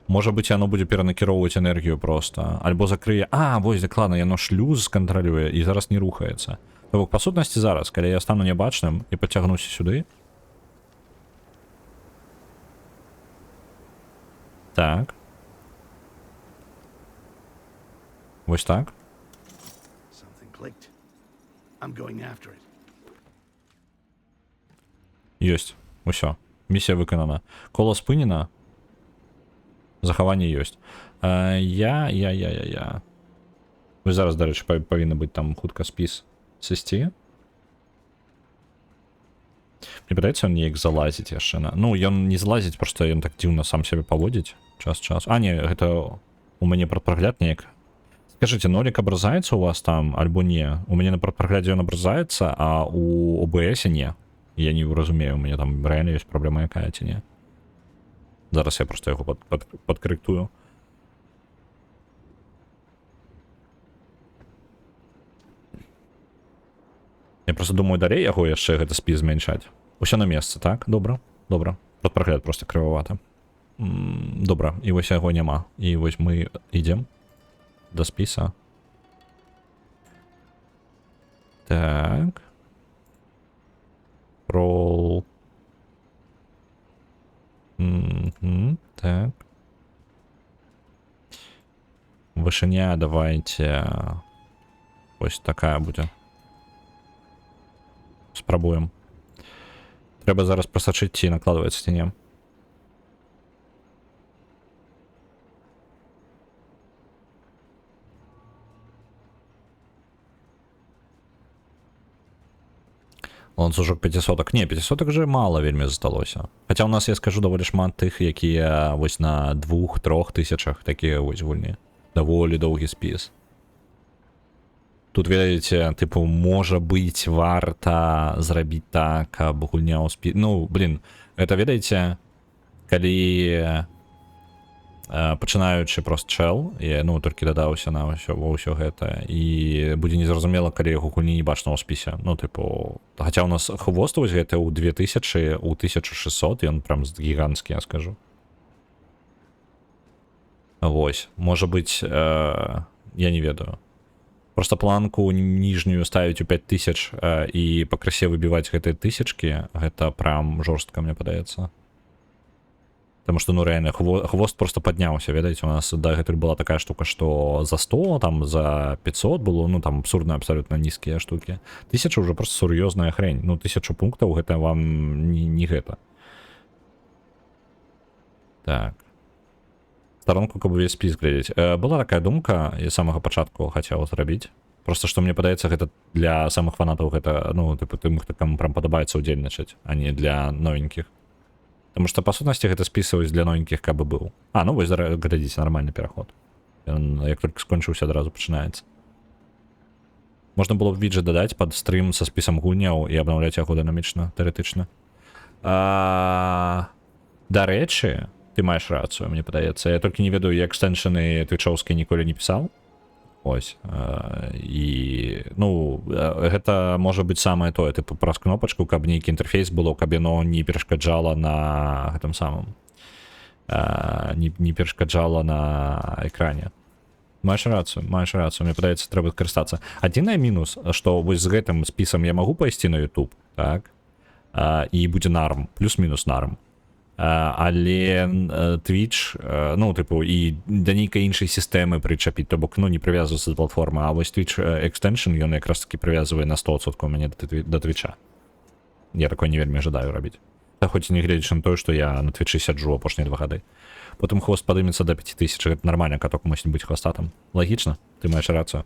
Speaker 1: Можа быць, яно будзе перанакіроўваць энергію просто. Альбо закрые. А, вось, дакладна, яно шлюз кантралюе і зараз не рухаецца. То бок, па сутнасці зараз, калі я стану нябачным і пацягнуся сюды. Так. Вось так.
Speaker 8: Something clicked. I'm going after it.
Speaker 1: Ёсць. Усё. Місія выканана. Кола спынена. Захаванне ёсць. Я. Вы зараз, дарэчы, павінны быць там хутка спіс сысці. Мне падаецца, ён неяк залазіць яшчэ на... Ну, ён не залазіць, просто ён так дзіўна сам сябе паводзіць. Час. А, не, гэта у мяне прадпрагляд неяк. Скажите, нолик образается у вас там, альбо не? У меня на прадпраглядзе он образается, а у OBS не. Я не разумею, у меня там реально есть проблема якая ці не. Зараз я просто його подкорректую. Я просто думаю, далей яго яшчэ гэта спіс змяншаць. Усё на месцы, так? Добра. Прадпрагляд просто крывавата. Добра, і вось яго няма. І вось мы ідзем до списа. Так. Roll. Так. Вышыня давайте. Ось такая будзе. Спрабуем. Трэба зараз прасачыць, ці накладваецца ці не. Ланцужок 500. Не, 500 же мало вельмі засталося. Хаця у нас, я скажу, даволі шмат тых, якія вось на 2-3 тысячах такія вось гульні. Даволі доўгі спіс. Тут ведаеце, типу, можа быць варта зрабіць так, каб гульня ўспі... Ну, блин, это ведаеце, калі пачынаючы прост чел, і, ну, толькі дадаўся на ўсё гэта, і будзе незразумела, калі яго гульні не бачна ў спісе. Ну, типу, хаця ў нас хвост вось гэта ў 2000, у 1600, ён прям гіганцкі, я скажу. Вось, можа быць, я не ведаю. Просто планку ніжнюю ставіць у 5000 і пакрысе выбіваць гэтыя тысячкі, гэта прям жорстка, мне падаецца. Потому что, ну, реально, хвост просто падняўся, ведаеце, у нас дагэтуль была такая штука, што за 100, там, за 500 было, ну, там, абсурдна, абсолютно нізкія штукі. 1000 уже просто сур'ёзная хрень. Ну, 1000 пунктаў, гэта вам не гэта. Так. Сторонку, каб увесь спіс глядзець. Была такая думка, я з самага пачатку хацеў зрабіць. Просто што мне падаецца, гэта для самых фанатаў, гэта, ну, тыпу, тым, хто кому прям падабаецца ўдзельнічаць, а не для новенькіх. Потому што, па сутнасці, гэта спісваюць для новенькіх, каб быў. А, ну, вось, глядзіце, нармальны пераход. Ён, як толькі скончыўся, адразу пачынаецца. Можна было б віджет дадаць пад стрым са спісам гульняў і абнаўляць яго дынамічна, тэарэтычна. Дарэчы, ты маеш рацыю, мне падаецца. Я толькі не ведаю, як экстэншаны твічоўскія ніколі не пісаў. Ось. І, ну, гэта можа быць самае тое, тыпу, праз кнопачку, каб нейкі інтэрфейс было, каб яно не перашкаджала на гэтым самым. Не перашкаджала на экране. Маеш рацыю, мне падаецца, трэба карыстацца. Адзінае мінус, што вось з гэтым спісам я магу пайсці на YouTube, так? І будзе нарм, плюс-мінус нарм. Але Twitch, ну, типу, і да нейкай іншай сістэмы прычапіць, то бок, ну, не прывязваецца да платформы, а вось Twitch Extension, ён якраз таки прывязвае на 100% мяне да Twitcha. Я такое не вельмі жадаю рабіць. Та хоць і не гледзячы на тое, што я на Twitchi сяджу апошнія 2 гады. Потым хвост падымецца да 5000, гэта нармальна, каток мусіць быць хвастатым. Лагічна, ты маеш рацыю.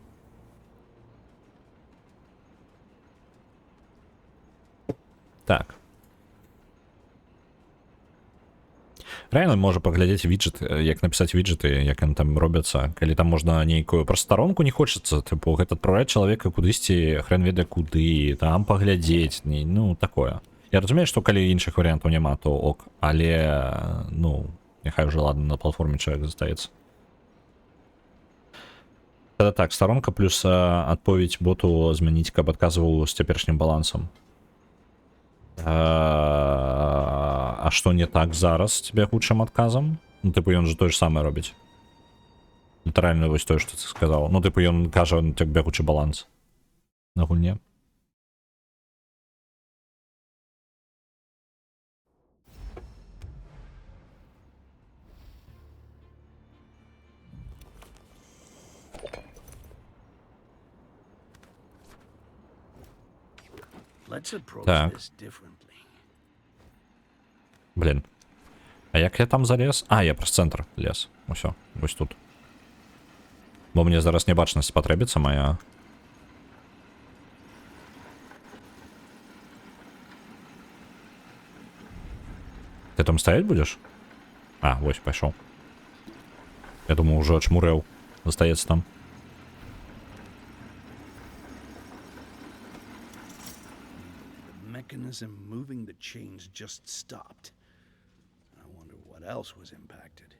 Speaker 1: Так. Реально можа паглядзець віджет, як напісаць віджеты, як яны там робяцца, калі там можна нейкую просто старонку не хочацца, тыпу, гэта адпраўляць чалавека кудысьці, хрен ведае куды, там паглядзець, ну, такое. Я разумею, што калі іншых варыянтаў няма, то ок, але, ну, няхай уже ладно, на платформе чалавек застаецца. Тогда так, старонка плюс адповедь боту змяніць, каб адказваў з цяперашнім балансам. А што не так зараз з тебе худшым адказам? Ну, типу, ён же тое ж самае робіць. Літаральна вось тое, што ты сказаў. Ну, типу, ён кажа, як бягучы баланс на гульне.
Speaker 8: Let's approach
Speaker 1: Так.
Speaker 8: this differently.
Speaker 1: Блін. А як я там залез? А, я праз цэнтр лез. Усё, вось тут. Бо мне зараз небачнасць патрэбіцца моя. Ты там стаять будешь? А, вось, пайшоў. Я думаю, уже чмурэў. Застаецца там.
Speaker 8: Mechanism moving the chains just stopped. I wonder what else was impacted.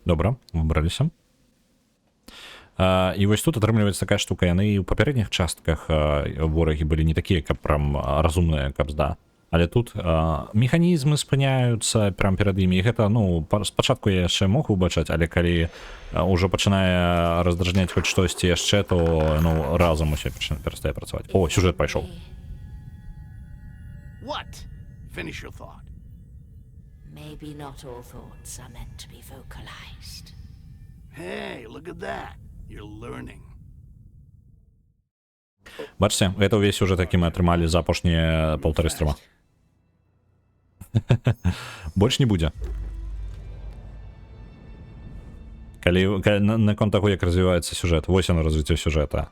Speaker 1: Добра, выбраліся. І вось тут атрымліваецца такая штука, яны і ў папярэдніх частках ворагі былі не такія, каб прям разумныя, каб зда. Але тут механізмы спыняюцца прям перад імі. І гэта, ну, спачатку я яшчэ мог выбачаць, але калі ўжо пачынае раздражняць хоць штосьці яшчэ, то, ну, разам усё перастае працаваць. О, сюжэт пайшоў.
Speaker 8: What? Finish your thought.
Speaker 9: Maybe not all thoughts are meant to be vocalized.
Speaker 8: Hey, look at that. You're learning.
Speaker 1: Бачце, гэта ўвесь сюжэт, які мы атрымалі за апошнія 1,5 стрима. Больш не будзе. Калі наконт таго, як развіваецца сюжэт, вось яно развіццё сюжэта.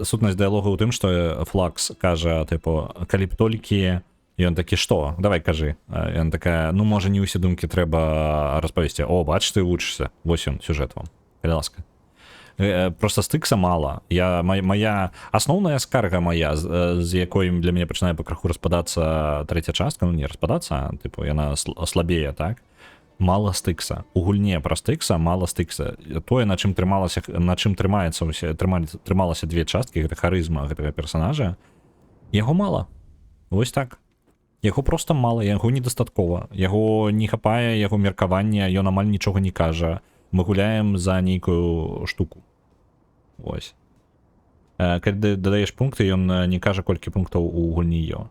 Speaker 1: Сутнасць дыялогу ў тым, што Флакс кажа, тыпу, калі б толькі Ён такі, што? Давай кажы. Ён такая, ну можа не ўсе думкі трэба распавесці. О, бач, ты вучышся. Вось ён, сюжэт вам. Калі ласка. Просто стыкса мала. Моя асноўная скарга моя, з якой для мяне пачынае пакраху распадацца трэця частка, ну не распадацца, тыпу яна слабее, так? Мала стыкса. У гульне пра стыкса мала стыкса. Тое, на чым трымалася две часткі, гэта харызма гэтага персонажа, яго мала. Вось так. Яго просто мала, яго недастаткова. Яго не хапае, яго меркавання, ён амаль нічога не кажа. Мы гуляем за нейкую штуку. Вось. Калі дадаеш пункты, ён не кажа, колькі пунктаў у гульні ё.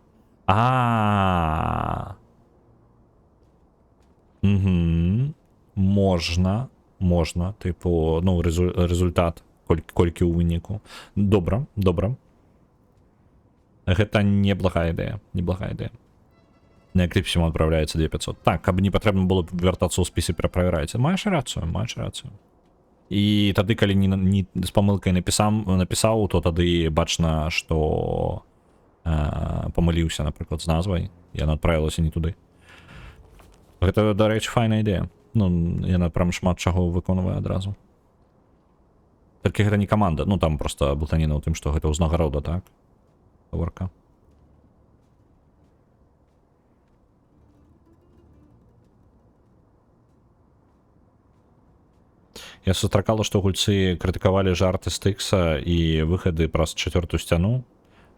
Speaker 1: Можна, типу, ну, результат, колькі ў выніку. Добра. Гэта неблагая ідэя. На Экліпсе адпраўляецца 2500. Так, каб не патрэбна было вяртацца ў спісы пераправяраеце. Маеш рацыю. І тады, калі не з памылкай напісаў, то тады бачна, што памыліўся, напрыклад, з назвай. Яна адправілася не туды. Гэта, дарэчы, файная ідэя. Ну, яна прям шмат чаго выконвае адразу. Толькі гэта не каманда. Ну, там проста блытаніна ў тым, што гэта ўзнагарода, так? Гаворка. Я сустракала, што гульцы крытыкавалі жарты Стыкса і выхады праз чацвёртую сцяну,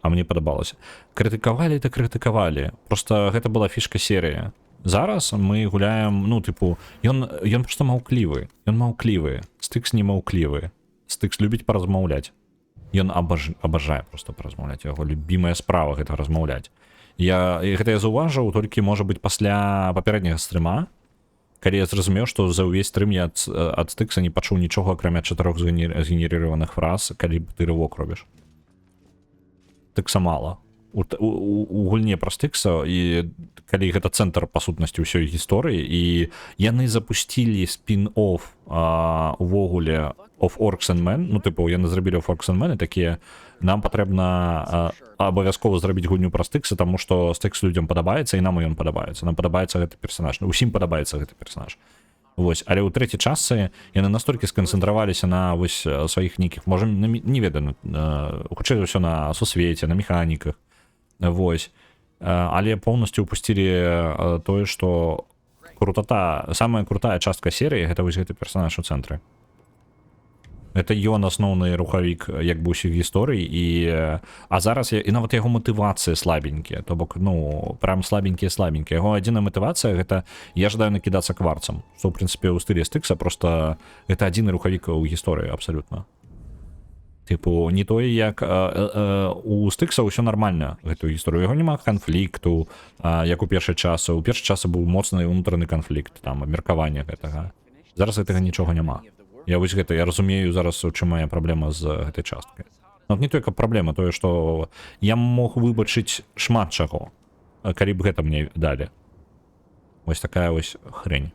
Speaker 1: а мне падабалася. Крытыкавалі. Просто гэта была фішка серыі. Зараз мы гуляем, ну, тыпу, ён проста маўклівы. Ён маўклівы. Стыкс не маўклівы. Стыкс любіць паразмаўляць. Ён абажае проста паразмаўляць. Яго любімая справа гэта размаўляць. Гэта я заўважыў толькі, можа быць, пасля папярэдняга стрыма, калі я зразумеў, што за ўвесь стрым я ад Стыкса не пачуў нічога, акрамя 4 згенерыраваных фраз, калі ты рывок робіш. Стыкса мала. У гульне пра Стыкса, і калі гэта цэнтр, па сутнасці, ўсёй гісторыі, і яны запусцілі спін-офф увогуле of Orcs and Men, ну, тыпу, яны зрабілі of Orcs and Men, і такія, нам патрэбна абавязкова зрабіць гульню пра Стыкса, таму што Стыкс людзям падабаецца, і нам ён падабаецца. Нам падабаецца гэты персонаж. Усім падабаецца гэты персонаж. Вось. Але ў трэцяй частцы яны настолькі сканцэнтраваліся на вось сваіх нейкіх, можа, не ведаю, хутчэй за ўсё на сусвеце, на механіках. Вось. Але поўнасцю упусцілі тое, што самая крутая частка серыі гэта вось гэты персонаж у цэнтры. Гэта ён асноўны рухавік як бы ўсіх гісторый, а зараз і нават яго матывацыі слабенькія, то бок, ну, прям слабенькія. Яго адзіная матывацыя гэта я жадаю накідацца кварцам, што ў прынцыпе ў стылі Стыкса просто гэта адзіны рухавік у гісторыі абсалютна. Типу, не тое, як у Стыкса ўсё нармальна, гэтую гісторыю. Яго няма канфлікту, як у першы час. У першы час быў моцны ўнутраны канфлікт, там, абмеркаванне гэтага. Зараз гэтага нічога няма. Я вось гэта, я разумею зараз, у чым моя праблема з гэтай часткай. Ну, не толькі праблема, тое, што я мог выбачыць шмат чаго, калі б гэта мне далі. Вось такая вось хрень.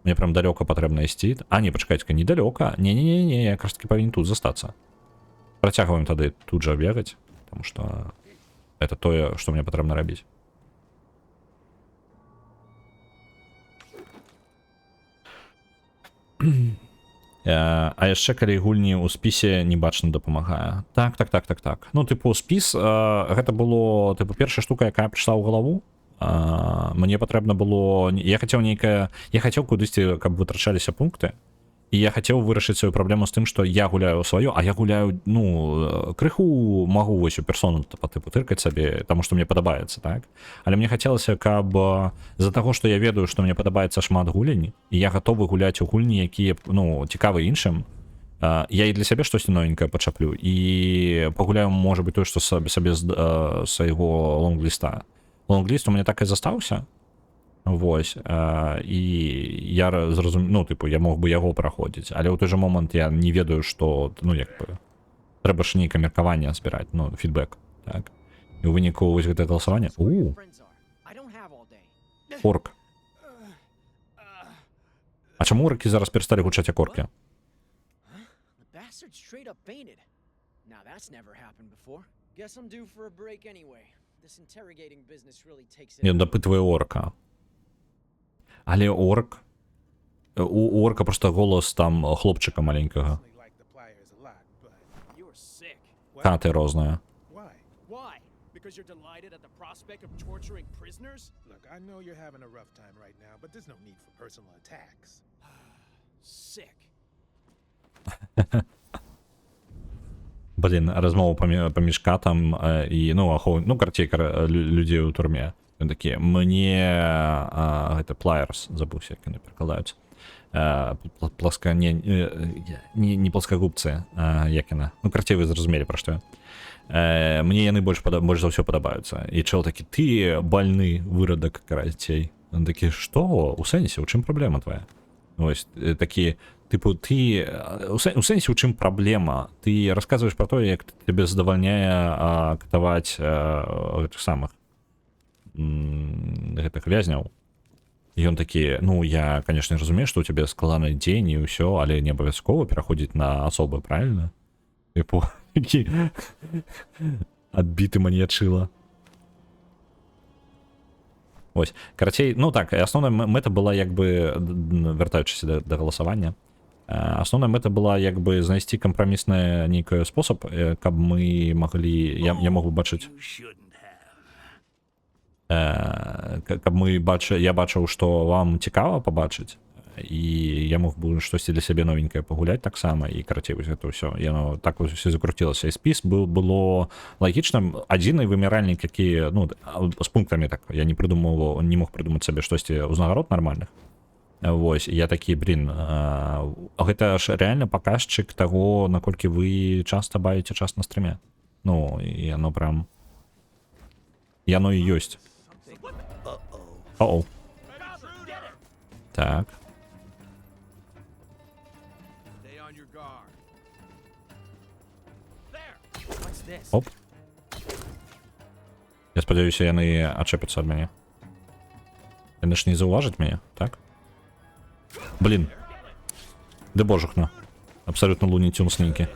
Speaker 1: Мне прям далёка патрэбна ісці. Не, пачакайце, недалёка. Не, я якраз таки павінен тут застацца. Працягваем тады тут жа бегаць, потому што это тое, што мне патрэбна рабіць. А яшчэ калі гульні ў спісе не бачна дапамагае. Так. Ну, тыпу, спіс, гэта было, тыпу, першая штука, якая прыйшла ў галаву. Мне патрэбна было, я хацеў кудысьці, каб вытрачаліся пункты, і я хацеў вырашыць сваю праблему з тым, што я гуляю сваё, а я гуляю, ну, крыху магу вось у персону па тыпу тыркаць сабе, таму што мне падабаецца, так? Але мне хацелася, каб з-за таго, што я ведаю, што мне падабаецца шмат гулень, і я гатовы гуляць у гульні, якія, ну, цікавы іншым, я і для сябе штосьці новенькае пачаплю, і пагуляю, можа быць, тое, што сабе з свайго лонгліста. Лонгліст у мяне так і застаўся. Вось, і я зразумеў, ну, тыпу, я мог бы яго праходзіць, але ў той жа момант я не ведаю, што, ну, як бы, трэба ж нейкае меркаванне збіраць, ну, фідбэк, так? І ў выніку вось гэтае галасаванне. Орк. А чаму оркі зараз перасталі гучаць як оркі?
Speaker 5: This interrogating business really takes it.
Speaker 1: Ён дапытвае орка. Але орк... У орка просто голос там хлопчика маленького.
Speaker 3: I like the pliers a lot, but
Speaker 4: You're sick.
Speaker 1: Хати розная.
Speaker 3: why?
Speaker 4: Why? Because you're delighted at the prospect of torturing prisoners?
Speaker 3: Look, I know you're having a rough time right now, but there's no need for personal attacks.
Speaker 4: Sick.
Speaker 1: Блін, розмова паміж катам і, ну, карцей людзей у турме. Ён такі, мне гэта плайерс, забыўся, як яны перакладаюцца. Не плоскагубцы, як яна. Ну, карцей вы зразумелі, пра што я. Мне яны больш за ўсё падабаюцца. І чел такі, ты бальны вырадак карацей. Ён такі, што? У сэнсе, у чым праблема твая? Вось, такі, типу, ты... У сэнсе, у чым праблема? Ты расказваеш пра то, як тебе задавальняе катаваць гэтых самых гэтых вязняў. І ён такі, ну, я, конечно, разумею, што у тебе складаны дзень і ўсё, але не абавязкова пераходзіць на асобы, правильно? Типу, які адбіты маньячыла. Ось, карацей, ну так, асноўная мэта была, як бы, вяртаючыся да галасавання, асноўная мэта была, як бы, знайсці кампрамісны нейкі спосаб, каб мы маглі, я мог бы бачыць, каб мы я бачыў, што вам цікава пабачыць, і я мог бы штосьці для сябе новенькае пагуляць таксама, і карацей, вось гэта ўсё, яно так ўсё закруцілася. І спіс было лагічным, адзіны вымяральнік, які, ну, з пунктамі так, я не мог прыдумаць сабе штосьці ўзнагарод нармальных. Вось, я такі, блин, гэта ж рэальна паказчык таго, наколькі вы часта бавіце час на стрыме. Ну, і яно прям... Яно і ёсць. О-оу. Так.
Speaker 2: Stay on your guard. There.
Speaker 4: What's this?
Speaker 1: Оп. Я спадзяюся, яны ачэпяцца ад мяне. Яны ж не заўважаць мяне, так? Блин. Ды божухна. Абсолютно Луни Тюнс нейкі.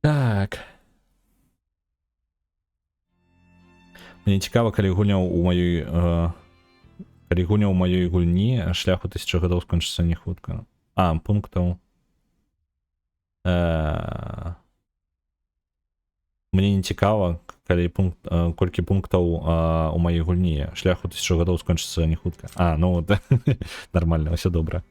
Speaker 1: Так. Мне цікава, калі гульня ў маёй гульні шлях у 1000 гадоў скончыцца не хутка. Пунктаў. Мне не цікава, колькі пунктаў у маёй гульні. Шлях у 1000 гадоў скончыцца не хутка. Ну, нормально, ўсё добра.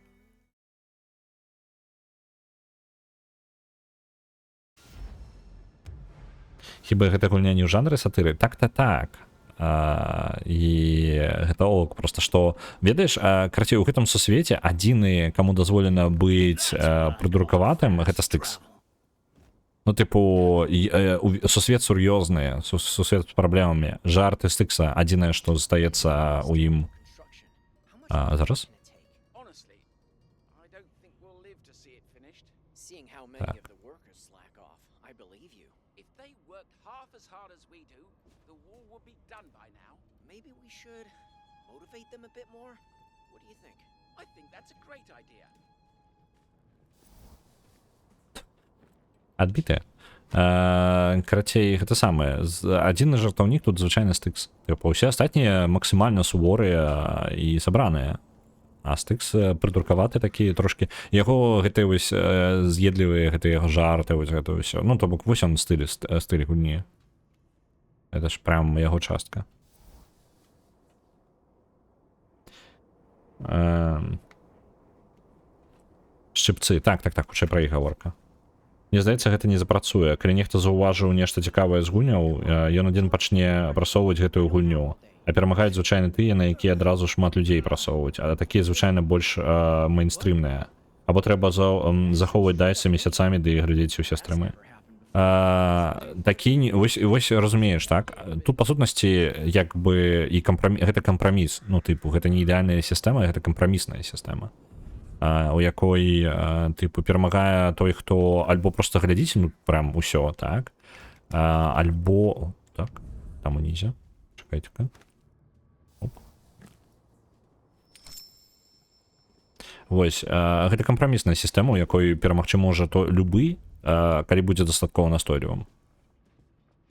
Speaker 1: Хіба гэта гульня не ў жанры сатыры? Так. І гэта ок, просто што, ведаеш, карацей, у гэтым сусвеце адзіны, каму дазволена быць прыдуркаватым, гэта Стыкс. Ну, типу, сусвет сур'ёзны, сусвет з праблемамі. Жарты Стыкса, адзінае, што застаецца ў ім. Зараз?
Speaker 4: Honestly, I don't think we'll live to see it finished.
Speaker 5: Seeing how many of the workers slack off, I believe you.
Speaker 4: If they worked half as hard as we do, the war would be done by now.
Speaker 5: Maybe we should motivate them a bit more? What do you think?
Speaker 4: I think that's a great idea.
Speaker 1: Адбітыя. Карацей, гэта самае. Адзіны жартаўнік тут звычайна Стыкс. Типу, усе астатнія максімальна суворыя і сабраныя. А Стыкс прыдуркаваты такі трошкі. Яго гэтыя вось з'едлівыя, гэтыя яго жарты, вось гэта ўсё. Ну, то бок, вось он стыль гульні. Гэта ж прям яго частка. Шчыпцы. Так, хутчэй пра іх гаворка. Мне здаецца, гэта не запрацуе. Калі нехта заўважыў нешта цікавае з гульняў, ён адзін пачне прасоўваць гэтую гульню. А перамагаюць звычайна тыя, на якія адразу шмат людзей прасоўваюць. А такія звычайна больш мейнстрымныя. Або трэба захоўваць дайсы месяцамі, ды і глядзець усе стрымы. Вось разумееш, так? Тут, па сутнасці, як бы і гэта кампраміс. Ну, тыпу, гэта не ідэальная сістэма, гэта кампрамісная сістэма. У якой, типу, перамагае той, хто альбо просто глядзіць, ну, прям усё, так? Альбо... Так, там унізе. Чакайце-ка. Вось, гэта кампрамісная сістэма, у якой перамагчы можа то любы, калі будзе дастаткова настойлівым.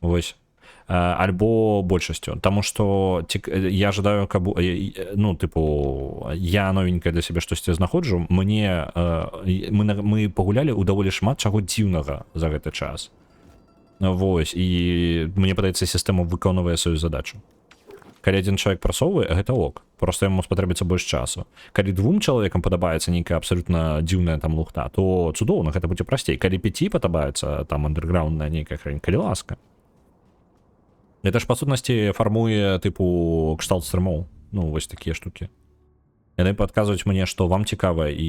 Speaker 1: Вось. Альбо большасцю. Таму што я жадаю, каб ну, тыпу, я новенькая для сябе штосьці знаходжу, мы пагулялі ў даволі шмат чаго дзіўнага за гэты час. Вось, і мне падаецца, сістэма выконвае сваю задачу. Калі адзін чалавек прасоўвае, гэта ок. Проста яму спатрэбіцца больш часу. Калі двум чалавекам падабаецца нейкая абсалютна дзіўная там лухта, то цудоўна, гэта будзе прасцей. Калі 5 падабаецца там андэрграундная нейкая хрень, калі ласка. Это ж па сутнасці фармуе тыпу кшталт стрымоў. Ну, вось такія штукі. Яны падказваюць мне, што вам цікава, і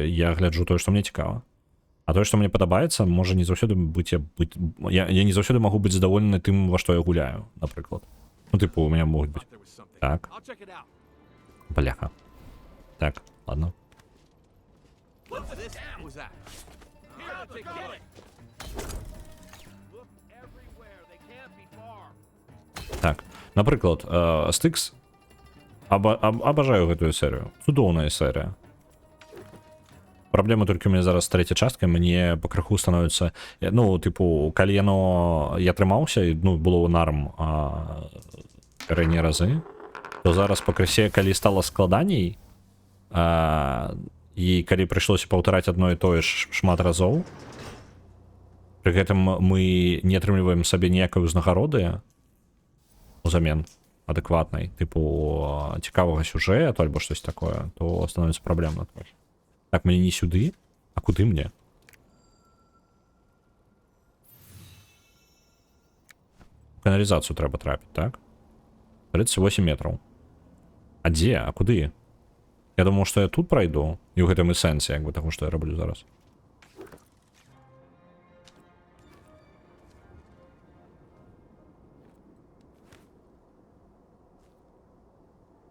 Speaker 1: я гляджу тое, што мне цікава. А тое, што мне падабаецца, можа не заўсёды быць... Я не заўсёды магу быць задаволены тым, во што я гуляю, напрыклад. Ну, тыпу, у меня могуць быць. Так. Бляха. Так, ладно. Так, напрыклад, Styx абажаю гэтую серыю. Цудоўная серыя. Праблема толькі у мяне зараз з трэцяй часткай, мне пакрыху становіцца, ну, тыпу, калі я трымаўся, ну, было нарм раней разы, то зараз пакрысе, калі стала складаней, і калі прыйшлося паўтараць адно і тое ж шмат разоў, пры гэтым мы не атрымліваем сабе ніякай узнагароды, узамен адэкватнай, тыпу цікавага сюжэту альбо штось такое, то становіцца праблемна трохі. Так, мне не сюды, а куды мне? Каналізацыю трэба трапіць, так? 38 метраў. А дзе? А куды? Я думаў, што я тут прайду, і ў гэтым і сэнсе, як бы, таго, што я раблю зараз.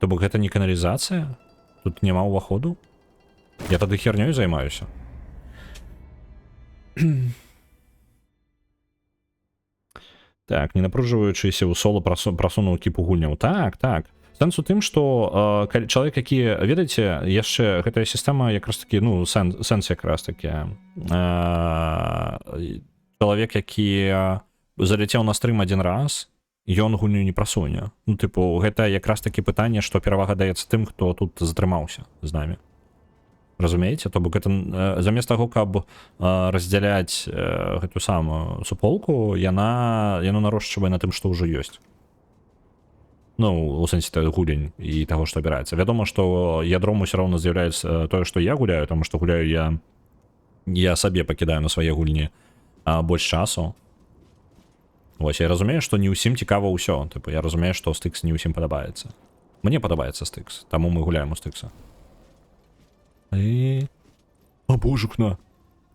Speaker 1: То бок гэта не каналізацыя? Тут няма ўваходу? Я тады хернёй займаюся. Так, не напружваючыся ў сола прасунуў кіпу гульняў. Так, так. Сэнс у тым, што чалавек, які, ведаеце, яшчэ гэтая сістэма якраз такі, ну, сэнс якраз такі. Чалавек, які заляцеў на стрым адзін раз, ён гульню не прасуне. Ну, тыпу, гэта якраз такі пытанне, што перавага даецца тым, хто тут затрымаўся з намі. Разумееце? То бок, замест таго, каб раздзяляць гэту самую суполку, яно нарошчвае на тым, што ўжо ёсць. Ну, у сэнсе гулень і таго, што абіраецца. Вядома, што ядром усё роўна з'яўляецца тое, што я гуляю, таму што гуляю я сабе пакідаю на свае гульні больш часу. Вось, я разумею, што не ўсім цікава ўсё. Тыпу, я разумею, што Styx не ўсім падабаецца. Мне падабаецца Styx, таму мы гуляем у Styx. О, божукна.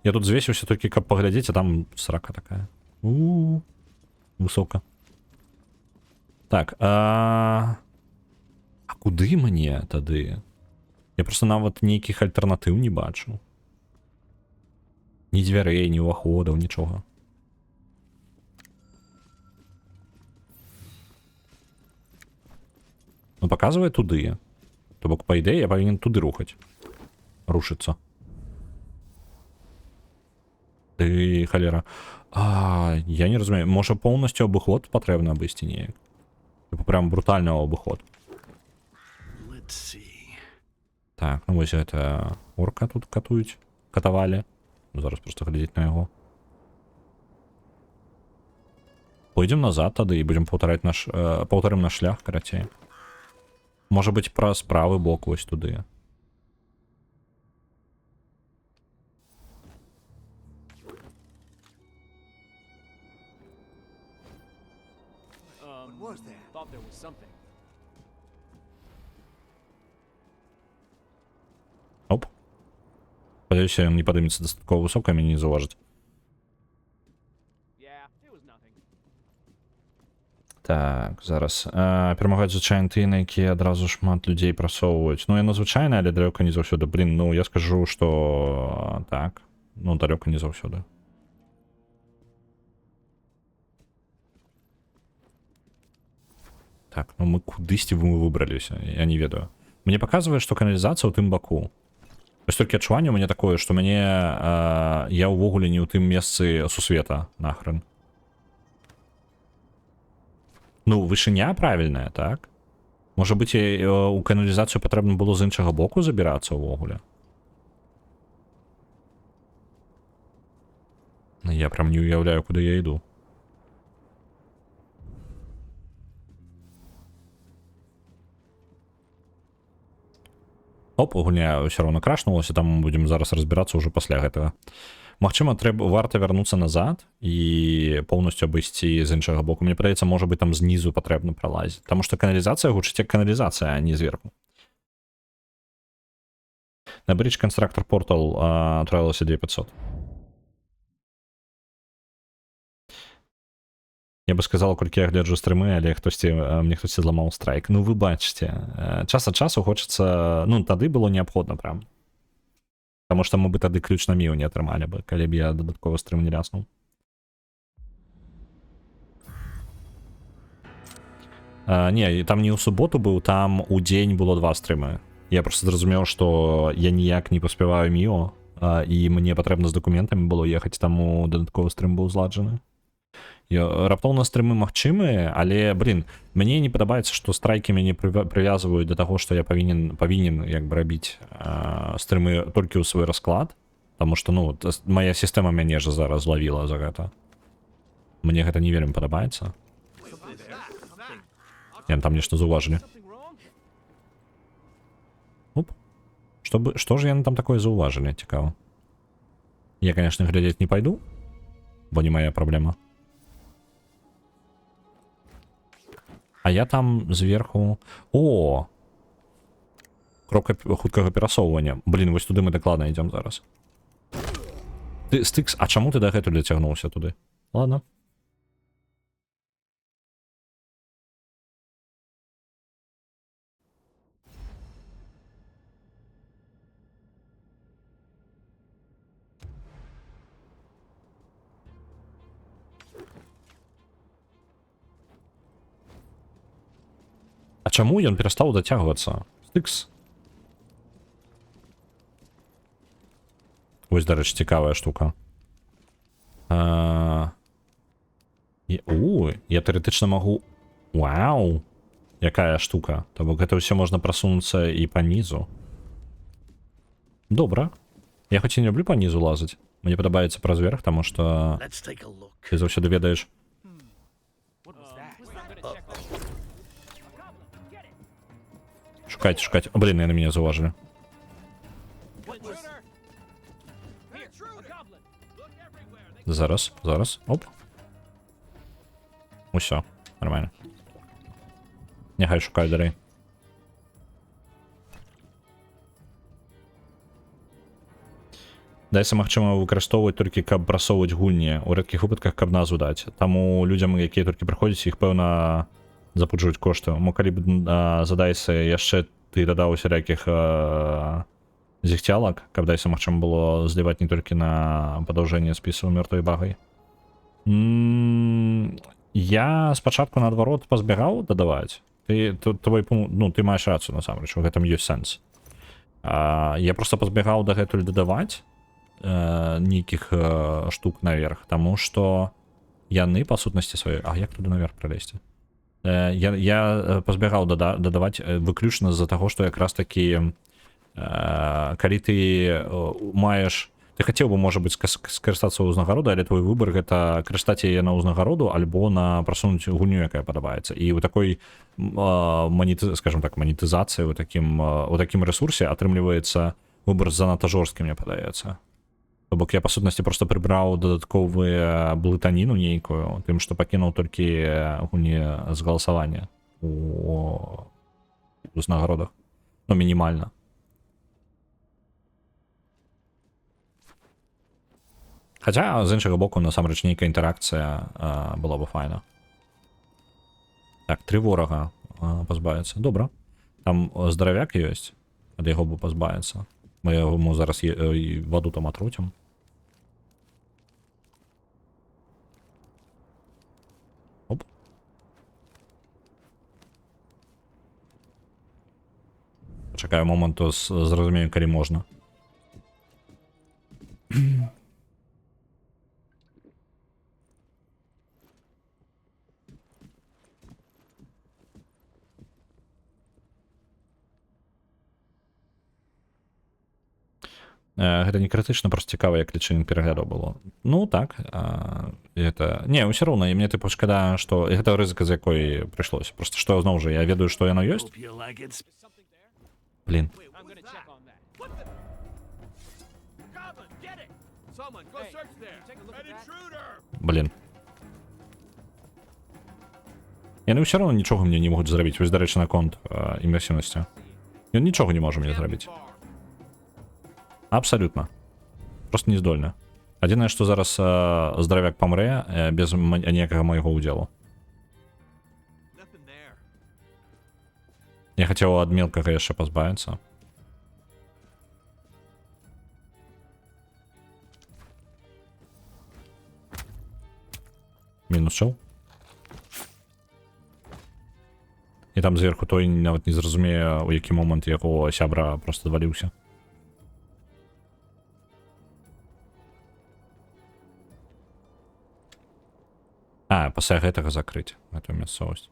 Speaker 1: Я тут звесіўся толькі, каб паглядзець, а там срака такая. Высока. Так, а куды мне тады? Я проста нават нейкіх альтэрнатыў не бачу. Ні дзвярэй, ні ўваходаў, нічога. Ну, показывай туды. То бок, па ідэі, я павінен туды рухаць. Рушыцца. Ты, халера. Я не разумею. Можа, поўнасцю абыход патрэбна абысці неяк? Типа, прям брутальны абыход. Так, ну вось гэта орка тут катуюць. Катавалі. Зараз проста глядзець на яго. Пойдзем назад тады і будзем паўтарым наш шлях, карацей. Можа быць, праз правы бок вось туды.
Speaker 4: Thought there was something.
Speaker 1: Оп. Спадзяюся, ён не падымецца дастаткова высока, мяне не заўважыць. Так, зараз. Перамагаюць звычайна тыя, на якія адразу шмат людзей прасоўваюць. Ну, яно звычайна, але далёка не заўсёды. Блін, ну, я скажу, што так. Ну, далёка не заўсёды. Так, ну мы кудысьці выбраліся, я не ведаю. Мне паказвае, што каналізацыя ў тым баку. Вось толькі адчуванне у мяне такое, што мяне я ўвогуле не ў тым месцы сусвета нахрен. Ну, вышыня правільная, так? Можа быць, у каналізацыю патрэбна было з іншага боку забірацца ўвогуле? Я прям не уяўляю, куды я іду. Оп, гульня ўсё роўна крашнулася, там мы будзем зараз разбірацца ўжо пасля гэтага. Магчыма, варта вярнуцца назад і поўнасцю абысці з іншага боку. Мне падаецца, можа быць, там знізу патрэбна пралазіць. Таму што каналізацыя гучыць як каналізацыя, а не зверху. На Bridge Constructor Portal отправилася 2500. Я бы сказал, колькі я гляджу стрымы, але мне хтосьці зламаў страйк. Ну, вы бачыце. Час ад часу хочацца... Ну, тады было неабходна прям. Таму што мы бы тады ключ на міў не атрымалі бы, калі б я дадатковы стрым не ляснуў. Не, там не ў суботу быў, там у дзень было 2 стрымы. Я просто зразумеў, што я ніяк не паспяваю міо, і мне патрэбна з дакументамі было ехаць, таму дадатковы стрым быў зладжаны. Раптоўна стрымы магчымыя, але, блин, мне не падабаецца, што страйкі мяне прывязваюць да таго, што я павінен як бы рабіць стрымы толькі ў свой расклад, таму што, ну, мая сістэма мяне ж зараз злавіла за гэта. Мне гэта не вельмі падабаецца. Там нешта заўважылі. Оп. Што ж яны там такое заўважылі, цікава. Я, конечно, глядзець не пайду, бо не моя праблема. А я там зверху... О! Кропка хуткага перасоўвання. Блин, вось туды мы дакладна ідзём зараз. Ты, Стыкс, а чаму ты дагэтуль дацягнуўся туды? Ладно. А чаму ён перастаў дацягвацца? Стыкс. Вось, дарэчы, цікавая штука. Я тэарэтычна магу... Вау! Якая штука. То бок гэта ўсё можна прасунуцца і па нізу. Добра. Я хоць і не люблю па нізу лазаць. Мне падабаецца праз верх, таму што ты заўсёды ведаеш. Шукаць. Блин, яны мяне заўважылі. Зараз. Оп. Усё, нормально. Няхай шукаю далей. Дайса магчыма выкарыстоўваць толькі, каб прасоўваць гульні, у рэдкіх выпадках, каб назву даць. Таму людзям, якія толькі прыходзяць, іх, пэўна, запуджваюць кошты. Мо калі б за Дайса яшчэ ты дадаў усялякіх зіхцялак, каб Дайса магчыма было зліваць не толькі на падаўжэнне спісу мёртвай багай. Я спачатку наадварот пазбягаў дадаваць. Ты маеш рацыю, насамрэч, у гэтым ёсць сэнс. Я просто пазбягаў дагэтуль дадаваць нейкіх штук наверх, таму што яны, па сутнасці сваёй... А як туды наверх пралезці? Я пазбягаў дадаваць выключна з-за таго, што якраз такі калі ты маеш... Ты хацеў бы, можа быць, скарыстацца ўзнагароду, але твой выбар гэта карыстаць яе на ўзнагароду альбо на прасунуць гульню, якая падабаецца. І ў такой, скажем так, манетызацыі, у такім рэсурсе атрымліваецца выбар занадта жорсткі, мне падаецца. То бок я, па сутнасці, проста прыбраў дадатковую блытаніну нейкую, тым, што пакінуў толькі гульні з галасавання у ўзнагародах. Ну, мінімальна. Хаця, з іншага боку, насамрэч, нейкая інтэракцыя была бы файна. Так, 3 ворага пазбавіцца. Добра. Там здаравяк ёсць, ад яго бы пазбавіцца. Мы яму зараз ваду там атруцім. Оп. Чакаю моманту, зразумею, калі можна. Гэта не крытычна, просто цікава, як лічынне перагляду было. Ну так, это... Не, ўсё роўна, і мне тыпу шкада, што гэта рызыка, з якой прыйшлося. Просто што, зноў жа, я ведаю, што яно ёсць. Блін.
Speaker 4: I'm gonna check on that.
Speaker 2: Goblin, get it! Someone, go
Speaker 4: Hey,
Speaker 2: search there!
Speaker 4: take a look
Speaker 2: An
Speaker 4: at that.
Speaker 2: intruder!
Speaker 1: Блін. Яны ўсё роўна нічога мне не могуць зрабіць. Вось, дарэчы, наконт імерсіўнасці. Ён нічога не можа мне зрабіць. Абсалютна. Просто не здольна. Адзінае, што зараз здаравяк памрэ без ніякага майго ўдзелу.
Speaker 2: Nothing there.
Speaker 1: Я хацеў ад мелкага яшчэ пазбавіцца. Мінус чел. І там зверху той нават не зразумее, у які момант яго сябра просто зваліўся. Пасля гэтага закрыць гэтую мясцовасць.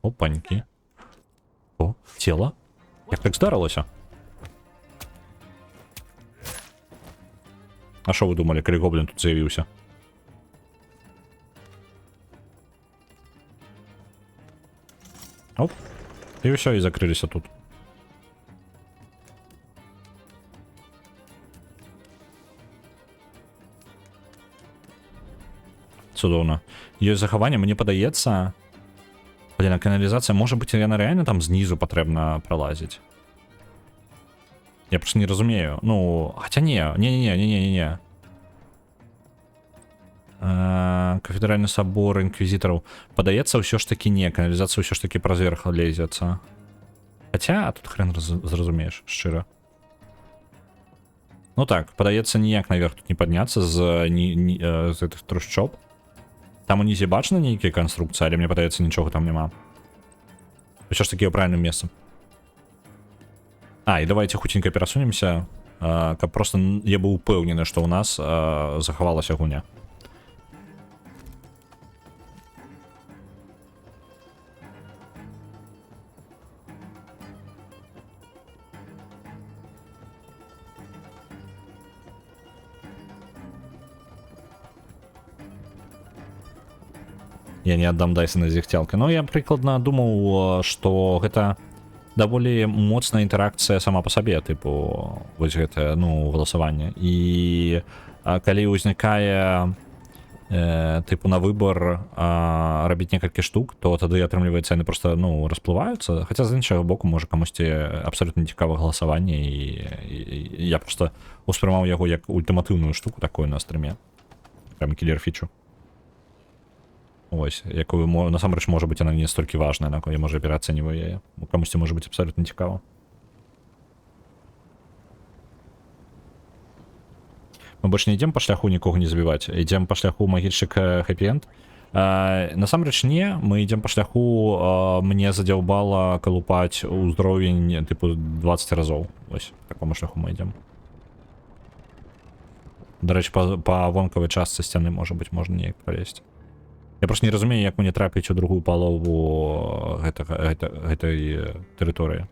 Speaker 1: Опанькі. О, цела? Як так здарылася? А што вы думалі, калі гоблін тут з'явіўся? Оп. І ўсё, і закрыліся тут. Цудоўна. Ёсць захаванне, мне падаецца... Блин, а каналізацыя, можа быць, яна рэальна там знізу патрэбна пралазіць. Я просто не разумею. Ну, хаця не. Кафедральны сабор інквізітараў. Падаецца, ўсё ж такі не. Каналізацыя ўсё ж такі праз верх лезецца. Хаця, тут хрен зразумееш, шчыра. Ну так, падаецца, ніяк наверх тут не падняцца з гэтых трушчоб. Там унізе бачна нейкія канструкцыі, але мне падаецца, нічога там няма. Ўсё ж такі ў правільным месцам. І давайте хутенька перасунемся, каб просто я быў упэўнены, што ў нас захавалася гуня. Я не аддам Дайсона зігцялкі. Но я прыкладна думаў, што гэта даволі моцная інтэракцыя сама па сабе, тыпу, вось гэта, ну, галасаванне. І калі ўзнікае, тыпу, на выбар рабіць некалькі штук, то тады атрымліваецца, яны проста, ну, расплываюцца. Хаця з іншага боку, можа камусьці абсалютна цікава галасаванне, і я проста успрымаў яго як ультыматыўную штуку такую на стрыме. Прям кілер-фічу. Ось, якую насамрэч можа быць, яна не столькі важная, на якой я можа пераацэньваю яе. Камусьці можа быць абсалютна цікава. Мы больш не ідзем па шляху нікога не забіваць, ідзем па шляху магільшчык хэпі-энд. Насамрэч не, мы ідзем па шляху, мне задзяўбала калупаць ўзровень тыпу 20 разоў. Вось, по такому шляху мы ідзем. Дарэчы, па вонкавай частцы сцяны, можа быць, можна неяк пралезці. Я просто не разумею, як мне трапіць у другую палову гэтай тэрыторыі.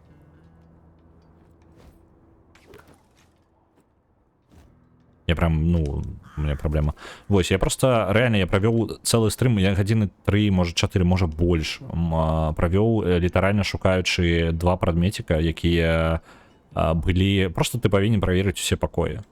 Speaker 1: Я прям, ну, у меня праблема. Вось, я просто, реально, я правёў цэлы стрым, я гадзіны 3, можа 4, можа больш, правёў літаральна шукаючы 2 прадметіка, якія былі... Просто ты павінен праверыць усе пакоі.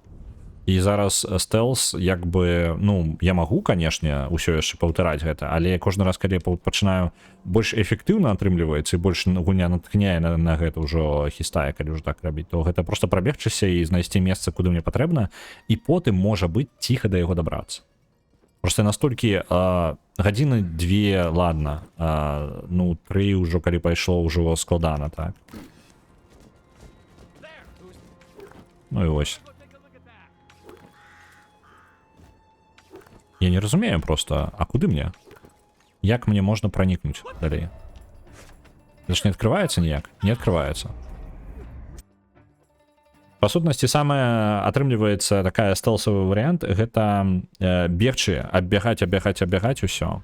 Speaker 1: І зараз стэлс, як бы, ну, я магу, канешне, ўсё яшчэ паўтараць гэта, але кожны раз, калі я пачынаю, больш эфектыўна атрымліваецца і больш гуня натхняе на гэта ўжо хістае, калі ўжо так рабіць, то гэта проста прабегчыся і знайсці месца, куды мне патрэбна, і потым, можа быць, ціха да яго дабрацца. Проста настолькі гадзіны 2, ладно, ну, 3 ўжо, калі пайшло, ўжо складана, так? Ну і вось. Я не разумею просто, а куды мне? Як мне можна пранікнуць далей? Гэта ж не адкрываецца ніяк? Не адкрываецца. Па сутнасці, самая атрымліваецца такая стэлсавы варыянт, гэта бегчы, аббягаць усё.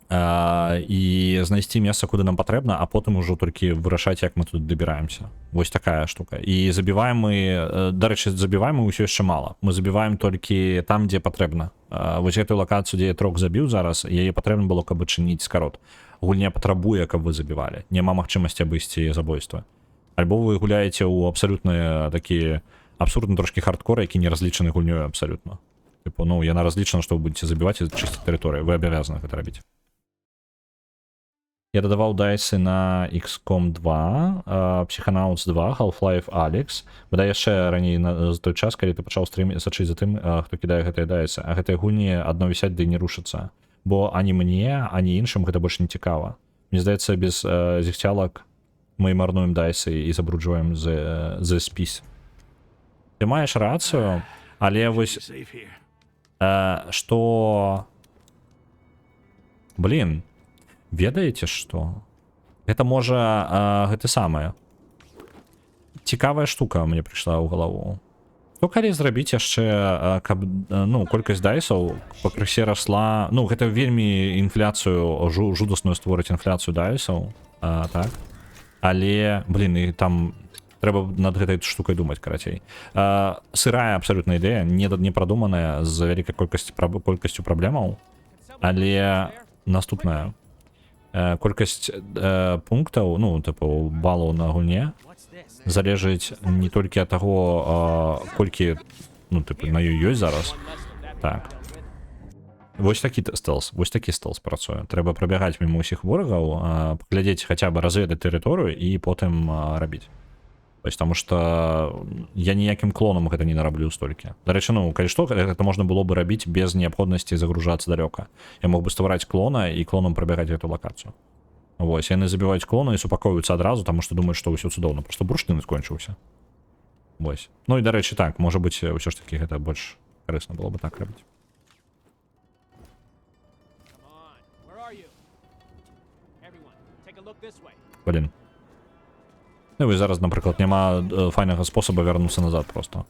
Speaker 1: і знайсці месца, куды нам патрэбна, а потым ужо толькі вырашаць, як мы тут дабіраемся. Вось такая штука. І забіваем мы, дарэчы, забіваем мы ўсё яшчэ мала. Мы забіваем толькі там, дзе патрэбна. Вось гэтую лакацыю, дзе я трох забіў зараз, яе патрэбна было, каб адчыніць скарот. Гульня патрабуе, каб вы забівалі. Няма магчымасці абысці забойства. Альбо вы гуляеце ў абсалютна такі абсурдны трошкі хардкор, які не разлічаны гульнёй абсалютна. Типу, ну, яна разлічана, што вы будете забіваць і чысціць тэрыторыю. Вы абавязаны гэта рабіць. Я дадаваў дайсы на XCOM 2, Psychonauts 2, Half-Life Alyx. Бадай яшчэ раней за той час, калі ты пачаў стрым сачыць за тым, хто кідае гэтыя дайсы. А гэтыя гульні адно вісяць ды не рушацца. Бо ані мне, ані іншым гэта больш не цікава. Мне здаецца, без зігцялак мы марнуем дайсы і забруджваем за спіс. Ты маеш рацыю, але вось што... Блін, ведаеце што? Гэта можа гэта самае. Цікавая штука мне прыйшла ў галаву. То калі зрабіць яшчэ, каб, ну, колькасць дайсаў пакрысе расла, ну, гэта вельмі інфляцыю, жудасную створыць інфляцыю дайсаў, так? Але, блін, і там трэба над гэтай штукай думаць, карацей. Сырая абсалютна ідэя, не прадуманая з вялікай колькасцю праблемаў, але наступная. Колькасць пунктаў, ну, типу, балаў на гульне залежыць не толькі ад таго, колькі, ну, типу, на ёй ёсць зараз. Так. Вось такі стелс працуе. Трэба прабягаць мімо ўсіх ворагаў, паглядзець хаця бы разведаць тэрыторыю і потым рабіць. Потому что я ніякім клонам гэта не нараблю столькі. Дарэчы, ну, калі што, гэта можна было бы рабіць без неабходнасці загружацца далёка. Я мог бы ствараць клона і клонам прабягаць гэту лакацыю. Вось, яны забіваюць клона і супакоююцца адразу, таму што думаюць, што ўсё цудоўна. Просто бурштын скончыўся. Вось. Ну і дарэчы, так, можа быць, ўсё ж такі гэта больш карысна было бы так рабіць. Блін. Ну і зараз, напрыклад, няма файнага спосаба вярнуцца назад просто.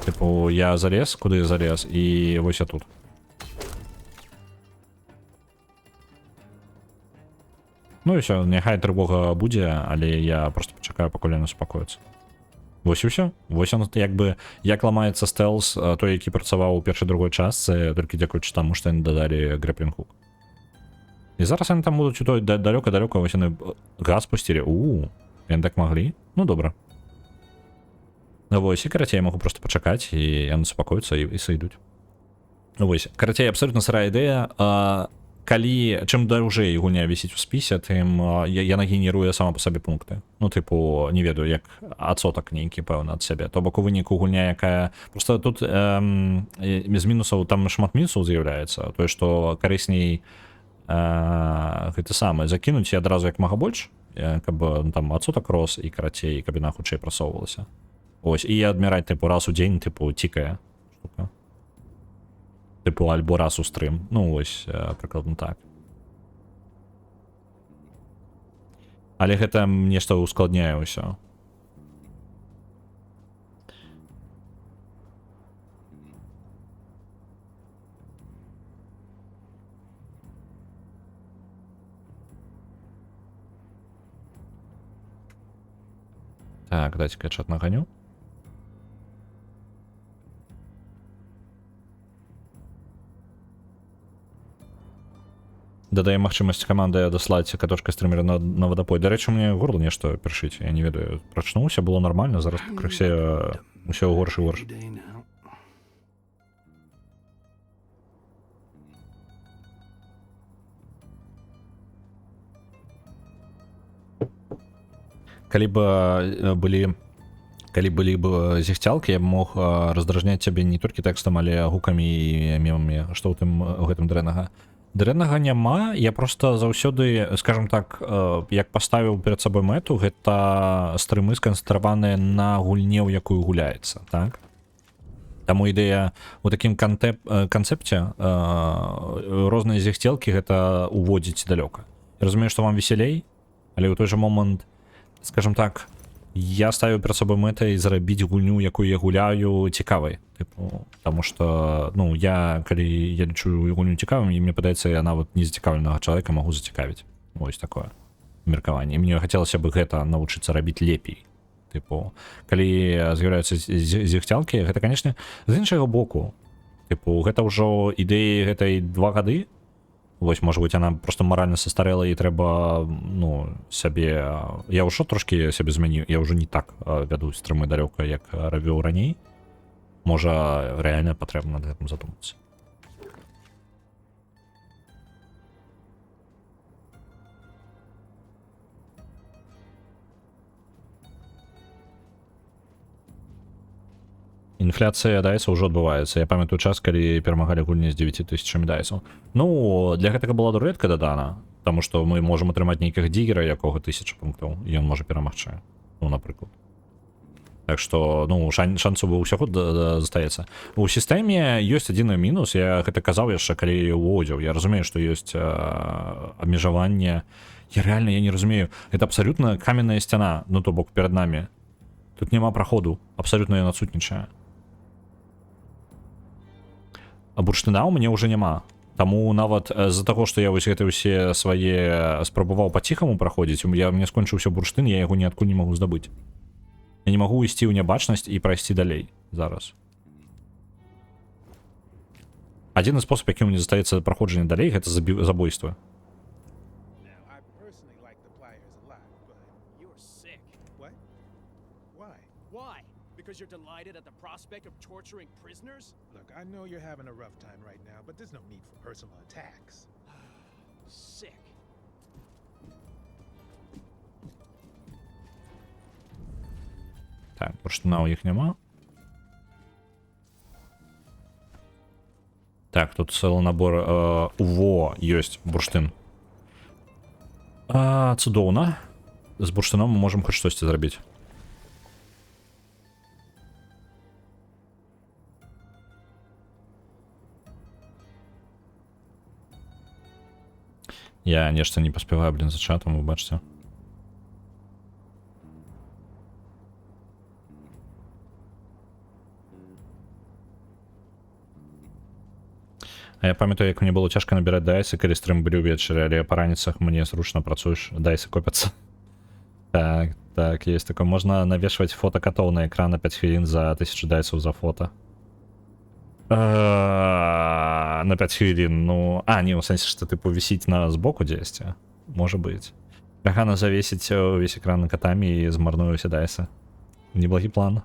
Speaker 1: Типу, я залез, куды я залез, і вось я тут. Ну і ўсё, няхай трывога будзе, але я просто пачакаю, пакуль яна супакоіцца. Вось і ўсё. Вось он, як бы, як ламаецца стелс, той, які працаваў у першай другой частцы, толькі дзякуючы таму, што яны дадалі грэплінг хук. І зараз яны там будуць у той далёка-далёка, вось яны газ пусцілі. Яны так маглі? Ну, добра. Вось, і карацей, я магу просто пачакаць, і яны супакоюцца і сойдуць. Вось, карацей, абсолютно сырая ідэя. Калі, чым даўжэй гульня вісіць у спісе, тым яна генеруе сама па сабе пункты. Ну, типу, не ведаю, як адсотак нейкі, пэўна, ад сябе. То бок у выніку гульня, якая... Просто тут без мінусаў там шмат мінусаў з'яўляецца. Тое, што карысней гэта самае, закінуць і адразу як мага больш, каб там адсотак рос і карацей, каб яна хутчэй прасоўвалася. Ось, і адміраць, типу, раз у дзень, типу, цікая штука. Типу, альбо раз у стрым. Ну, ось, прыкладна так. Але гэта нешта ускладняе ўсё. Так, дайте-ка я чат наганю. Дадае магчымасць каманды даслаць катошка стрымера на вадапой. Дарэчы, мне горло нешта першыць. Я не ведаю. Прачнуўся, было нормально, зараз крыхсе ўсё горш і горш. Калі былі б зігцялкі, я б мог раздражняць цябе не толькі тэкстам, але гукамі і мемамі, што ў гэтым дрэннага. Дрэннага няма, я просто заўсёды, скажем так, як паставіў перад сабой мэту, гэта стрымы сканцэнтраваныя на гульне, у якую гуляецца, так? Таму ідэя ў такім канцэпце розныя зігцелкі гэта уводзіць далёка. Я разумею, што вам весялей, але ў той жа момант, скажем так, я ставлю перед собой мэтай зрабіць гульню, якую я гуляю, цікавай. Типу, тому что, ну, калі я лічу гульню цікавым, і мне падаецца, я нават незацікаўленага чалавека магу зацікавіць. Вось такое меркаванне. І мне хацелася бы гэта навучыцца рабіць лепей. Типу, калі з'яўляюцца зігцялкі, гэта, канешне, з іншага боку. Типу, гэта ўжо ідэі гэтай 2 гады. Вось, можа быць, яна просто маральна састарэла і трэба, ну, сябе... Я ўжо трошкі сябе змяніў, я ўжо не так вяду стрымы далёка, як рабіў раней. Можа, рэальна патрэбна над гэтым задумацца. Інфляцыя дайсаў ўжо адбываецца. Я памятаю час, калі перамагалі гульні з 9000 дайсаў. Ну, для гэтага была дурэтка дадана, таму што мы можам атрымаць нейкага дігера, якога 1000 пунктаў, і ён можа перамагчы. Ну, напрыклад. Так што, ну, шансу ўсяго застаецца. У сістэме ёсць адзіны мінус, я гэта казаў яшчэ, калі уводзіў. Я разумею, што ёсць абмежаванне. Я реально, я не разумею. Гэта абсалютна каменная сцяна, ну, то бок перад намі. Тут няма праходу, абсалютна ён адсутнічае. А бурштына ў мяне ўжо няма. Таму нават з-за таго, што я вось гэта ўсе свае спрабаваў па-ціхаму праходзіць, мне скончыўся бурштын, я яго ніадкуль не магу здабыць. Я не магу ісці ў нябачнасць і прайсці далей зараз. Адзіны спосаб, якім мне застаецца праходжанне далей, гэта забойства.
Speaker 3: Now, I personally like the pliers a lot, but
Speaker 4: You're sick.
Speaker 3: what? Why?
Speaker 4: Why? Because you're delighted at the prospect of torturing prisoners?
Speaker 3: Look, I know you're having a rough time right now, but there's no need for personal attacks.
Speaker 4: Sick.
Speaker 1: Так, бурштына ў іх няма. Так, тут цэлы набор. Во, ёсць бурштын. Цудоўна. З бурштыном мы можам хоць штосьці зрабіць. Я нешта не паспяваю, блин, за чатам, вы бачыце. А я памятаю, як мне было цяжка набіраць дайсы, калі стрым былі ўвечары, але па раніцах мне зручна працуеш, дайсы копяцца. Так, так, есть такое. Можна навешваць фота катоў на экран на 5 хвілін за 1000 дайсаў за фото. На 5 хвілін, ну... не, у сэнсе, што тыпу вісіць на збоку дзесьці. Можа быць. Гана завесіць увесь экран катамі і змарную ўсе дайсы. Неблагі план.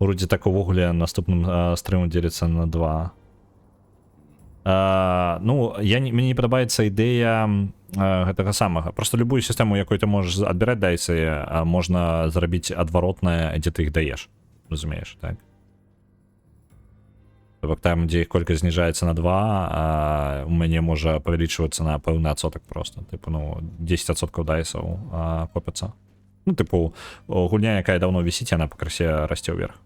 Speaker 1: Вроде так увогуле наступным стрымам дзеліцца на 2. Ну, мне не падабаецца ідэя гэтага самага. Просто любую сістэму, якой ты можаш адбіраць дайсы, можна зрабіць адваротнае, дзе ты іх даеш. Разумееш, так? Тобто там, дзе іх колькасць зніжаецца на 2, у мяне можа павялічвацца на пэўны адсотак просто. Типу, ну, 10% дайсаў копяцца. Ну, типу, гульня, якая даўно вісіць, яна пакрысе расце ўверх.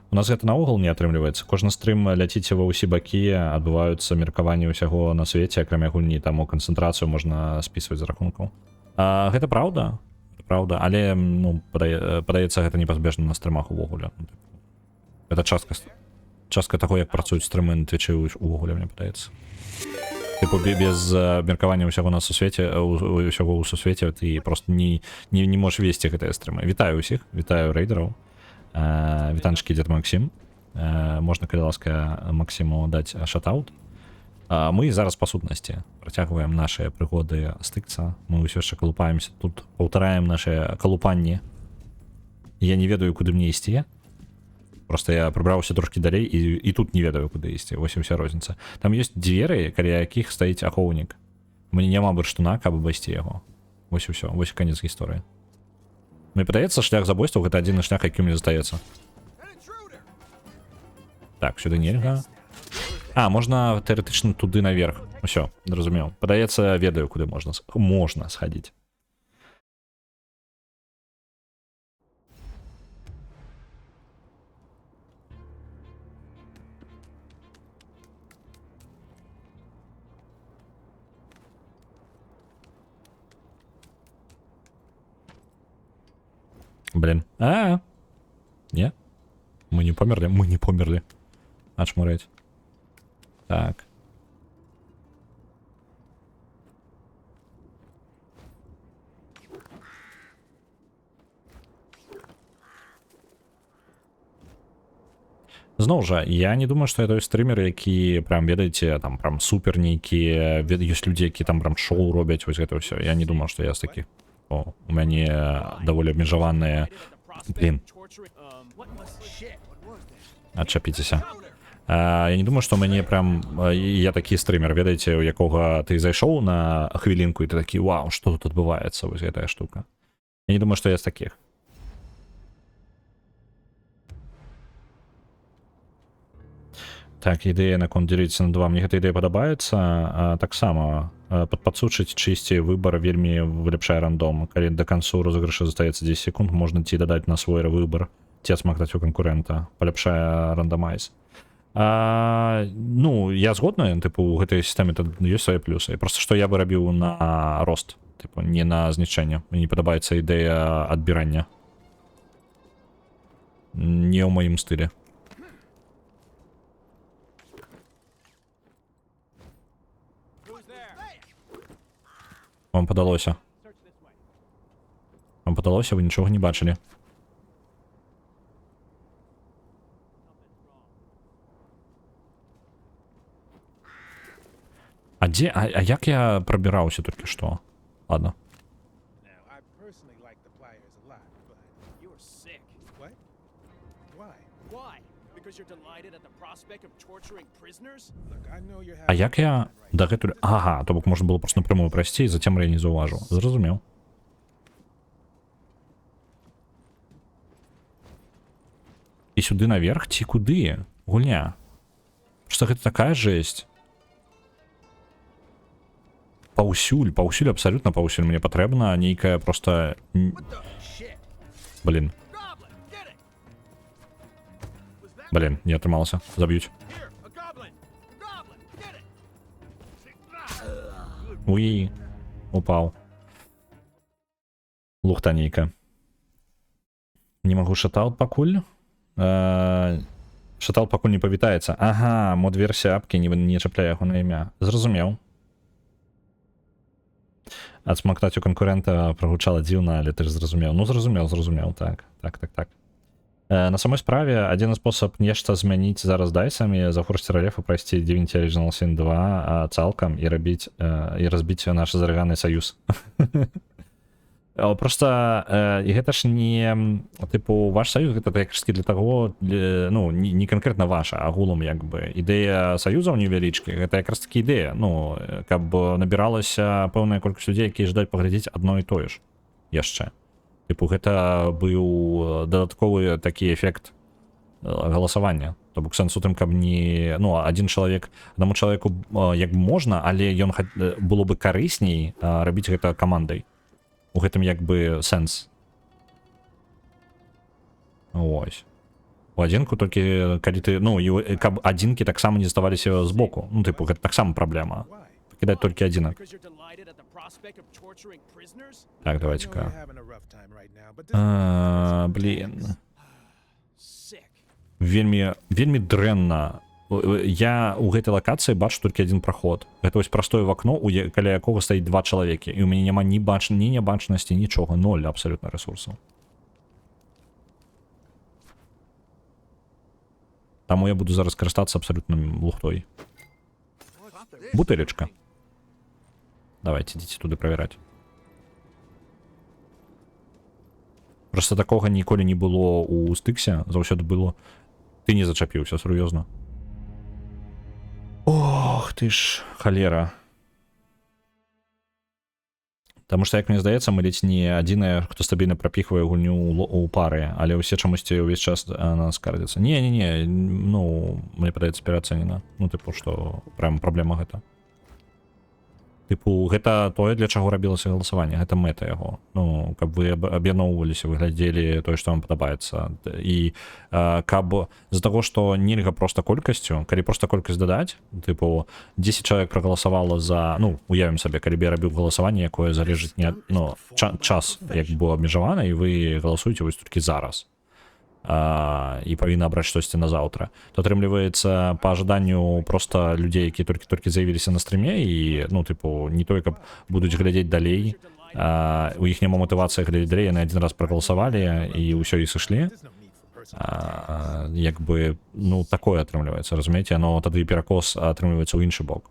Speaker 1: У нас гэта наогул не атрымліваецца. Кожны стрым ляціце ва ўсе бакі, адбываюцца меркаванні ўсяго на свеце, акрамя гульні, таму канцэнтрацыю можна спісваць з рахункаў. Гэта праўда, праўда, але, ну, падаецца, гэта непазбежна на стрымах увогуле. Гэта частка таго, як працуюць стрымы на твічы увогуле, мне падаецца. Типу, без меркавання ўсяго на сусвеце, ўсяго ў сусвеце, ты просто не можаш весці гэтыя стрымы. Вітаю ўсіх, вітаю рэйдераў. Вітанчыкі, дзед Максім. Можна, калі ласка, Максіму даць шатаут. Мы зараз па сутнасці працягваем нашыя прыгоды стыкца. Мы ўсё яшчэ калупаемся тут, паўтараем нашыя калупанні. Я не ведаю, куды мне ісці. Просто я прыбраўся трошкі далей і тут не ведаю, куды ісці. Вось і ўся розніца. Там ёсць дзверы, каля якіх стаіць ахоўнік. Мне няма бурштуна, каб абайсці яго. Вось і ўсё, вось канец гісторыі. Мне падаецца, шлях забойстваў гэта адзіны шлях, які мне застаецца. Так, сюды нельга. Можна тэарэтычна туды наверх. Усё, зразумеў. Падаецца, ведаю, куды можна схадзіць. Блин. Не? Мы не померли? Мы не померли. Очмуреть. Так. Зноў жа, я не думаю, што я той стрымер, які прям ведаеце, там прям супер нейкія, ёсць людзі, які там прям шоу робяць, вось гэта ўсё. Я не думаю, што я з такіх. О, у мяне даволі абмежаваныя. Блин. Адчапіцеся. Я не думаю, што мяне прям я такі стрымер, ведаеце, у якога ты зайшоў на хвілінку і ты такі, вау, што тут адбываецца, вось гэтая штука. Я не думаю, што я з такіх. Так, ідэя наконт дзеліцца на два. Мне гэта ідэя падабаецца. Таксама падпадсучыць чысці выбар вельмі вылепшае рандом. Калі да канцу розыгрыша застаецца 10 секунд, можна ці дадаць на свой выбар, ці адсмактаць у канкурэнта. Паляпшае рандамайз. Ну, я згодны, тыпу, у гэтай сістэме ёсць свае плюсы. Просто што я бы рабіў на рост, тыпу, не на знішчэнне. Мне не падабаецца ідэя адбірання. Не ў маім стылі. Вам падалося. Вам падалося, вы нічога не бачылі. А дзе, а як я прабіраўся толькі што? Ладно.
Speaker 3: Now, I personally like the pliers a lot, but
Speaker 4: You are sick.
Speaker 3: what? Why?
Speaker 4: Why? Because you're delighted at the prospect of torturing prisoners?
Speaker 3: Look, I know you're
Speaker 1: А
Speaker 3: having
Speaker 1: як я дагэтуль... Ага, то бок можна было просто напрямую прайсці, і затем я не заўважыў. Зразумеў. І сюды наверх ці куды? Гульня. Просто гэта такая жесть. Паўсюль абсалютна паўсюль мне патрэбна нейкая просто... Блин. Блин, не атрымалася. Заб'юць.
Speaker 2: Here, a goblin! Goblin! Get it!
Speaker 1: Уі. Упаў. Лухта нейка. Не магу шатаут пакуль. Шатаут пакуль не павітаецца. Ага, мод-версія апкі не чапляе яго на імя. Зразумеў. Адсмактаць у канкурэнта прагучала дзіўна, але ты ж зразумеў. Ну, зразумеў, так. На самой справе, адзіны спосаб нешта змяніць зараз дайсамі, зафорсці рэльеф і прайсці Divinity Original Sin 2 цалкам і разбіць наш зарэганы саюз. Просто і гэта ж не, тыпу, ваш саюз, гэта якраз для таго, ну, не канкрэтна ваша, агулам, як бы. Ідэя саюзаў невялічкі, гэта якраз такі ідэя, ну, каб набіралася пэўная колькасць людзей, якія жадаюць паглядзець адно і тое ж яшчэ. Тыпу, гэта быў дадатковы такі эфект галасавання. То бок сэнс у тым, каб не... Ну, аднаму чалавеку як можна, але ён было бы карысней рабіць гэта камандай. У гэтым як бы сэнс. Ось. У адзінку толькі, калі ты... Ну, каб адзінкі таксама не заставаліся збоку. Ну, тыпу, гэта таксама праблема. Пакідаць толькі адзінак. Так, давайте-ка. Блин. Вельмі дрэнна. Я у гэтай лакацыі бачу толькі адзін праход. Гэта вось простое вакно, каля якога стаіць два чалавекі. І ў мяне няма ні нябачнасці, нічога. Ноль абсалютна рэсурсаў. Таму я буду зараз карыстацца абсалютным лухтой. Бутылечка. Давайте, ідзіце туды правяраць. Просто такога ніколі не было у стыксе. Заўсёды было. Ты не зачапіўся, сур'ёзна. Ох, ты ж, халера. Таму што, як мне здаецца, мы ледзь не адзіныя, хто стабільна прапіхвае гульню ў пары, але ўсе чамусьці ўвесь час на нас скардзяцца. Не, ну, мне падаецца пераацэнена. Ну, тыпу, што прям праблема гэта. Тыпу гэта тое, для чаго рабілася галасаванне, гэта мэта яго. Ну, каб вы аб'ядноўваліся, вы глядзелі тое, што вам падабаецца. І каб з-за таго, што нельга проста колькасцю, калі проста колькасць дадаць, тыпу 10 чалавек прагаласавала за, ну, уявім сабе, калі б я рабіў галасаванне, якое залежыць не ад, ну, час, як быў абмежаваны, і вы галасуеце вось толькі зараз. І павінна абраць штосьці на заўтра, то атрымліваецца па жаданню проста людзей, якія толькі заявіліся на стрыме, і ну тыпу не тое, каб будуць глядзець далей, у іх няма матывацыі глядзець далей, яны адзін раз прагаласавалі і ўсё і сышлі. Як бы ну такое атрымліваецца, разумееце, но тады перакос атрымліваецца ў іншы бок.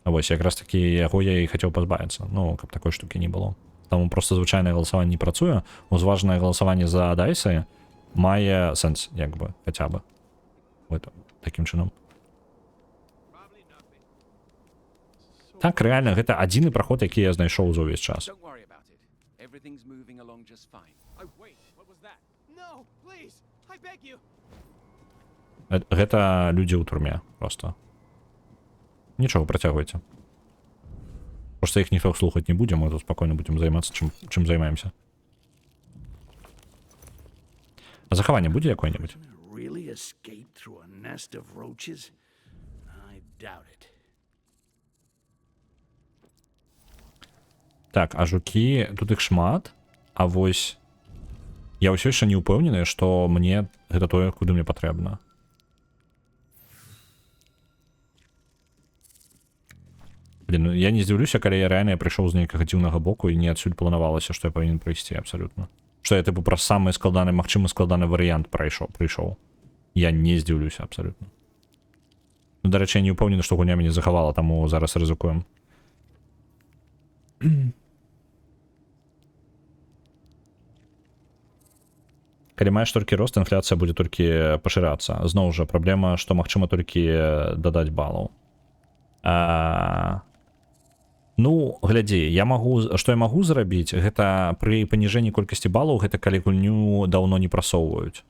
Speaker 1: Вось якраз такі яго я і хацеў пазбавіцца, ну каб такой штукі не было. Таму просто звычайнае галасаванне не працуе. Узважанае галасаванне за дайсы мае сэнс, як бы, хаця бы. Такім чынам. Так, рэальна, гэта адзіны праход, які я знайшоў за ўвесь час. Гэта людзі ў турме, проста. Нічога, працягвайце. Просто их никто слухать не будем, мы тут спокойно будем заниматься, чем займаемся. А захование будет какое-нибудь? Так, а жуки, тут их шмат, а вось я ўсё яшчэ не ўпэўнены, што мне гэта тое, куды мне патрэбна. Блин, ну я не здзіўлюся, калі я рэальна прыйшоў з нейкага дзіўнага боку і не адсюль планавалася, што я павінен прыйсці абсалютна. Што я тыпу праз самы складаны, магчымы складаны варыянт прыйшоў. Я не здзіўлюся абсалютна. Ну, дарэчы, я не ўпэўнены, што гульня мяне захавала, таму зараз рызыкуем. Калі маеш толькі рост, інфляцыя будзе толькі пашырацца. Зноў жа, праблема, што магчыма толькі дадаць балаў. Ну, глядзі, што я магу зрабіць, гэта пры паніжэнні колькасці балаў, гэта калі гульню даўно не прасоўваюць.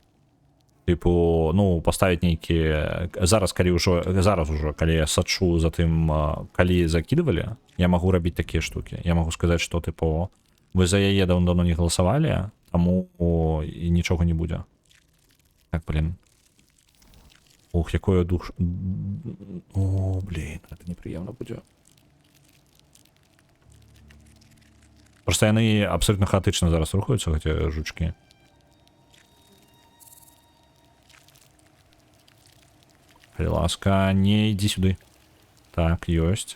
Speaker 1: Тыпу, ну, паставіць нейкі... Зараз ужо, калі я сачу за тым, калі закідывалі, я магу рабіць такія штукі. Я магу сказаць, што, тыпу, вы за яе даўно не галасавалі, таму і нічога не будзе. Так, блин. Ох, якое душ... О, блин, гэта непрыемна будзе. Просто яны абсолютно хаотычна зараз рухаюцца, гэты жучкі. Калі ласка, не ідзі сюды. Так, ёсць.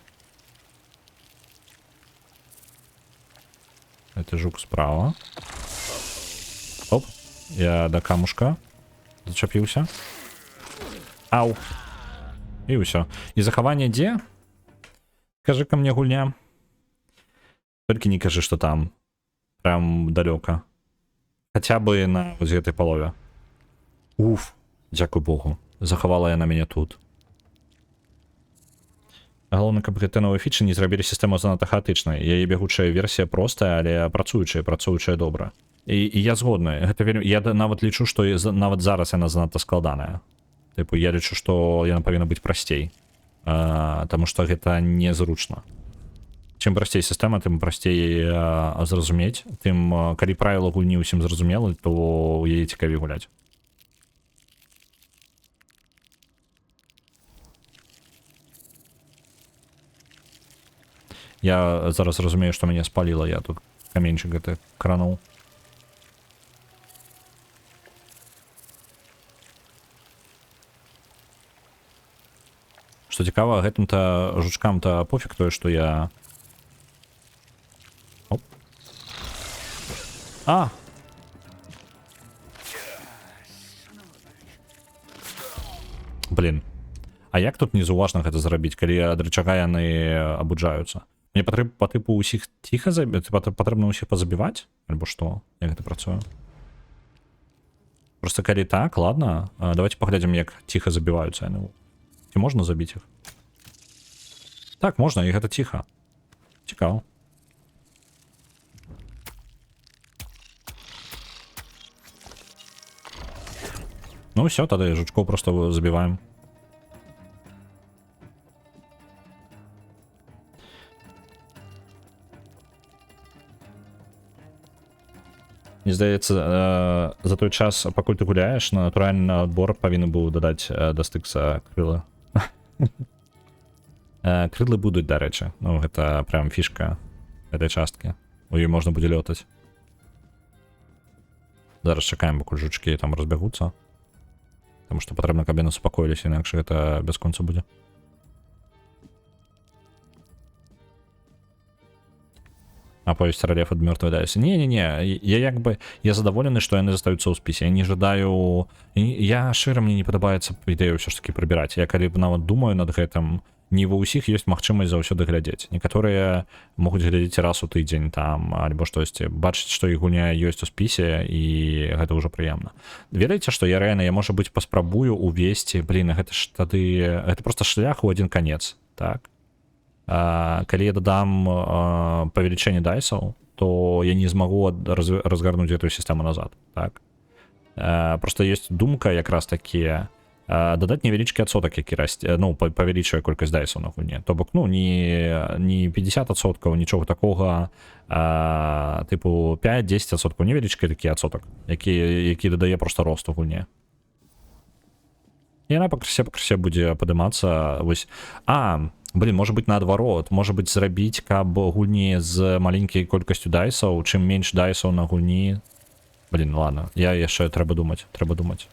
Speaker 1: Это жук справа. Оп, я да камушка зачапіўся. Ау. І ўсё. І захаванне дзе? Кажы ка мне гульня. Только не кажи, что там прям далеко. Хотя бы на вот этой полове. Уф, дякую богу. Захавала яна мяне тут. Галоўна, каб гэтыя новыя фічы не зрабілі сістэму занадта хаатычнай. Яе бегучая версія простая, але працуючая добра. І я згодны. Гэта вельмі... Я нават лічу, што нават зараз яна занадта складаная. Тыпу, я лічу, што яна павінна быць прасцей. Таму што гэта незручна. Чым прасцей сістэма, тым прасцей зразумець. Тым, калі правіла гульні ўсім зразумелы, то ў яе цікавей гуляць. Я зараз разумею, што мяне спаліла, я тут каменьчык гэты крануў. Што цікава, гэтым-то жучкам-то пофіг тое, што я... Оп. А! Блин. А як тут незаўважна гэта зрабіць, калі ад рычага яны абуджаюцца? Мне па тыпу ўсіх ціха патрэбна ўсіх пазабіваць? Альбо што? Як гэта працуе? Просто калі так, ладно. Давайте паглядзім, як ціха забіваюцца яны. Ці можна забіць іх? Так, можна, і гэта ціха. Цікава. Ну ўсё, тады жучкоў просто забіваем. Мені здається, за той час, пакуль ти гуляєш, на натуральний адбор павінен був додати до стикса крила. Крылы будуть, да, речі. Ну, гэта прям фішка этой частки. У її можна буде льотати. Зараз чекаємо, поки жучки там розбягуться. Тому що потрібно, каб вони успокоїлися, інакше гэта без конца буде. Оповесть рельеф ад мертвой Дайси. Не-не-не, я задоволены, што яны застаюцца ў спісе. Я не жадаю... Я шчыра, мне не падабаецца ідэю ўсё ж таки прыбіраць. Я калі нават думаю над гэтым, не ва ўсіх ёсць магчымасць заўсёды глядзець. Некаторыя могуць глядзець раз у тыдзень там, альбо штосьці. Бачыць, што іх гульня ёсць у спісе, і гэта ўжо прыемна. Ведаеце, што я рэальна, я, можа быць, паспрабую увесці, гэта ж тады... Гэта проста шлях у адзін канец, так? Калі я дадам павелічэнне дайсаў, то я не змагу разгарнуць эту сістэму назад, так? Просто ёсць думка якраз такі дадаць невялічкі адсотак, які расце, ну, павялічвае колькасць дайсаў на гульне. То бок, ну, не 50%, нічога такога, типу 5-10%, невялічкі такі адсотак, які дадае просто рост у гульне. І яна пакрысе будзе падымацца, вось, блин, может быть наадварот, может быть зрабіць, каб гульні з маленькай колькасцю дайсаў, чым менш дайсаў на гульні. Блин, ладно, я яшчэ трэба думаць.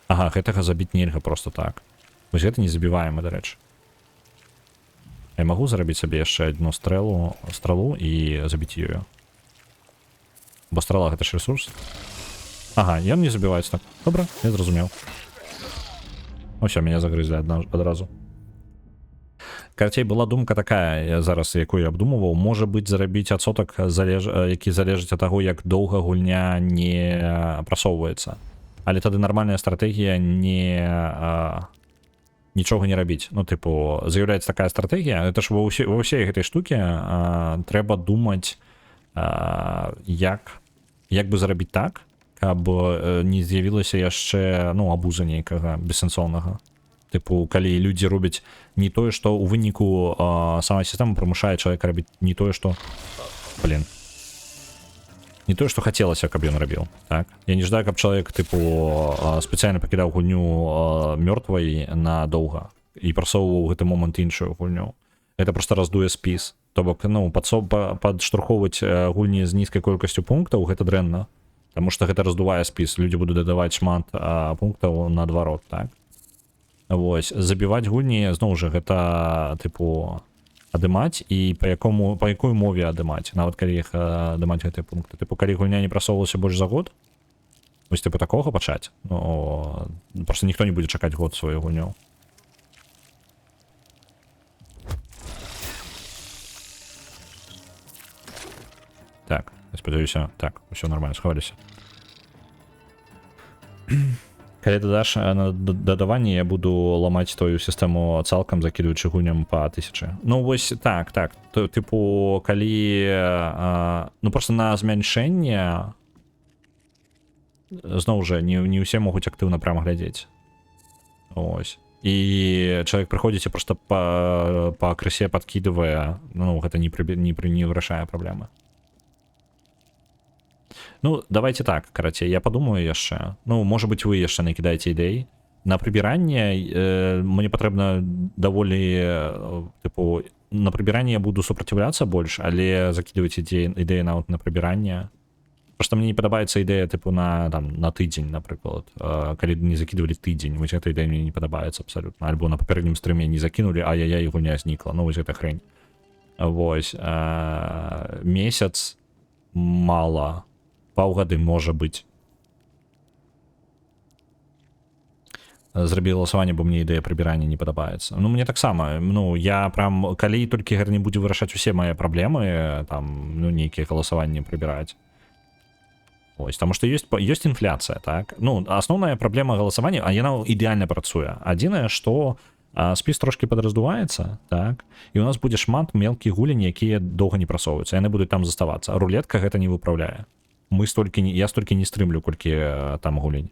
Speaker 1: Ага, гэтага забіць нельга просто так. Вось гэта не забіваем, дарэчы. Я магу зрабіць сабе яшчэ адну стрелу і забіць ёю. Бо страла гэта ж ресурс. Ага, ён не забіваецца так. Добра, я зразумеў. Все, меня загрызли адразу. Карацей, была думка такая, зараз, якую я абдумываў, можа быць зрабіць адсотак, які залежыць ад таго, як доўга гульня не прасоўваецца. Але тады нармальная стратэгія нічога не рабіць. Ну, типу, з'яўляецца такая стратэгія, это ж ва ўсей гэтай штукі трэба думаць, як бы зрабіць так, каб не з'явілася яшчэ, ну, абуза нейкага бессэнсоўнага. Типу, калі людзі робяць не тое, што ў выніку сама сістэма прымушае чалавека рабіць не тое, што... Блин. Не тое, што хацелася, каб ён рабіў, так? Я не жадаю, каб чалавек, типу, спецыяльна пакідаў гульню мёртвай надоўга і прасоўваў гэты момант іншую гульню. Гэта проста раздуе спіс. То бок, ну, падштурхоўваць гульні з нізкай колькасцю пунктаў, гэта дрэнна. Таму што гэта раздувае спіс, людзі будуць дадаваць шмат пунктаў наадварот, так? Вось, забіваць гульні, зноў жа, гэта, типу, адымаць і па якой мове адымаць, нават калі іх адымаць гэтыя пункты. Типу, калі гульня не прасоўвалася больш за год, вось, типу, такога пачаць, ну, проста ніхто не будзе чакаць год сваю гульню. Так. Я спадзяюся, так, усё нормально, сховаліся. Калі дадаш на дадаванне, я буду ламаць твою сістэму цалкам, закідваючы гульням па 1000. Ну, вось, так, типу, калі, ну, просто на змяншэнне, зноў жа, не ўсе могуць актыўна прямо глядзець. Ось. І чалавек прыходзіць і просто па крысе падкідывае, ну, гэта не вырашае праблемы. Ну, давайте так, карацей, я подумаю яшчэ. Ну, можа быць, вы яшчэ накідаеце ідэй. На прыбіранне мне патрэбна даволі, типу, на прыбіранне я буду супраціўляцца больш, але закідваць ідэі нават на прыбіранне. Просто мне не падабаецца ідэя, типу, на тыдзень, напрыклад. Калі не закідвалі тыдзень, вось гэта ідэя мне не падабаецца абсалютна. Альбо на папярэднім стрыме не закінулі, ай-яй-яй, гульня знікла. Ну, вось гэта хрень. Вось. Месяц мала. Паўгады, можа быць. Зрабіў галасаванне, бо мне ідэя прыбірання не падабаецца. Ну, мне таксама, ну, я прям, калі толькі гэта не будзе вырашаць усе мае праблемы, там, ну, нейкія галасаванні прыбіраць. Ось, таму што ёсць інфляцыя, так? Ну, асноўная праблема галасавання, а яна ідэальна працуе. Адзінае, што спіс трошки падраздуваецца, так? І у нас будзе шмат мелкіх гулень, якія доўга не прасоўваюцца, яны будуць там заставацца. Рулетка гэта не выпраўляе. Я столькі не стрымлю, колькі там гулень.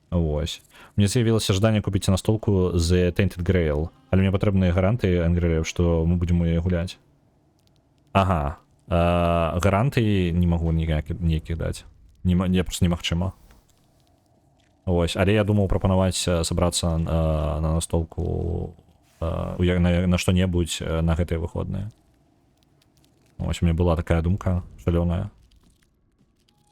Speaker 1: Вось. Мне з'явілася жаданне купіць настолку з Tainted Grail, але мне патрэбныя гаранты, Энгрэев, што мы будзем яе гуляць. Ага. гарантый не магу ніякіх даць. Я просто немагчыма. Вось, але я думаў прапанаваць сабрацца на настолку на што-небудзь на гэтыя выходныя. Вось, у меня была такая думка шалёная.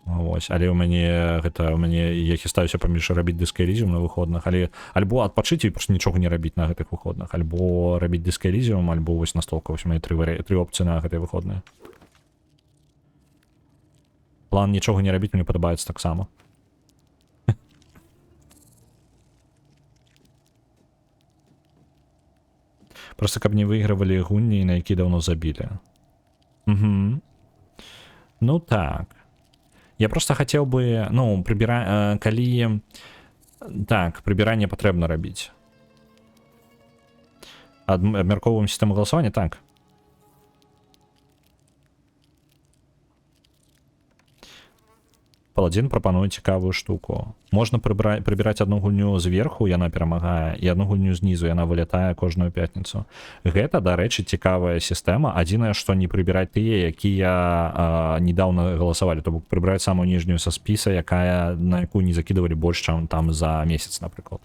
Speaker 1: Вось, але у мяне я хістаюся паміж рабіць Disco Elysium на выходных, але альбо адпачыць і просто нічога не рабіць на гэтых выходных, альбо рабіць Disco Elysium, альбо вось настолка. Вось у мяне тры опцыі на гэтыя выходныя. План нічога не рабіць мне падабаецца таксама. Просто каб не выйгравалі гульні, на які даўно забілі. Угу. Ну так. Я просто хацеў бы, ну, калі... Так, прыбіранне патрэбна рабіць. Абмяркоўваем сістэму галасавання? Так. Паладзін прапануе цікавую штуку. Можна прыбіраць одну гульню зверху, яна перамагае, і одну гульню знізу, яна вылятае кожную пятніцу. Гэта, дарэчы, цікавая сістэма. Адзінае, што не прыбіраць тыя, якія недаўна галасавалі, то бок прыбіраць самую ніжнюю са спіса, на якую не закідывалі больш, чым там за месяц, напрыклад.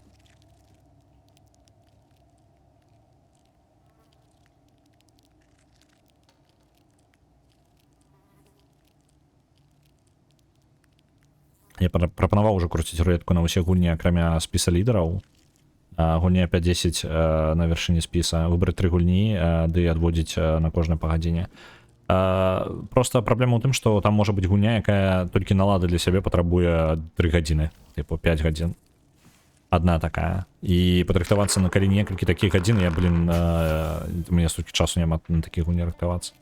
Speaker 1: Я прапанаваў ужо круціць рулетку на ўсе гульні, акрамя спіса лідараў. Гульня 5-10 на вяршыні спіса. Выбраць 3 гульні, ды адводзіць на кожнай па гадзіне. Просто праблема ў тым, што там можа быць гульня, якая толькі налады для сябе патрабуе 3 гадзіны, типу 5 гадзін. Адна такая. І падрыхтавацца на калі некалькі такіх гадзін, у мяне столькі часу няма на такіх гульні рыхтавацца.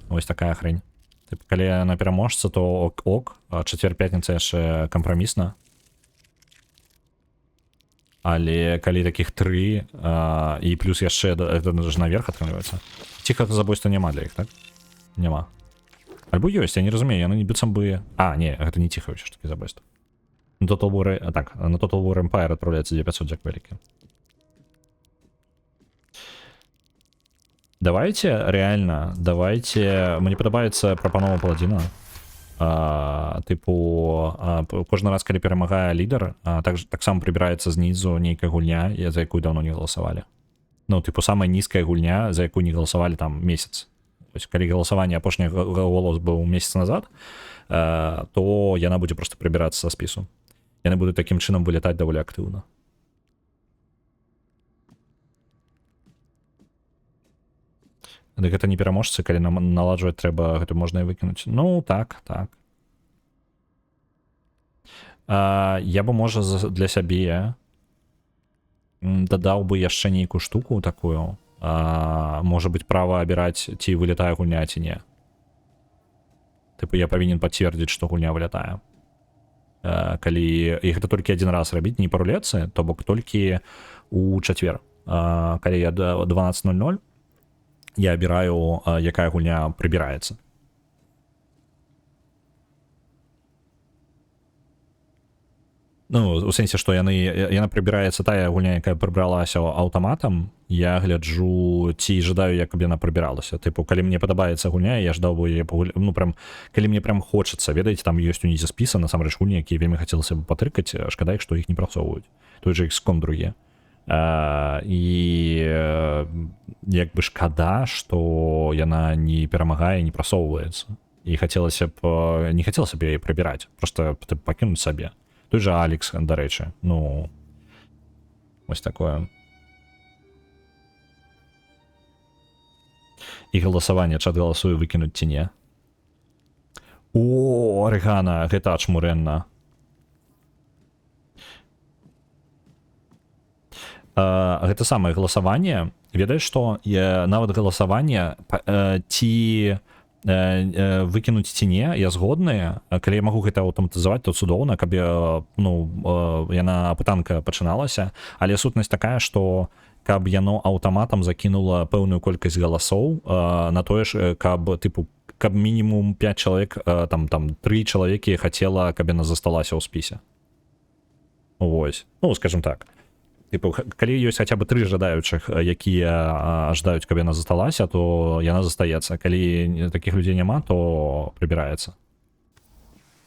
Speaker 1: Вось такая хрень. Калі яна пераможца, то ок, чацвер-пятніца яшчэ кампрамісна. Але калі такіх 3, і плюс яшчэ наверх атрымліваецца. Ціхага забойства няма для іх, так? Няма. Альбо ёсць, я не разумею, яны нібыццам бы... Не, гэта не ціхае ўсё ж такі забойства. На Total War Empire адпраўляецца 900, дзяк вялікі. Давайте, мне падабаецца прапанова Паладзіна. Кожны раз, калі перамагае лідар, таксама прыбіраецца знізу нейкая гульня, за якую даўно не галасавалі. Ну, самая нізкая гульня, за якую не галасавалі там месяц. Калі галасаванне апошні голас быў месяц назад, то яна будзе проста прыбірацца са спісу. Яны будуць такім чынам вылятаць даволі актыўна. Дык гэта не пераможцы, калі нам наладжваць трэба, гэта можна і выкінуць. Ну, так. Я бы, можа, для сябе дадаў бы яшчэ нейкую штуку такую. Можа быць, права абіраць, ці вылятае гульня, ці не. Я павінен пацвердзіць, што гульня вылятае. І гэта толькі адзін раз рабіць, не па рулетцы, то бок толькі у чацвер. Калі я 12:00, я абіраю, якая гульня прыбіраецца. Ну, у сэнсе, што яна прыбіраецца тая гульня, якая прыбралася аўтаматам, я гляджу, ці жадаю, як яна прыбіралася. Калі мне падабаецца гульня, я ждаў бы яе пагуляць. Ну, калі мне прям хочацца, ведаеце, там ёсць унізе спіса, насамрэч гульні, якія вельмі хацелася бы патрыкаць, шкада іх, што іх не працоўваюць. Той жа XCOM 2. І як бы шкада, што яна не перамагае, не прасоўваецца. І не хацелася б яе прыбіраць, просто пакінуць сабе. Той жа Алекс, дарэчы, ну, вось такое. І галасаванне, чат галасуе выкінуць ці не. О, Арыгана, гэта ачмурэнна. Гэта самае галасаванне, ведаеш, што нават галасаванне ці выкінуць ці не, я згодны. Калі я магу гэта аўтаматызаваць, то цудоўна, каб яна апытанка пачыналася, але сутнасць такая, што каб яно аўтаматам закінула пэўную колькасць галасоў на тое ж, каб мінімум 5 чалавек, там 3 чалавекі хацела, каб яна засталася ў спісе. Вось, ну, скажем так. Типу, калі ёсць хаця бы 3 жадаючых, якія жадаюць, каб яна засталася, то яна застаецца. Калі такіх людзей няма, то прыбіраецца.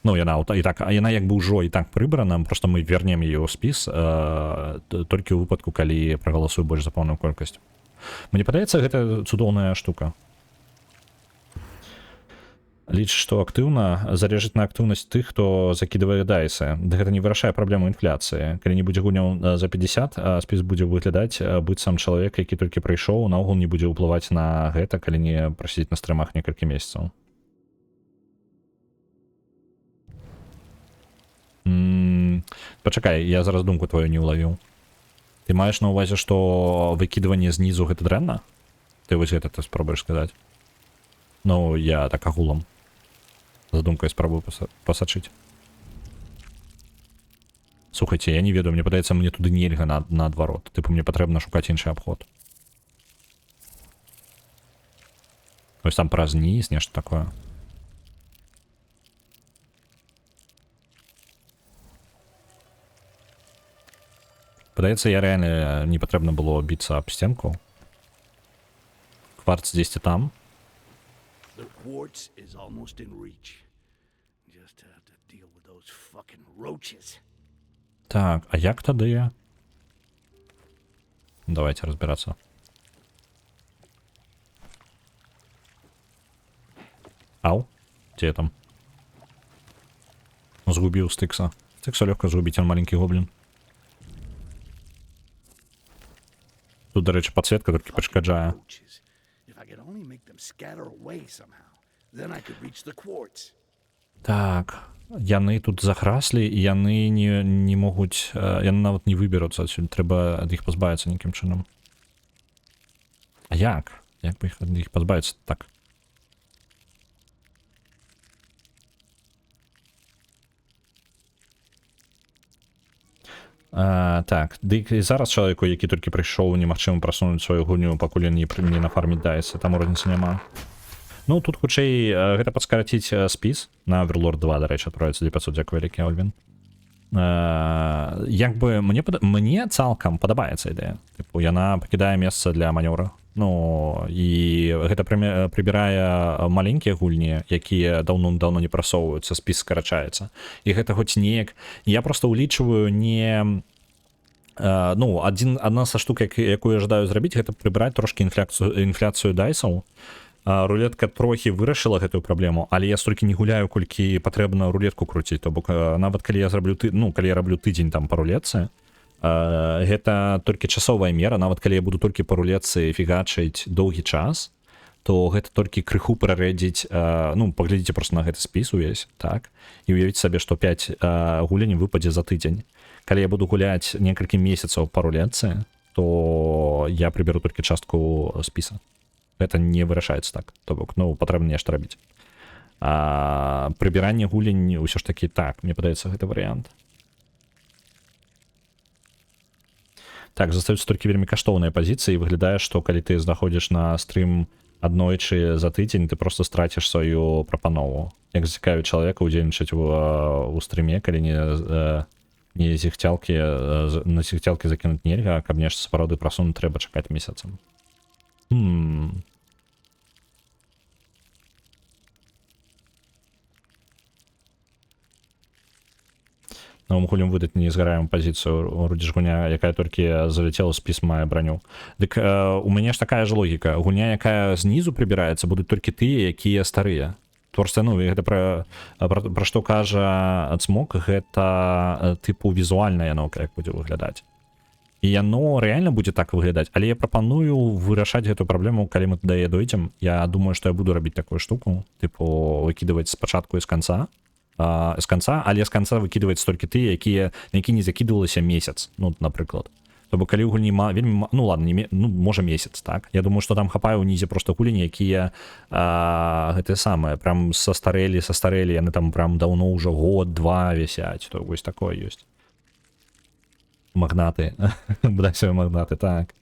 Speaker 1: Ну, яна і так, а яна як бы ўжо і так прыбрана, просто мы вернем яе ў спіс толькі ў выпадку, калі прагаласую больш за пэўную колькасць. Мне падаецца, гэта цудоўная штука. Ліч, што актыўна залежыць на актыўнасць тых, хто закідывае дайсы. Гэта не вырашае праблему інфляцыі. Калі не будзе гульняў за 50, спіс будзе выглядаць быццам чалавек, які толькі прыйшоў, наогул не будзе ўплываць на гэта, калі не прасіць на стрымах некалькі месяцаў. Пачакай, я зараз думку твою не ўлавіў. Ты маеш на ўвазе, што выкідванне знізу гэта дрэнна? Ты вось гэта ты спробуеш сказаць. Ну, я так агулам. За думкай спрабую пасачыць. Слухайце, я не ведаю, мне падаецца, мне туды нельга наадварот. Тыпу, мне патрэбна шукаць іншы абход. Вось там праз ніз, нешта такое. Падаецца, я рэальна не патрэбна было біцца аб сценку. Кварц дзесьці там.
Speaker 8: The quartz is almost in reach. Just have to deal with those fucking roaches.
Speaker 1: Так, а як тады? Давайте разбираться. Ау, где я там? Згубил Стикса. Стикса легко згубить, он маленький гоблин. Тут, до речі, подсветка тільки перешкоджає. Так, яны тут захраслі, і яны не могуць, яны нават не выберуцца адсюль, трэба ад іх пазбавіцца нейкім чынам. А як? Як бы ад іх пазбавіцца так? Так, дык і зараз чалавеку, які толькі прыйшоў, немагчыма прасунуць сваю гульню, пакуль не нафарміць дайсы, там розніцы няма. Ну, тут хутчэй гэта падскараціць спіс на Overlord 2, дарэчы, адправіцца 900, дзякую вялікі, Ольвін. Як бы мне цалкам падабаецца ідэя. Тыпу, яна пакідае месца для манёвра. Ну, і гэта прыбірае маленькія гульні, якія даўно не прасоўваюцца, спіс скарачаецца. І гэта хоць неяк... Я просто ўлічваю не... Ну, адна са штук, якую я жадаю зрабіць, гэта прыбіраць трошкі інфляцыю дайсаў. Рулетка трохі вырашыла гэтую праблему, але я столькі не гуляю, колькі патрэбна рулетку круціць. То бок, нават калі я раблю тыдзень там па рулетцы, гэта толькі часовая мера, нават калі я буду толькі па рулетцы фігачыць доўгі час, то гэта толькі крыху прарэдзіць, ну, паглядзіце просто на гэты спіс увесь, так, і уявіць сабе, што 5 гуляний выпадзе за тыдзень. Калі я буду гуляць некалькі месяцаў па рулетцы, то я прыберу толькі частку спіса. Гэта не вырашаецца так, то бок, ну, патрэбна нешта рабіць. Прыбіранне гулень ўсё ж такі так, мне падаецца гэты варыянт. Так, застаюцца толькі вельмі каштоўныя пазіцыі, і выглядае, што калі ты знаходзіш на стрым аднойчы за тыдзень, ты просто страціш сваю прапанову. Як зацікавіць чалавека ўдзельнічаць у стрыме, калі не зіхцялкі, на зіхцялкі закінуць нельга, каб нешта сапраўды прасунуць, трэба чакаць месяцам. Новым гулем выдаць незгараемую пазіцыю рудзіш гуня, якая толькі залетела ў спіс мае браню. Дык у мяне ж такая ж логіка. Гуня, якая знізу прыбіраецца, будуць толькі тыя, якія старыя. Творце, ну, гэта пра што кажа Цмок, гэта тыпу візуальна яно як будзе выглядаць. І яно рэальна будзе так выглядаць, але я прапаную вырашаць гэту праблему, калі мы туды дойдзем. Я думаю, што я буду рабіць такую штуку, тыпу выкідваць спачатку і з канца, але з канца выкідваць столькі тыя, на які не закідвалася месяц, ну, напрыклад. То бок, калі ў гульні вельмі, ну, ладно, можа месяц, так? Я думаю, што там хапае ўнізе просто гульні, якія гэтыя самыя, прям састарэлі, яны там прям даўно ўжо год-два вісяць, то вось такое ёсць. Магнаты, бадайся магнаты, так.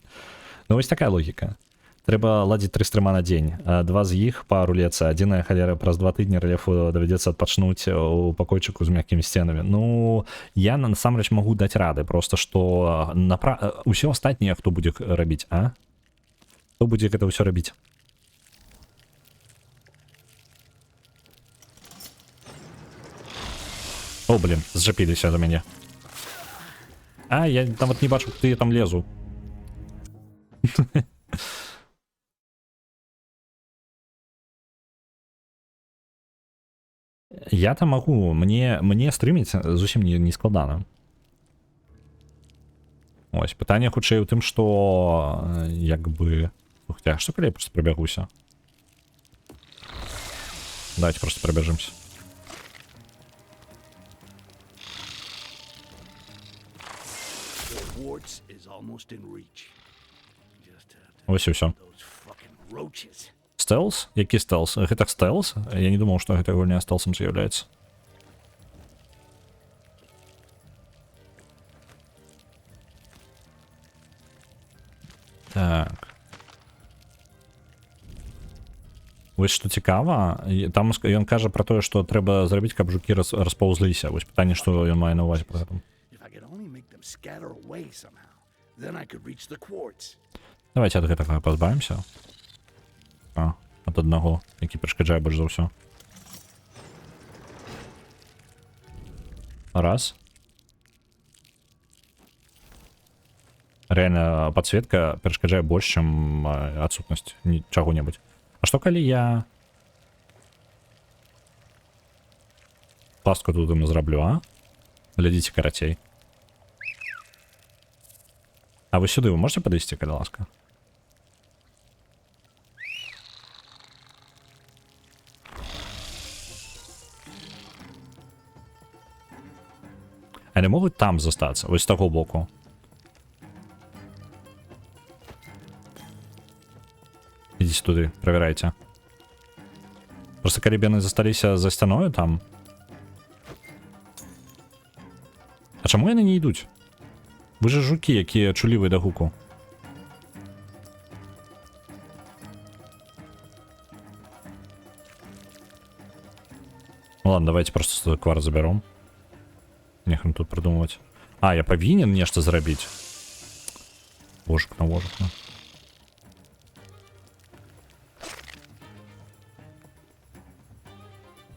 Speaker 1: Ну, вось такая логіка. Трэба ладзіць 3 стрыма на дзень. 2 з іх па рулецы. Адзіная халера праз 2 тыдні рэлефу давядзецца адпачнуць у пакойчыку з мяккімі сценамі. Ну, я насамрэч магу даць рады, просто што ўсё астатняе хто будзе рабіць, а? Хто будзе гэта ўсё рабіць? О, блин, зжапіліся за мяне. А, я нават не бачу, куды я там лезу. Я там магу, мне стрыміць зусім не складана. Ось, пытанне хутчэй у тым, што як бы... Хотя, што калі я просто прабягуся? Давайте просто пробежимся. Ось і ўсё. Стелс? Які стелс? Гэта стелс? Я не думал, што гэта гульня стелсом з'яўляецца. Так. Вось што цікава, там ён кажа пра тое, што трэба зрабіць, каб жукі распаўзліся. Вось пытанне, што ён мае на ўвазе пра гэта. Давайте ад гэтага пазбавімся. Ад аднаго, які перашкаджае больш за ўсё. Раз. Реально, подсветка перашкаджае больш, чым адсутнасць чаго-небудзь. А што калі я пастку тут ім зраблю, а? Глядзіце карацей. А вы сюды вы можете падысці, калі ласка? Они могуць там застацца, вось з таго боку. Ідзіце туды, правярайце. Просто калі б яны засталіся за сцяною там. А чаму яны не ідуць? Вы же жукі, якія чулівыя да гуку. Ну ладно, давайте просто кварт забяром. Нехрен тут придумывать. А, я павінен нешта зрабіць. Божыкна, божыкна.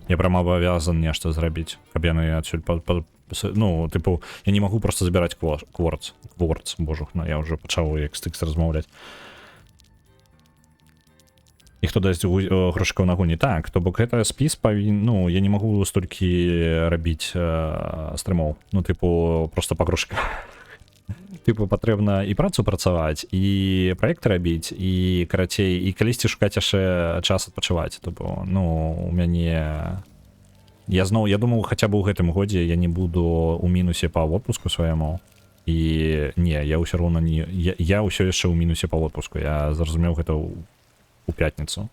Speaker 1: Я прям абавязан нешта зрабіць, каб яны адсюль ну, типу, я не могу просто забирать кворц, божухна, я уже пачаў як стыкс размаўляць. І хто дасць грошыкаў на гуні? Так, то бок гэта спіс павін... Ну, я не магу столькі рабіць стрымоў. Ну, типу, просто па грошыках. Типу, патрэбна і працу працаваць, і праекты рабіць, і, карацей, і калісьці шукаць яшчэ час адпачываць. Типу, ну, у мяне... Я думаў, хаця б у гэтым годзе я не буду у мінусе па отпуску свайму. І не, я ўсё роўна не... Я ўсё яшчэ ў мінусе па отпуску. Я зразумеў гэта у пятніцу.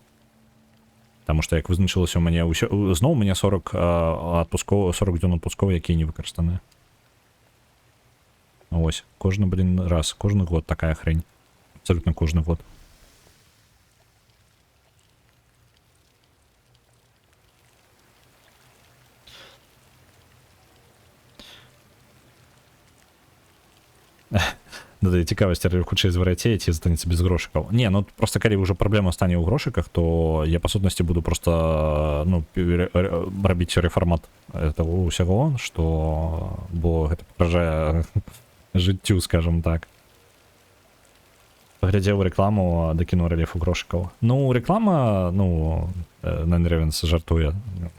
Speaker 1: Таму што як вызначылася ў мяне ўсё... Зноў у мяне 40 дзён адпускоў, якія не выкарыстаныя. Ось, кожны, блин, раз, кожны год такая хрень. Абсолютно кожны год. Да, цікавасць, хутчэй звар'яцее, ці застанецца без грошыкаў. Не, ну просто калі ўжо праблема стане ў грошыках, то я па сутнасці буду просто, ну, рабіць рэфармат этого ўсяго, што... Бо гэта пагражае жыццю, скажем так. Паглядзеў рэкламу, дакінуў рэлефу грошыкаў. Ну, рэклама, ну, Nine Ravens жартуе.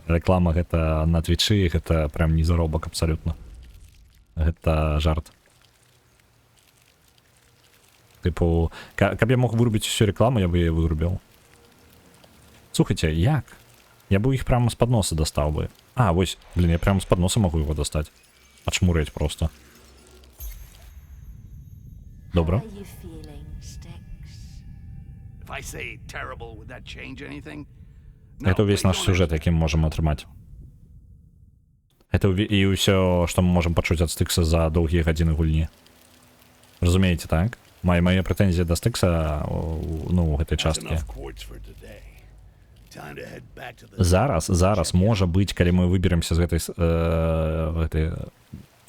Speaker 1: Рэклама гэта на твічы, гэта прям не заробак абсалютна. Гэта жарт. Типу, каб я мог вырубіць усю рекламу, я бы яе вырубіў. Слухайте, як? Я бы іх прямо з-пад носа дастаў бы. А, вось, блин, я прямо з-пад носа могу его достать. Отшмурить просто. Добро. Это увесь наш сюжет, який мы можем атрымаць. Это і ўсё, што мы можем пачуць ад Стыкса за доўгія гадзіны гульні. Разумееце, так? Мае прэтэнзіі да Стыкса ну у гэтай
Speaker 8: That's
Speaker 1: часткі.
Speaker 8: enough quartz for today. Time to head back to the
Speaker 1: Зараз можа быць, калі мы выберемся з гэтай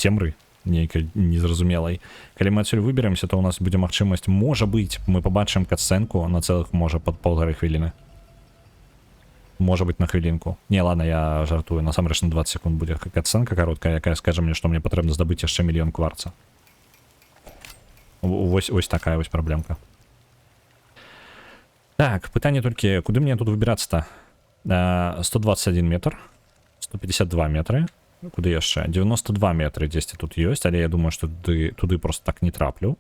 Speaker 1: цемры нейкай незразумелай. Калі мы адсюль выберемся, то у нас будзе магчымасць, можа быць, мы пабачым катсцэнку на цэлых можа пад полторы хвіліны. Можа быць на хвілінку. Не, ладно, я жартую. Насамрэч на 20 секунд будзе катсцэнка кароткая, якая скажа мне, што мне патрэбна здабыць яшчэ 1 мільён кварца. Вось такая вось праблемка. Так, пытанне толькі, куды мне тут выбірацца-то? 121 метр, 152 метры. Куды яшчэ? 92 метры дзесьці тут ёсць, але я думаю, што туды просто так не траплю.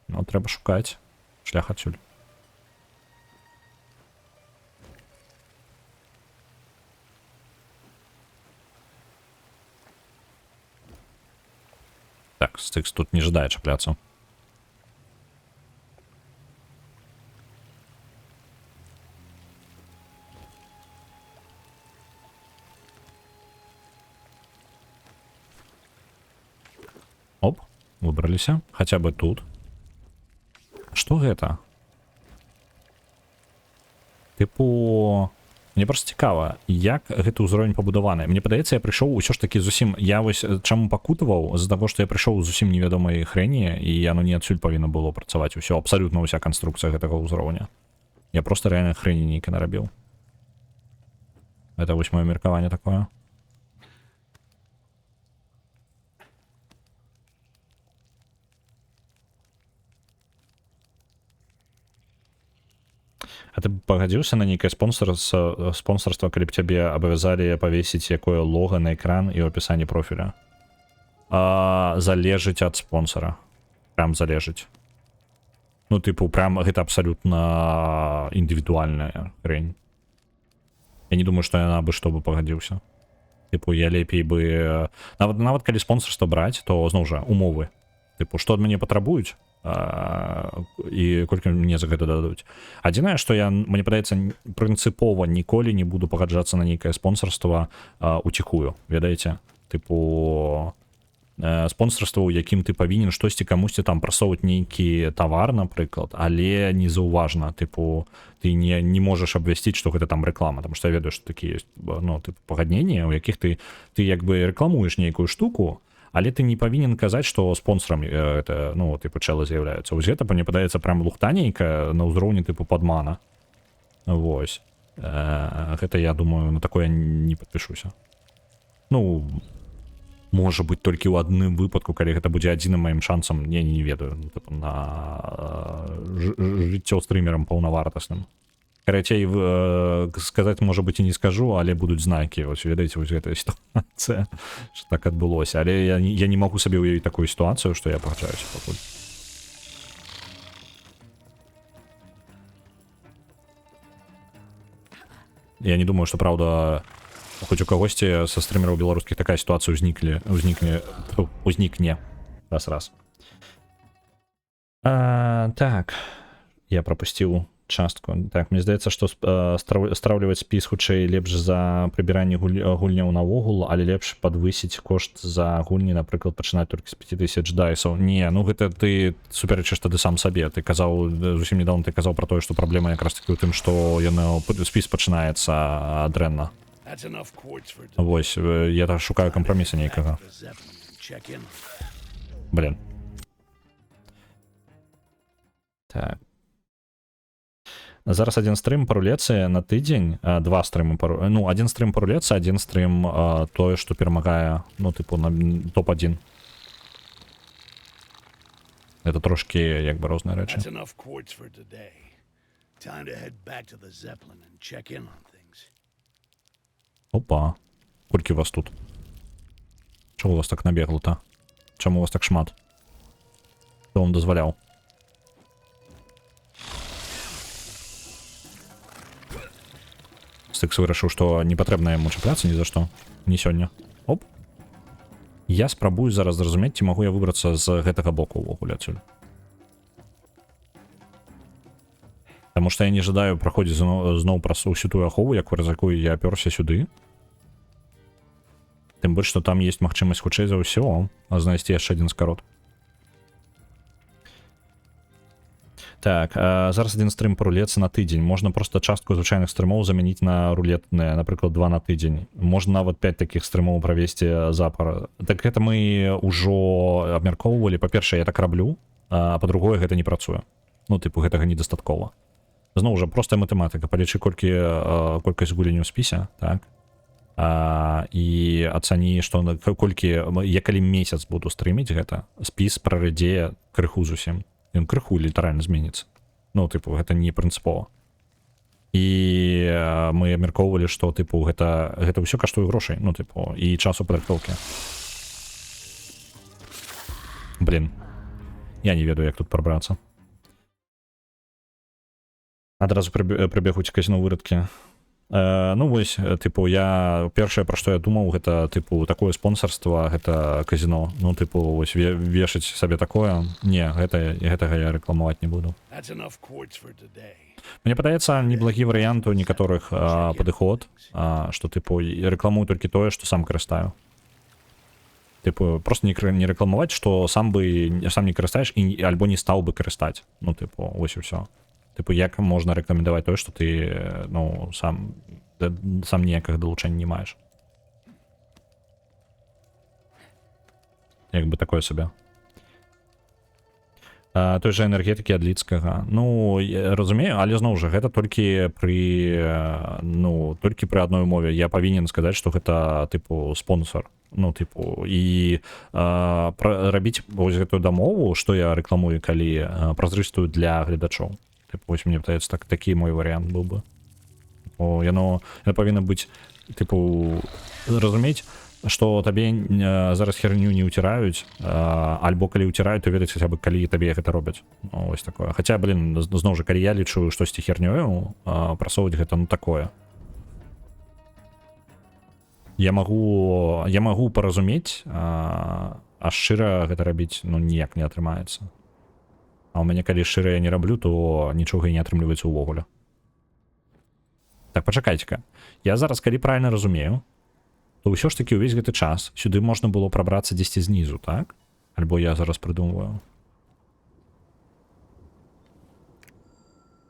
Speaker 1: Ну, трэба шукаць шлях адсюль. Так, Стыкс тут не жадае чапляцца. Оп, выбраліся. Хаця бы тут. Што гэта? Тыпу... Мне просто цікава, як гэты ўзровень пабудаваны. Мне падаецца, я прыйшоў усё ж такі зусім... Я вось чаму пакутаваў? З-за таго, што я прыйшоў зусім невядомай хрэні, і яно не адсюль павінна было працаваць. Усё, абсалютна ўся канструкцыя гэтага ўзроўня. Я просто рэальна хрэні нейкай нарабіў. Это вось маё меркаванне такое. А ты пагадзіўся на нейкае спонсорства, калі б цябе абавязалі павесіць якое лога на экран і ў апісанні профіля? Залежыць ад спонсора. Прям залежыць. Ну, тыпу, прям гэта абсалютна індывідуальная хрень. Я не думаю, што яна бы што бы пагадзіўся. Тыпу, я лепей бы... Нават калі спонсорства браць, то, зноў жа, умовы. Тыпу, што ад мяне патрабуюць? І колькі мне за гэта дадуць. Адзінае, што мне падаецца, прынцыпова ніколі не буду пагаджацца на нейкае спонсорства уціхую, ведаеце? Тыпу, спонсорства, у якім ты павінен штосьці камусьці там прасоўваць нейкі тавар, напрыклад, але незаўважна, тыпу, ты не можаш абвясціць, што гэта там рэклама, таму што я ведаю, што такія ёсць, ну, тыпу, пагадненні, у якіх ты як бы рэкламуеш нейкую штуку, але ты не павінен казаць, што спонсорам это, ну, тыпу, чэлы з'яўляюцца. Вось гэта, мне падаецца, прям лухтанейка на ўзроўні тыпу падмана. Вось. Гэта, я думаю, на такое не падпішуся. Ну, можа быць, толькі ў адным выпадку, калі гэта будзе адзіным маім шансам, не ведаю, тыпу, на жыццё стрымерам паўнавартасным. Карацей, сказаць, можа быць, і не скажу, але будуць знакі. Вось, ведаеце, вось гэтая сітуацыя, што так адбылося. Але я не магу сабе ўявіць такую сітуацыю, што я пагаджаюся пакуль. Я не думаю, што, праўда, хоць у кагосьці са стрымераў беларускіх такая сітуацыя ўзнікне. Раз. Так, я прапусціў частку. Так, мне здаецца, што страўліваць спіс хутчэй лепш за прыбіранне гульняў навогул, але лепш падвысіць кошт за гульні, напрыклад, пачынаць толькі з 5000 дайсаў. Не, ну гэта ты суперечыш тады сам сабе. Ты казаў, зусім недавно ты казаў пра тое, што праблема якраз такі ў тым, што спіс пачынаецца дрэнна. Вось, я так шукаю кампраміса нейкага. Блин. Так. Зараз один стрим парулецца на тыдзень, два стрымы парулецца, ну, один стрим парулецца, один стрим тое, што перамагае, ну, тыпу, на топ-1. Это трошки, як бы, розныя рэчы. Опа, колькі у вас тут? Чого у вас так набегла-то? Чаму у вас так шмат? Хто вам дазваляў? Стыкс вырашыў, што не патрэбна яму чапляцца ні за што. Не сёння. Оп. Я спрабую зараз зразумець, ці магу я выбрацца з гэтага боку ўвогуле адсюль. Таму што я не жадаю праходзіць зноў праз усю тую ахову, праз якую я апёрся сюды. Тым больш, што там ёсць магчымасць хутчэй за ўсё знайсці яшчэ адзін скарот. Так, зараз один стрим по рулетцы на тыдзень. Можна просто частку звычайных стрымоў замяніць на рулетныя, напрыклад, 2 на тыдзень. Можна нават 5 такіх стрымоў правесці запар. Так гэта мы ўжо абмяркоўвалі. Па-першае, я так раблю, а па-другое, гэта не працуе. Ну, тыпу, гэтага недастаткова. Зноў жа, простая матэматыка. Палічы колькасць гулень у спісе, так? І ацані, што колькі... Я калі месяц буду стрыміць гэта, спіс прарадзее крыху зусім. Ён крыху літаральна зменіцца. Ну, тыпу, гэта не прынцыпова. І мы абмяркоўвалі, што, тыпу, гэта ўсё каштуе грошай, ну, тыпу, і часу падрыхтоўкі. Блін. Я не ведаю, як тут прабрацца. Адразу прыбегуць казіно вырадкі. Ну, вось, тыпу, я... Першае, пра што я думаў, гэта, тыпу, такое спонсарства, гэта казіно. Ну, тыпу, вось, вешаць сабе такое. Не, гэтага я рэкламаваць не буду. Мне падаецца, неблагі варыянт у некаторых падыход, што, тыпу, рэкламую толькі тое, што сам карыстаю. Тыпу, просто не рэкламаваць, што сам не карыстаеш і альбо не стаў бы карыстаць. Ну, тыпу, вось і ўсё. Тыпу, як можна рэкамендаваць тое, што ты, ну, сам ніякага далучэння не маеш. Як бы такое сабе. Той жа энергетыкі ад Лідскага. Ну, я разумею, але зноў жа, гэта толькі пры адной умове. Я павінен сказаць, што гэта, тыпу, спонсор. Ну, тыпу, і рабіць вось гэтую дамову, што я рэкламую, калі празрыстую для гледачоў. Вось мне падаецца, такі мой варыянт быў бы. Яно павінна быць, тыпу, разумець, што табе зараз херню не ўціраюць, альбо калі ўціраюць, то ведаць хаця бы, калі табе гэта робяць. Вось такое. Хаця, блін, зноў жа, калі я лічу штосьці хернёю, прасоўваць гэта, ну, такое. Я магу паразумець, а шчыра гэта рабіць, ну, ніяк не атрымаецца. А ў мяне, калі шчыра я не раблю, то нічога і не атрымліваецца ўвогуле. Так, пачакайце-ка. Я зараз, калі правільна разумею, то ўсё ж такі ўвесь гэты час сюды можна было прабрацца дзесьці знізу, так? Альбо я зараз прыдумваю.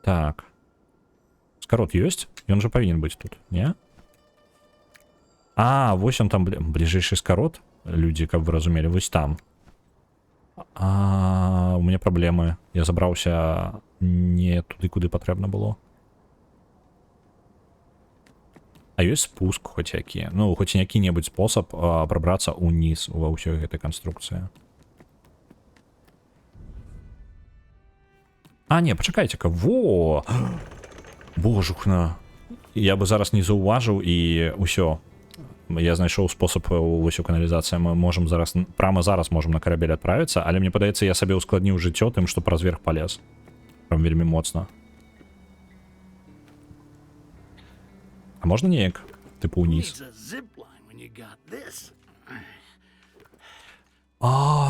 Speaker 1: Так. Скарот ёсць? Ён жа павінен быць тут, не? Вось он там, бліжэйшы скарот, людзі, каб вы разумелі, вось там. У мяне праблемы. Я забраўся не туды, куды патрэбна было. А ёсць спуск хоць які. Ну, хоць які-небудзь спосаб прабрацца ўніз ва ўсёй гэтай канструкцыі. Не, пачакайце-ка. Во! Божухна. Я бы зараз не заўважыў і ўсё. Я знайшоў спосаб вось у каналізацыі. Мы можам зараз, прямо зараз можам на карабель адправіцца, але мне падаецца, я сабе ускладніў жыццё тым, што праз верх палез. Прям вельмі моцна. А можна неяк? Тыпу ўніз.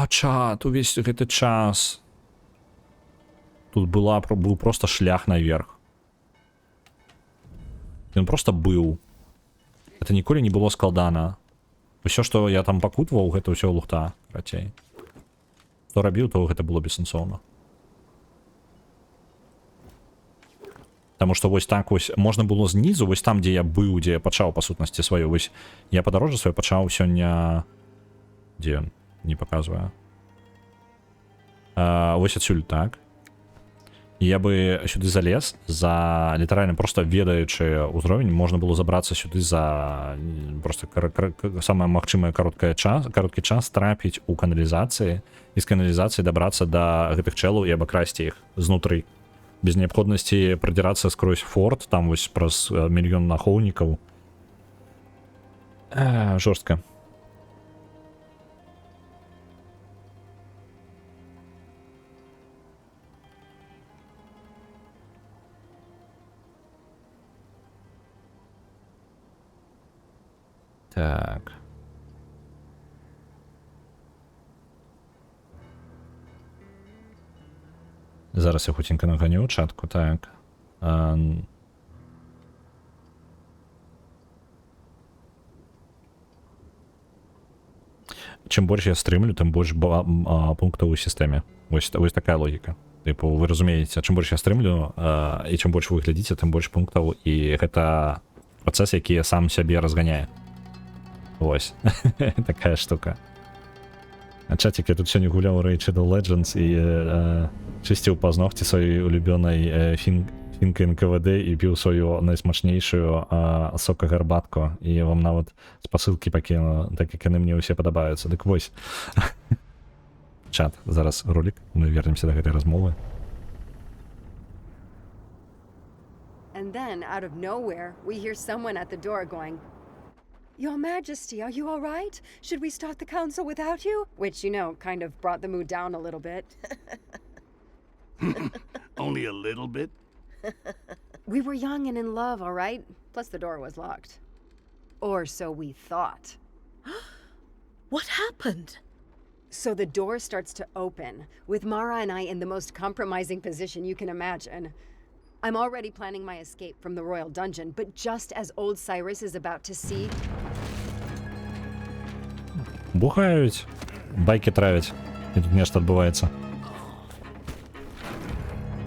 Speaker 1: Чат, увесь гэты час. Тут быў проста шлях наверх. Ён проста быў. Это ніколі не было складана. Усё, што я там пакутваў, гэта ўсё лухта, рацей. Што рабіў, то гэта было бессэнсоўна. Таму што вось так вось можна было знізу, вось там, дзе я быў, дзе я пачаў па сутнасці сваю. Вось я падарожжа сваё пачаў сёння... Дзе ён? Не паказвае. Вось адсюль, так. І я бы сюды залез за літаральна просто ведаючы ўзровень, можна было забрацца сюды за просто самае магчымае кароткі час трапіць у каналізацыі і з каналізацыі дабрацца да гэтых чэлаў і абакрасці іх знутры. Без неабходнасці прадзірацца скрозь форт, там вось праз мільён ахоўнікаў. Жорстка. Так. Зараз я хуценька наганю чатку, так. Чым больш я стрымлю, тым больш пунктаў у сістэме. Вось такая логіка. Типу, вы разумееце, чым больш я стрымлю і чым больш вы глядзіце, тым больш пунктаў, і гэта працэс, які сам сябе разганяе. Вось. Такая штука. А чатик, я тут сёння гуляў Raid Shadow Legends і чысціў пазногці сваёй улюбёнай фінкай НКВД і піў сваю найсмачнейшую сока-гарбатку, і вам нават спасылкі пакіну, так як яны мне ўсе падабаюцца. Дык вось. Чат, зараз ролик, мы вернемся до гэтай размовы.
Speaker 10: And then, out of nowhere, we hear someone at the door going, "Your Majesty, are you all right? Should we start the council without you?" Which, you know, kind of brought the mood down a little bit.
Speaker 8: Only a little bit?
Speaker 10: We were young and in love, all right? Plus the door was locked. Or so we thought.
Speaker 9: What happened?
Speaker 10: So the door starts to open, with Mara and I in the most compromising position you can imagine. I'm already planning my escape from the royal dungeon, but just as old Cyrus is about to see...
Speaker 1: Бухають, байки травять, і тут нешта адбываецца.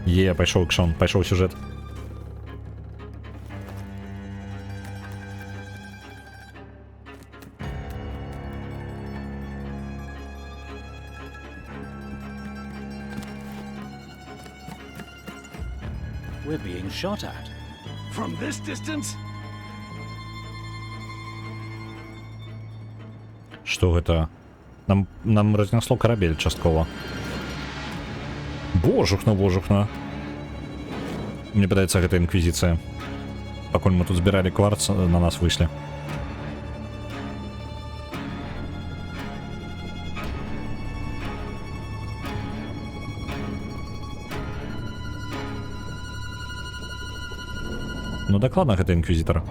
Speaker 1: Пайшоў экшон, пайшоў сюжэт.
Speaker 6: We're being shot at.
Speaker 8: From this distance?
Speaker 1: Што гэта? Нам разнесло карабель часткова. Божухна. Мне падаецца, гэта інквізіцыя. Пакуль мы тут збіралі кварц, на нас выйшлі. Ну дакладна, гэта інквізітар.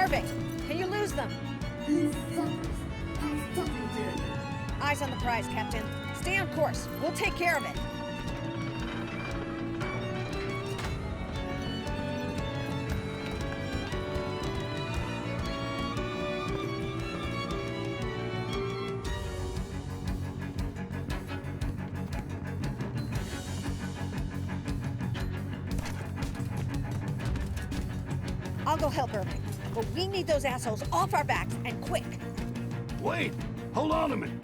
Speaker 10: Perfect! Can you lose them? Eyes on the prize, Captain. Stay on course. We'll take care of it. I'll go help Irving. But we need those assholes off our backs, and quick.
Speaker 8: Wait, hold on a minute.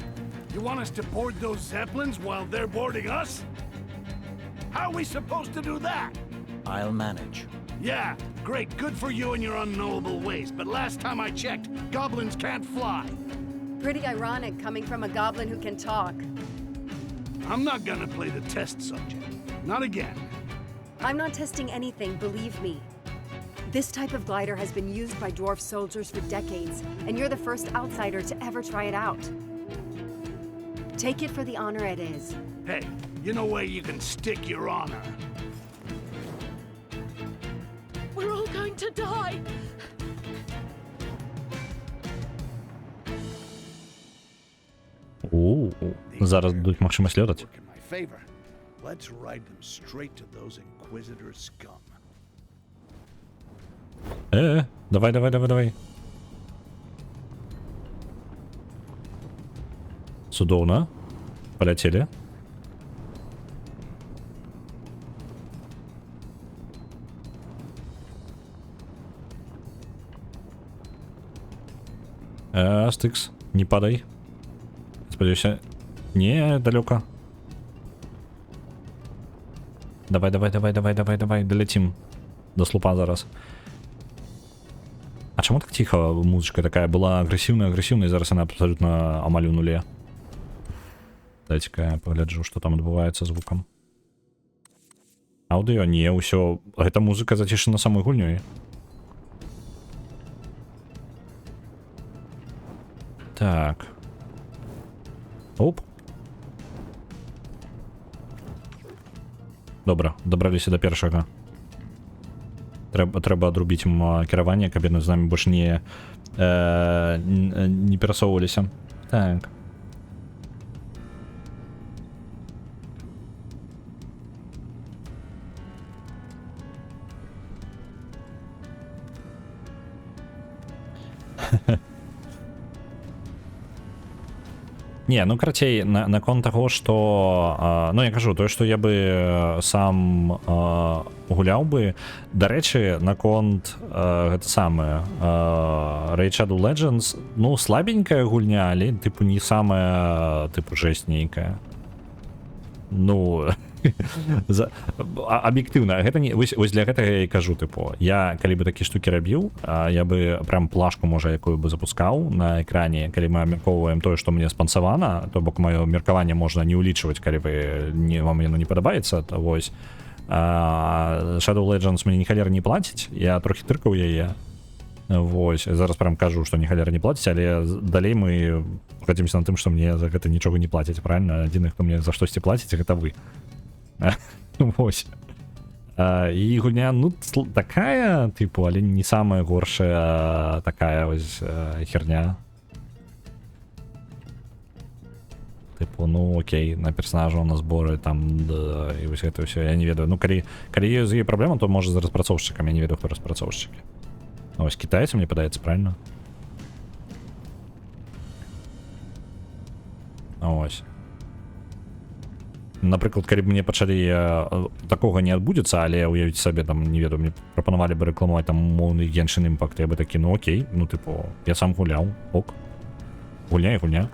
Speaker 8: You want us to board those Zeppelins while they're boarding us? How are we supposed to do that?
Speaker 6: I'll manage.
Speaker 8: Yeah, great, good for you and your unknowable ways, but last time I checked, goblins can't fly.
Speaker 10: Pretty ironic coming from a goblin who can talk.
Speaker 8: I'm not gonna play the test subject. Not again.
Speaker 10: I'm not testing anything, believe me. This type of glider has been used by dwarf soldiers for decades, and you're the first outsider to ever try it out. Take it for the honor it is.
Speaker 8: Hey, you know where you can stick your honor.
Speaker 9: We're all going to die!
Speaker 1: Зараз дадуть магчымасць лётаць.
Speaker 8: Work in my favor. Let's ride them straight to those Inquisitor scum.
Speaker 1: Давай. Цудоўна. Паляцелі. Стыкс, не падай. Спадзяюся. Не, далёка. Давай, долетим до слупа зараз. А чому так тихо музычка такая? Была агрэсіўная, і зараз она абсолютно амаль у нуле. Дайце-ка я пагляджу, што там адбываецца звукам. Аўдыё, не, ўсё. Гэта музыка зацішана самой гульнёй. Так. Оп. Добра, дабраліся да першага. Трэба адрубіць ім кіраванне, каб яны з намі больш не перасоўваліся. Так. Не, ну карацей, наконт таго, што ну я кажу, тое, што я бы сам гуляў бы. Дарэчы, наконт гэта самае Raid Shadow Legends, ну слабенькая гульня, але тыпу не самая тыпу жесть нейкая. Ну аб'ектыўна, гэта не вось для гэтага я і кажу, тыпу я калі бы такі штукі рабіў, я бы прям плашку можа якую бы запускаў на экране, калі мы абмяркоўваем тое, што мне спансавана, то бок маё меркаванне можна не ўлічваць, калі вы вам яно не падабаецца, то вось Shadow Legends мне ні халера не плаціць, я трохі тыркаў яе. Вось, зараз прям кажу, што ні халера не плаціць, але далей мы хадзімся на тым, што мне за гэта нічога не плаціць, правильно? Адзіны, хто мне за штосьці плаціць, гэта вы. Вось. І гульня, ну, такая, типу, але не самая горшая такая вось херня. Типу, ну, окей, на персонажа у нас зборы, там, да, і вось гэта ўсё, я не ведаю. Ну, калі є з яе праблема, то можа з распрацоўшчыкам, я не ведаю, хто распрацоўшчыкі. Ну, ось китайцы, мне падаецца, правильно? Ось. Напрыклад, калі б мне пачалі такога не адбудзецца, але уявіць сабе, там, не ведаю, мне прапанавалі бы рэкламаваць там умоўны Genshin Impact, я бы такі, ну окей, ну тыпу, я сам гуляў, ок. Гульня і гульня.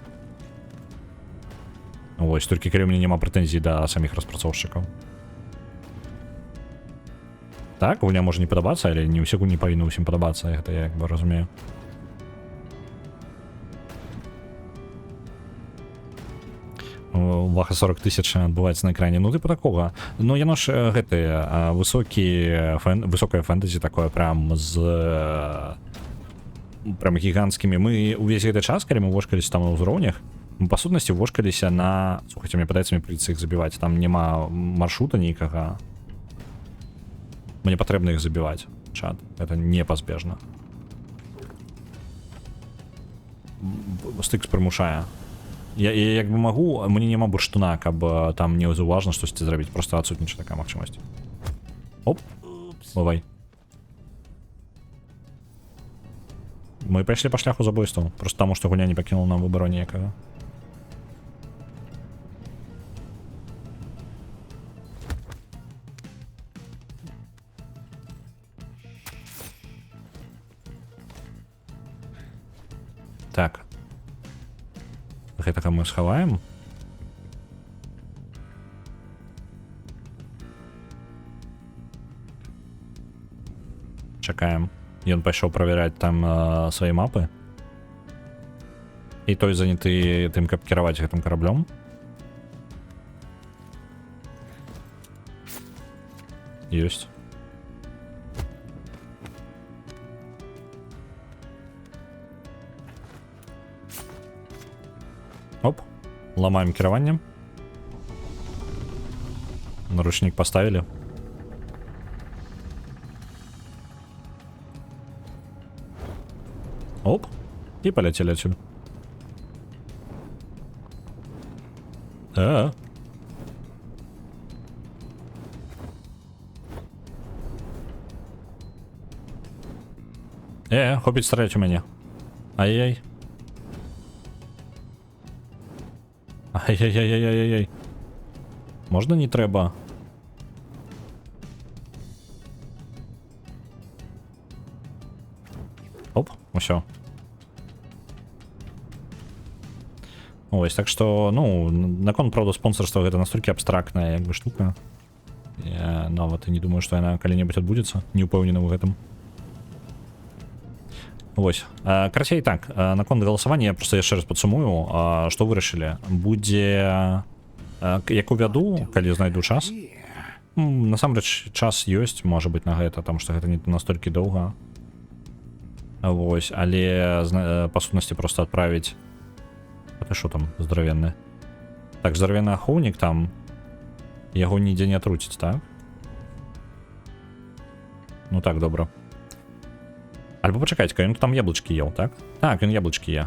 Speaker 1: Ось, толькі калі мне няма прэтэнзій да саміх распрацоўшчыкаў. Так, гульня можа не падабацца, але не ўсе гульні павінны ўсім падабацца, гэта я як бы разумею. Ваха 40 тысяч адбываецца на экране, ну тыпу такога. Ну яно ж гэтыя высокая фэнтэзі такое прям з прям гіганцкімі. Мы увесь гэты час, калі мы вошкаліся там на ўзроўнях, мы па сутнасці вошкаліся на, слухайце, мне падаецца, мне прыйдзецца іх забіваць, там няма маршрута нейкага. Мне патрэбна іх забіваць, чат, это непазбежна. Стыкс прымушае. Я як бы магу, мне няма бурштуна, каб там не заўважна штосьці зрабіць, просто адсутнічае такая магчымасць. Оп, бывай. Мы пайшлі па шляху забойстваў, просто таму, што гульня не пакінула нам выбару ніякага. Так. Гэтага мы схаваем. Чакаем. Ён пайшоў правяраць там свае мапы. І той заняты тым, каб кіраваць гэтым караблём. Ёсць. Оп, ламаем кіраванне. Наручнік поставілі. Оп, і паляцелі адсюль. Хопіць страляць у мяне. Ай-яй. Ай-яй-яй-яй-яй-яй. Можна не трэба? Оп, усё. Ось, так што, ну, наконт, правда, спонсорства гэта настолькі абстрактная, як бы, штука. Я нават і не думаю, што яна калі-небудзь адбудзецца. Не ўпэўнены ў гэтым. Вось. Карацей, так, наконт галасавання я просто яшчэ раз падсумую, што вырашылі. Будзе, як увяду, калі знайду час. Насамрэч, час ёсць, можа быць, на гэта, таму што гэта не настолькі доўга. Вось, але па сутнасці просто адправіць. А ты што там, здаравенны? Так, здаравенны ахоўнік там. Яго нідзе не атруціць, так? Ну так, добра. Альбо пачакайце-ка, ён там яблычкі ел, так? Так, ён яблычкі е.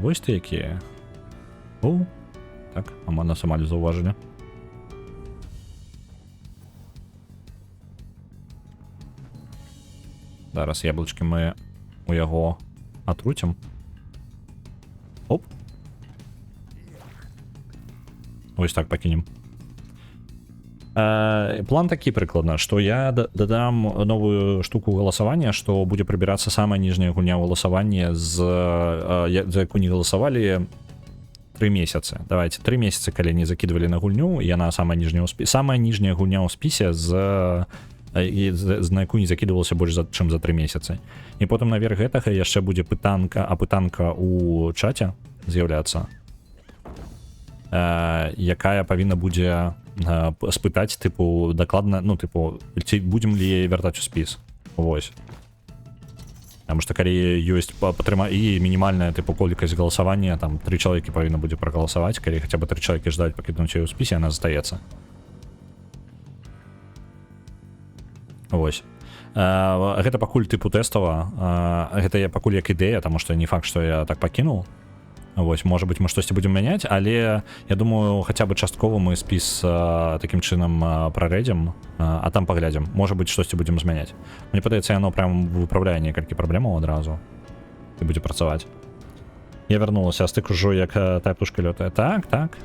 Speaker 1: Вось ты якія. О, так, нас амаль заўважылі. Зараз яблычкі мы у яго атруцім. Оп. Вось так пакінем. План такі прыкладна, што я дадам новую штуку галасавання, што будзе прыбірацца самая ніжняя гульня ў галасаванні, за якую не галасавалі 3 месяцы. Давайте 3 месяцы, калі не закидывалі на гульню, яна самая ніжняя гульня ў спісе, на якую не закидывалася больш чым за 3 месяцы. І потым наверх гэтага яшчэ будзе пытанка у чаце з'яўляцца, якая павінна будзе спытаць, тыпу, дакладна, ну, тыпу, ці будзем ли вяртаць у спіс. Вось. Таму што калі ёсць і мінімальная, тыпу, колькасць галасавання, там 3 чалавекі павінна будзе прагаласаваць, калі хаця бы 3 чалавекі ждаць пакінуць яе ў спісе, яна застаецца. Вось. Гэта пакуль тыпу тэстава, гэта я пакуль як ідэя, таму што не факт, што я так пакінуў. Вось, можа быць, мы штосьці будзем мяняць, але я думаю, хаця бы часткова мы спіс такім чынам прарэдзім, а там паглядзім. Можа быць, штосьці будзем змяняць. Мне падаецца, яно прям выпраўляе некалькі праблемаў адразу і будзе працаваць. Я вярнулася, а стык ужо як тая птушка лётае. Так, так.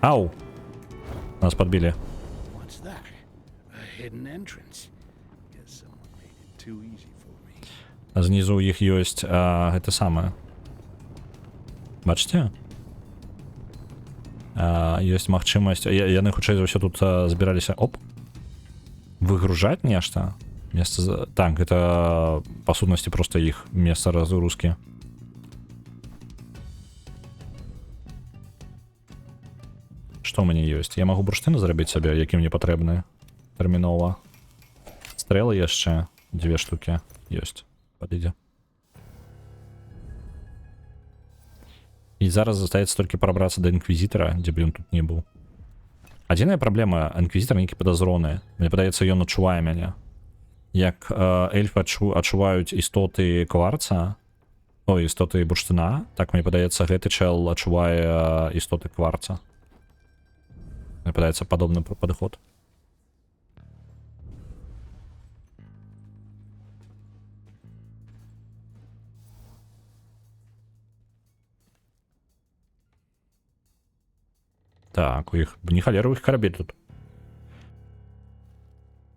Speaker 1: Ау! Нас падбілі. Знізу ў іх ёсць гэта самае. Бачыце? Ёсць магчымасць. Яны хутчэй за ўсё тут збіраліся. Оп. Выгружаць нешта. Так, гэта па сутнасці проста іх месца разгрузкі. Што ў мяне ёсць? Я магу бурштыны зрабіць сабе, які мне патрэбны. Тэрмінова. Стрэлы яшчэ 2 штукі ёсць. Подойдя. І зараз застаецца толькі прабрацца да інквізітара, дзе б ён тут не быў. Адзіная праблема, інквізітар нейкі падазроны. Мне падаецца, ён адчувае мяне. Як эльфы адчуваюць істоты кварца, істоты бурштына, так мне падаецца, гэты чел адчувае істоты кварца. Мне падаецца падобны падыход. Так, у іх не халеру іх карабель тут.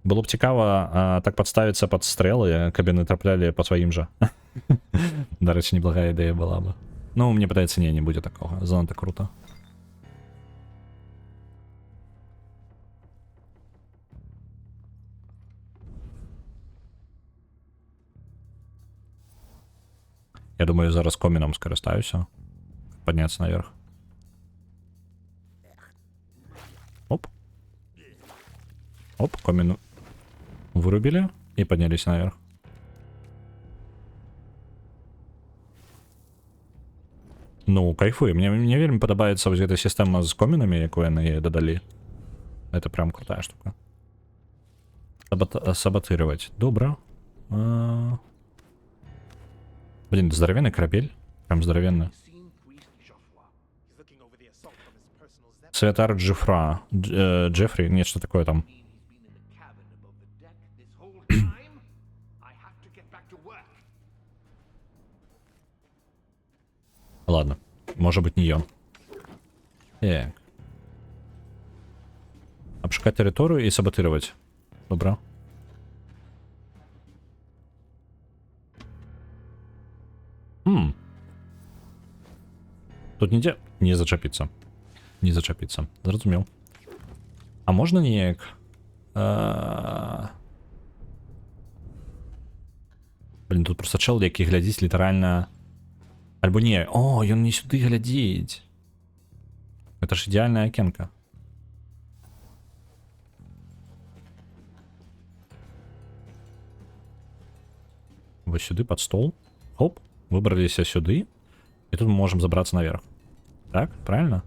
Speaker 1: Было б цікава так падставіцца пад стрэлы, каб яны траплялі па сваім жа. Дарэчы, неблагая ідэя была бы. Ну, мне падаецца, не будзе такога. Занадта круто. Я думаю, зараз комінам скарыстаюся. Падняцца наверх. Оп. Оп, комін вырубілі і падняліся наверх. Ну, кайфуй. Мне вельмі падабаецца вось эта сістэма з комінамі, якую яны дадалі. Это прям крутая штука. Саботировать. Добра. Блин, здоровенный корабель. Прям здоровенный. Святар Джеффри, нечто такое там. Ладно, может быть не он. Обшукать территорию и саботировать. Добро. Тут не зачепиться. Не зачепиться. Зразумел. А можно неяк? Блин, тут просто чел, які глядзіць літаральна. Альбо не. О, ён не сюды глядзіць. Это ж ідеальная акенка. Вось сюды под стол. Хоп, выбраліся сюды. І тут мы можем забрацца наверх. Так, правильно?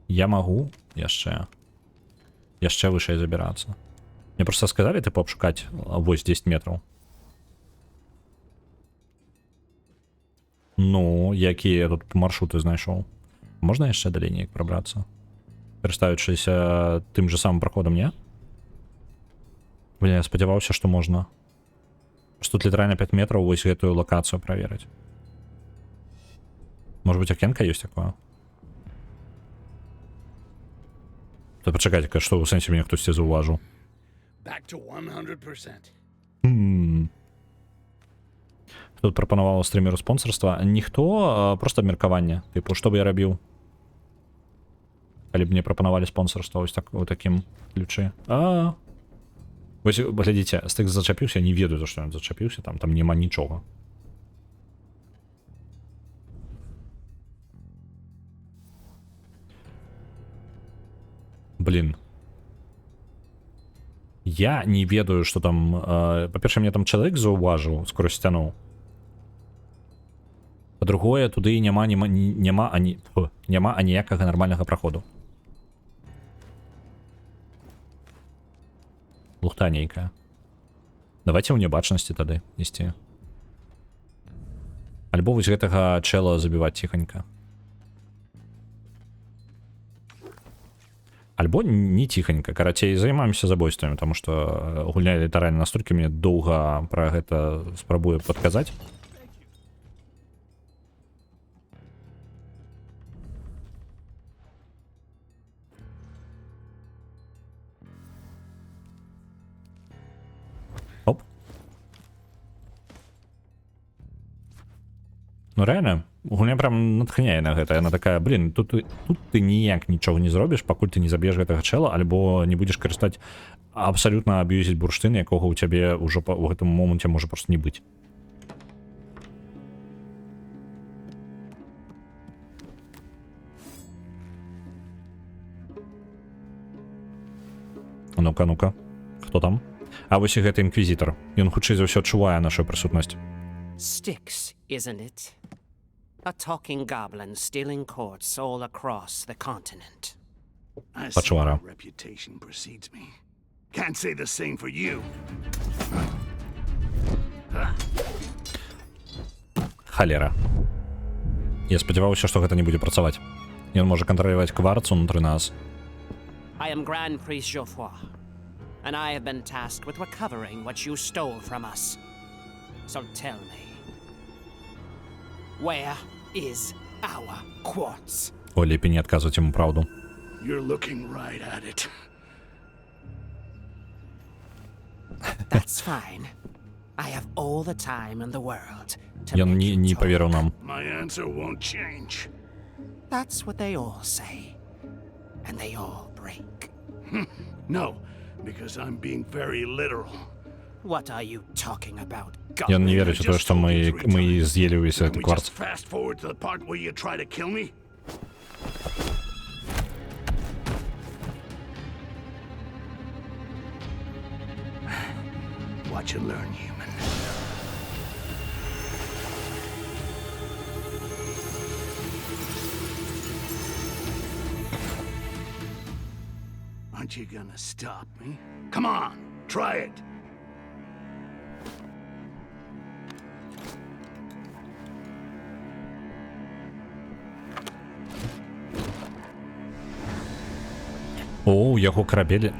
Speaker 1: Я могу яшчэ вышэй забирацца. Мне просто сказали, типу, обшукать вось 10 метров. Ну, якія тут маршруты знайшоў. Можна яшчэ далей неяк прабрацца? Карыстаючыся тым же самым праходам, не? Блин, я спадзяваўся, што можна. Што тут літаральна 5 метров вось гэтую лакацыю праверыць. Может быть, акенка ёсць такое? То пачакайце, што ў сэнсе мяне хтосьці заўважыў.
Speaker 8: Back to 100%.
Speaker 1: Тут прапанаваў стрімеру спонсорства. Ніхто, просто абмеркаванне. Типу, што б я рабіў? Калі б мне прапанавалі спонсорства вось так, у такім ключы. Вось, глядзіце, з тых зачапіўся, не ведаю, за што ён зачапіўся, там няма нічога. Блин. Я не ведаю, што там... Па-першае, мне там чалавек заўважыў скрозь сцяну. Па-другое, туды няма аніякага нармальнага праходу. Лухта нейкая. Давайте ў небачнасці тады ісці. Альбо вось гэтага чэла забіваць ціханька. Альбо не ціханька. Карацей, займаемся забойствамі, таму што гульня літаральна настолькі мне доўга пра гэта спрабуе падказаць. Оп. Ну реально, гульня прям натхняе на гэта. Яна такая, блин, тут ты ніяк нічога не зробіш, пакуль ты не заб'еш гэтага чэла, альбо не будзеш карыстаць абсалютна аб'юзіць бурштын, якога ў цябе ўжо ў гэтым моманце можа проста не быць. Ну-ка, ну-ка. Хто там? А вось і гэты інквізітар. Ён хутчэй за ўсё адчувае нашу прысутнасць.
Speaker 11: Styx, isn't it? A talking goblin stealing courts all across the continent.
Speaker 8: I see
Speaker 1: Пачвара.
Speaker 8: my reputation precedes me. Can't say the same for you.
Speaker 1: Халера. Я спадзяваўся, што гэта не будзе працаваць. Ён можа кантраляваць кварц унутры нас.
Speaker 11: I am Grand Priest Geoffroy, and I have been tasked with recovering what you stole from us. So tell me, where is our quartz?
Speaker 1: О, лепей не адказваць яму праўду.
Speaker 8: You're looking right at it.
Speaker 11: That's fine. I have all the time in the world to
Speaker 1: Ён
Speaker 11: make
Speaker 1: не
Speaker 11: you
Speaker 1: паверыў
Speaker 11: talk.
Speaker 1: нам.
Speaker 8: My answer won't change.
Speaker 11: That's what they all say. And they all break.
Speaker 8: No, because I'm being very literal.
Speaker 11: What are you talking about,
Speaker 1: Ён не
Speaker 11: goblin?
Speaker 1: верыць у тое, што мы з'елі ўвесь
Speaker 8: Can
Speaker 1: гэты
Speaker 8: we
Speaker 1: кварц.
Speaker 8: just fast forward to the part where you try to kill me? Watch and learn, human. Aren't you gonna stop me? Come on, try it.
Speaker 1: О, у яго карабель.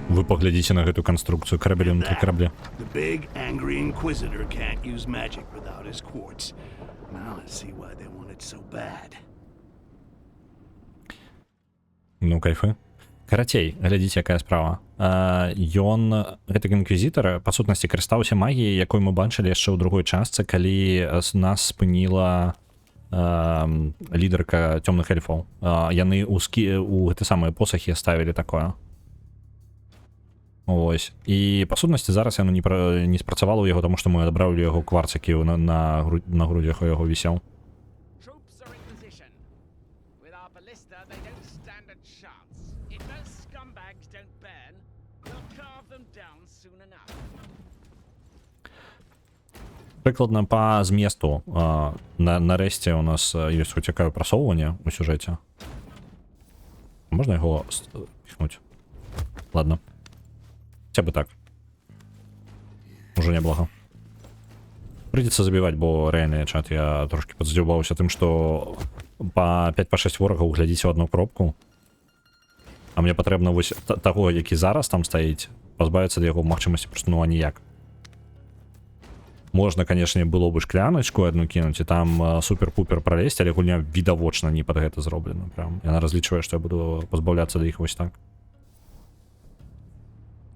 Speaker 1: Вы паглядзіце на гэту канструкцыю карабеля внутры карабля.
Speaker 8: The big angry inquisitor can't use magic without his quartz. Now I see why they want it so bad.
Speaker 1: Ну, кайфы. Карацей, глядзіце, якая справа. Ён, гэты інквізітар, па сутнасці карыстаўся магіяй, якой мы бачылі яшчэ ў другой частцы, калі нас спыніла лідарка цёмных эльфаў. Яны у гэты самыя посахі ставілі такое. Ось. І па сутнасці зараз яно не спрацавала ў яго, таму што мы адабралі яго кварц, які на грудзях у яго вісеў.
Speaker 4: Troops are in position. With our ballista, they don't stand a chance. If those scumbags don't burn, we'll carve them down soon enough.
Speaker 1: Прыкладна па зместу нарэшце у нас ёсць хоць якае прасоўванне у сюжэце. Можна яго піхнуць? Ладно. Хотя бы так. Уже неплохо. Придется забивать, бо реальный чат я трошки подздзюбаўся тым, што па 5-6 ворагаў глядзіць у одну кропку. А мне патрэбна вось таго, які зараз там стаіць, пазбавіцца ад яго магчымасці просто ну аніяк. Можна, конечно, было бы шкляночку одну кинуть и там супер-пупер пролезть, але гульня відавочна не под гэта зроблена. Прям. Яна разлічвае, што я буду пазбаўляцца да іх вось так.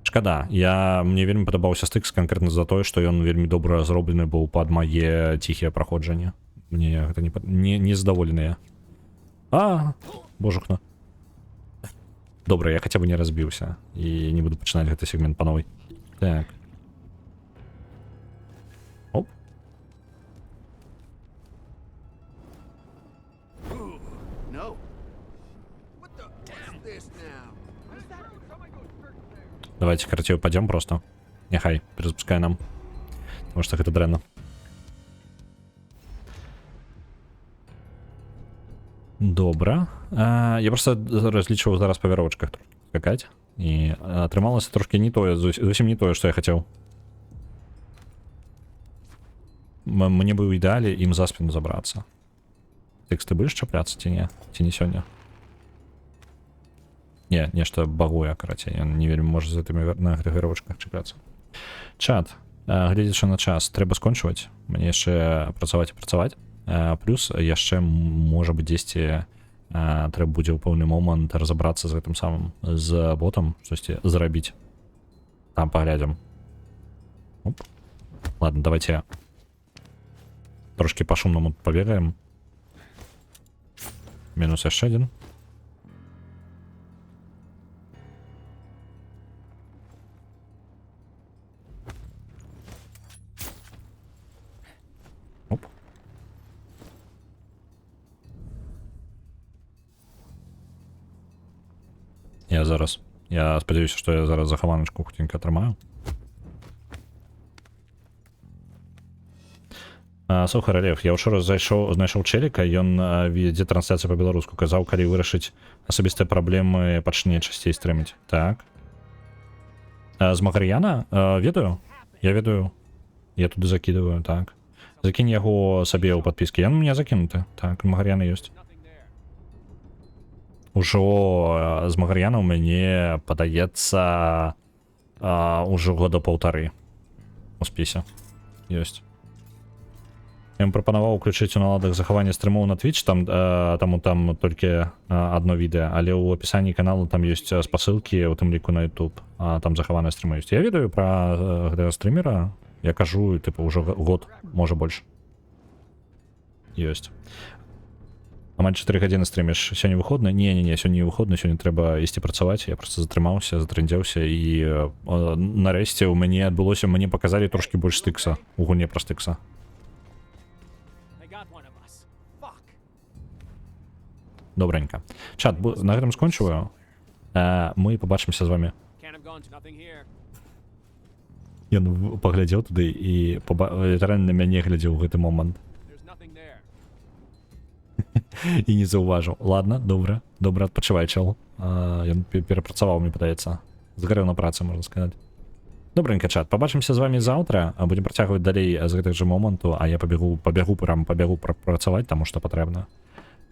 Speaker 1: Шкада, мне вельмі падабаўся стыкс канкрэтна за тое, што ён вельмі добра зроблены быў пад мае ціхія праходжанні. Мне гэта не задаволены я. Божухна. Добра, я хаця бы не разбіўся і не буду пачынаць гэты сегмент па новай. Так. Оп. Давайте, короче, пойдем просто. Нехай, перезапускай нам. Потому что это дрэнна. Добра. Я просто разлічваў зараз па вяровачках скакаць. І атрымалася трошки не тое, зусім не тое, што я хацеў. Мне бы ў ідэале ім за спину забрацца. Текст, ты будешь чапляцца ці не? Ці не сёння? Не, нешта багуя, карацей, ён не вельмі можа з гэтымі на гэтых вяровачках чапляцца. Чат, гледзячы на час, трэба скончваць. Мне яшчэ працаваць і працаваць. Плюс яшчэ, можа быць, дзесьці трэба будзе ў пэўны момант разабрацца з гэтым самым, з ботам, штосьці зрабіць. Там паглядзім. Оп. Ладно, давайте трошки па-шумнаму пабегаем. Мінус яшчэ адзін. Оп. Я спадзяюся, што я зараз захаваначку хутенька атрымаю. Слухай, Ралев, я ўчора знайшоў чэліка, ён вядзе трансляцыю па-беларуску, казаў, калі вырашыць асабістыя праблемы, пачне часцей стрыміць. Так. З Магар'яна? Ведаю. Я ведаю. Я туды закидываю, так. Закінь яго сабе ў падпіскі. Ён у меня закінуты. Так, Магар'яна ёсць. Ужо з Магар'яна ў мяне, падаецца, ужо года 1,5 у спісе. Ёсць. Я ему прапанаваў уключыць у наладах захавання стрымоў на Twitch, там толькі одно відэо, але ў апісанні каналу там ёсць спасылкі, у тым ліку на YouTube, там захаваныя стрымы ёсць. Я ведаю пра гэтага стрымера, я кажу, типу, ўжо год, можа больш. Ёсць. Амаль 4 гадзіны стрыміш. Сёння выходны? Не, сёння не выходны, сёння трэба ісці працаваць. Я просто затрымаўся, затрындзеўся і нарэшце ў мяне адбылося, мне паказалі трошки больш стыкса, у гульне пра стыкса. Добренько. Чат, на гэтым скончываю. Мы побачимся з вами. Ён паглядзеў туды і літаральна на мяне глядзеў у гэты момант. І не заўважыў. Ладно, добра, адпачывай, чел. Ён перапрацаваў, мне падаецца. Згарэў на працы, можна сказаць. Добренько, чат, побачимся з вами заўтра, будем працягваць далей з гэтых жа моманту, а я пабягу працаваць, таму што патрэбна.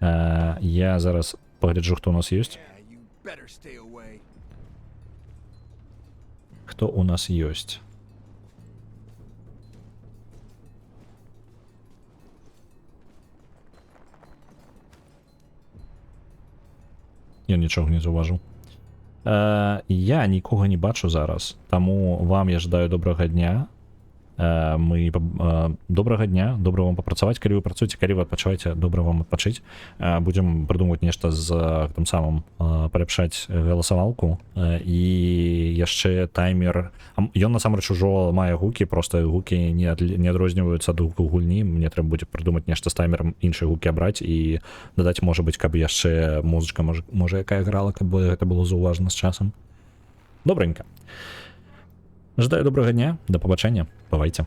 Speaker 1: Я зараз пагляджу, хто у нас ёсць. Хто у нас ёсць? Я нічога не заўважыў. Я нікога не бачу зараз, таму вам я жадаю добрага дня. Добрага дня, добра вам папрацаваць, калі вы працуеце, калі вы адпачываеце, добра вам адпачыць. Будзем прыдумваць нешта з тым самым, паляпшаць галасавалку і яшчэ таймер. Ён насамрэч ужо мае гукі, просто гукі не адрозніваюцца ад гукаў гульні. Мне трэба будзе прыдумаць нешта з таймерам, іншыя гукі абраць і дадаць, можа быць, каб яшчэ музычка, можа якая грала, каб гэта было заўважна з часам. Добренька. Жадаю добрага дня, да пабачэння, бывайце.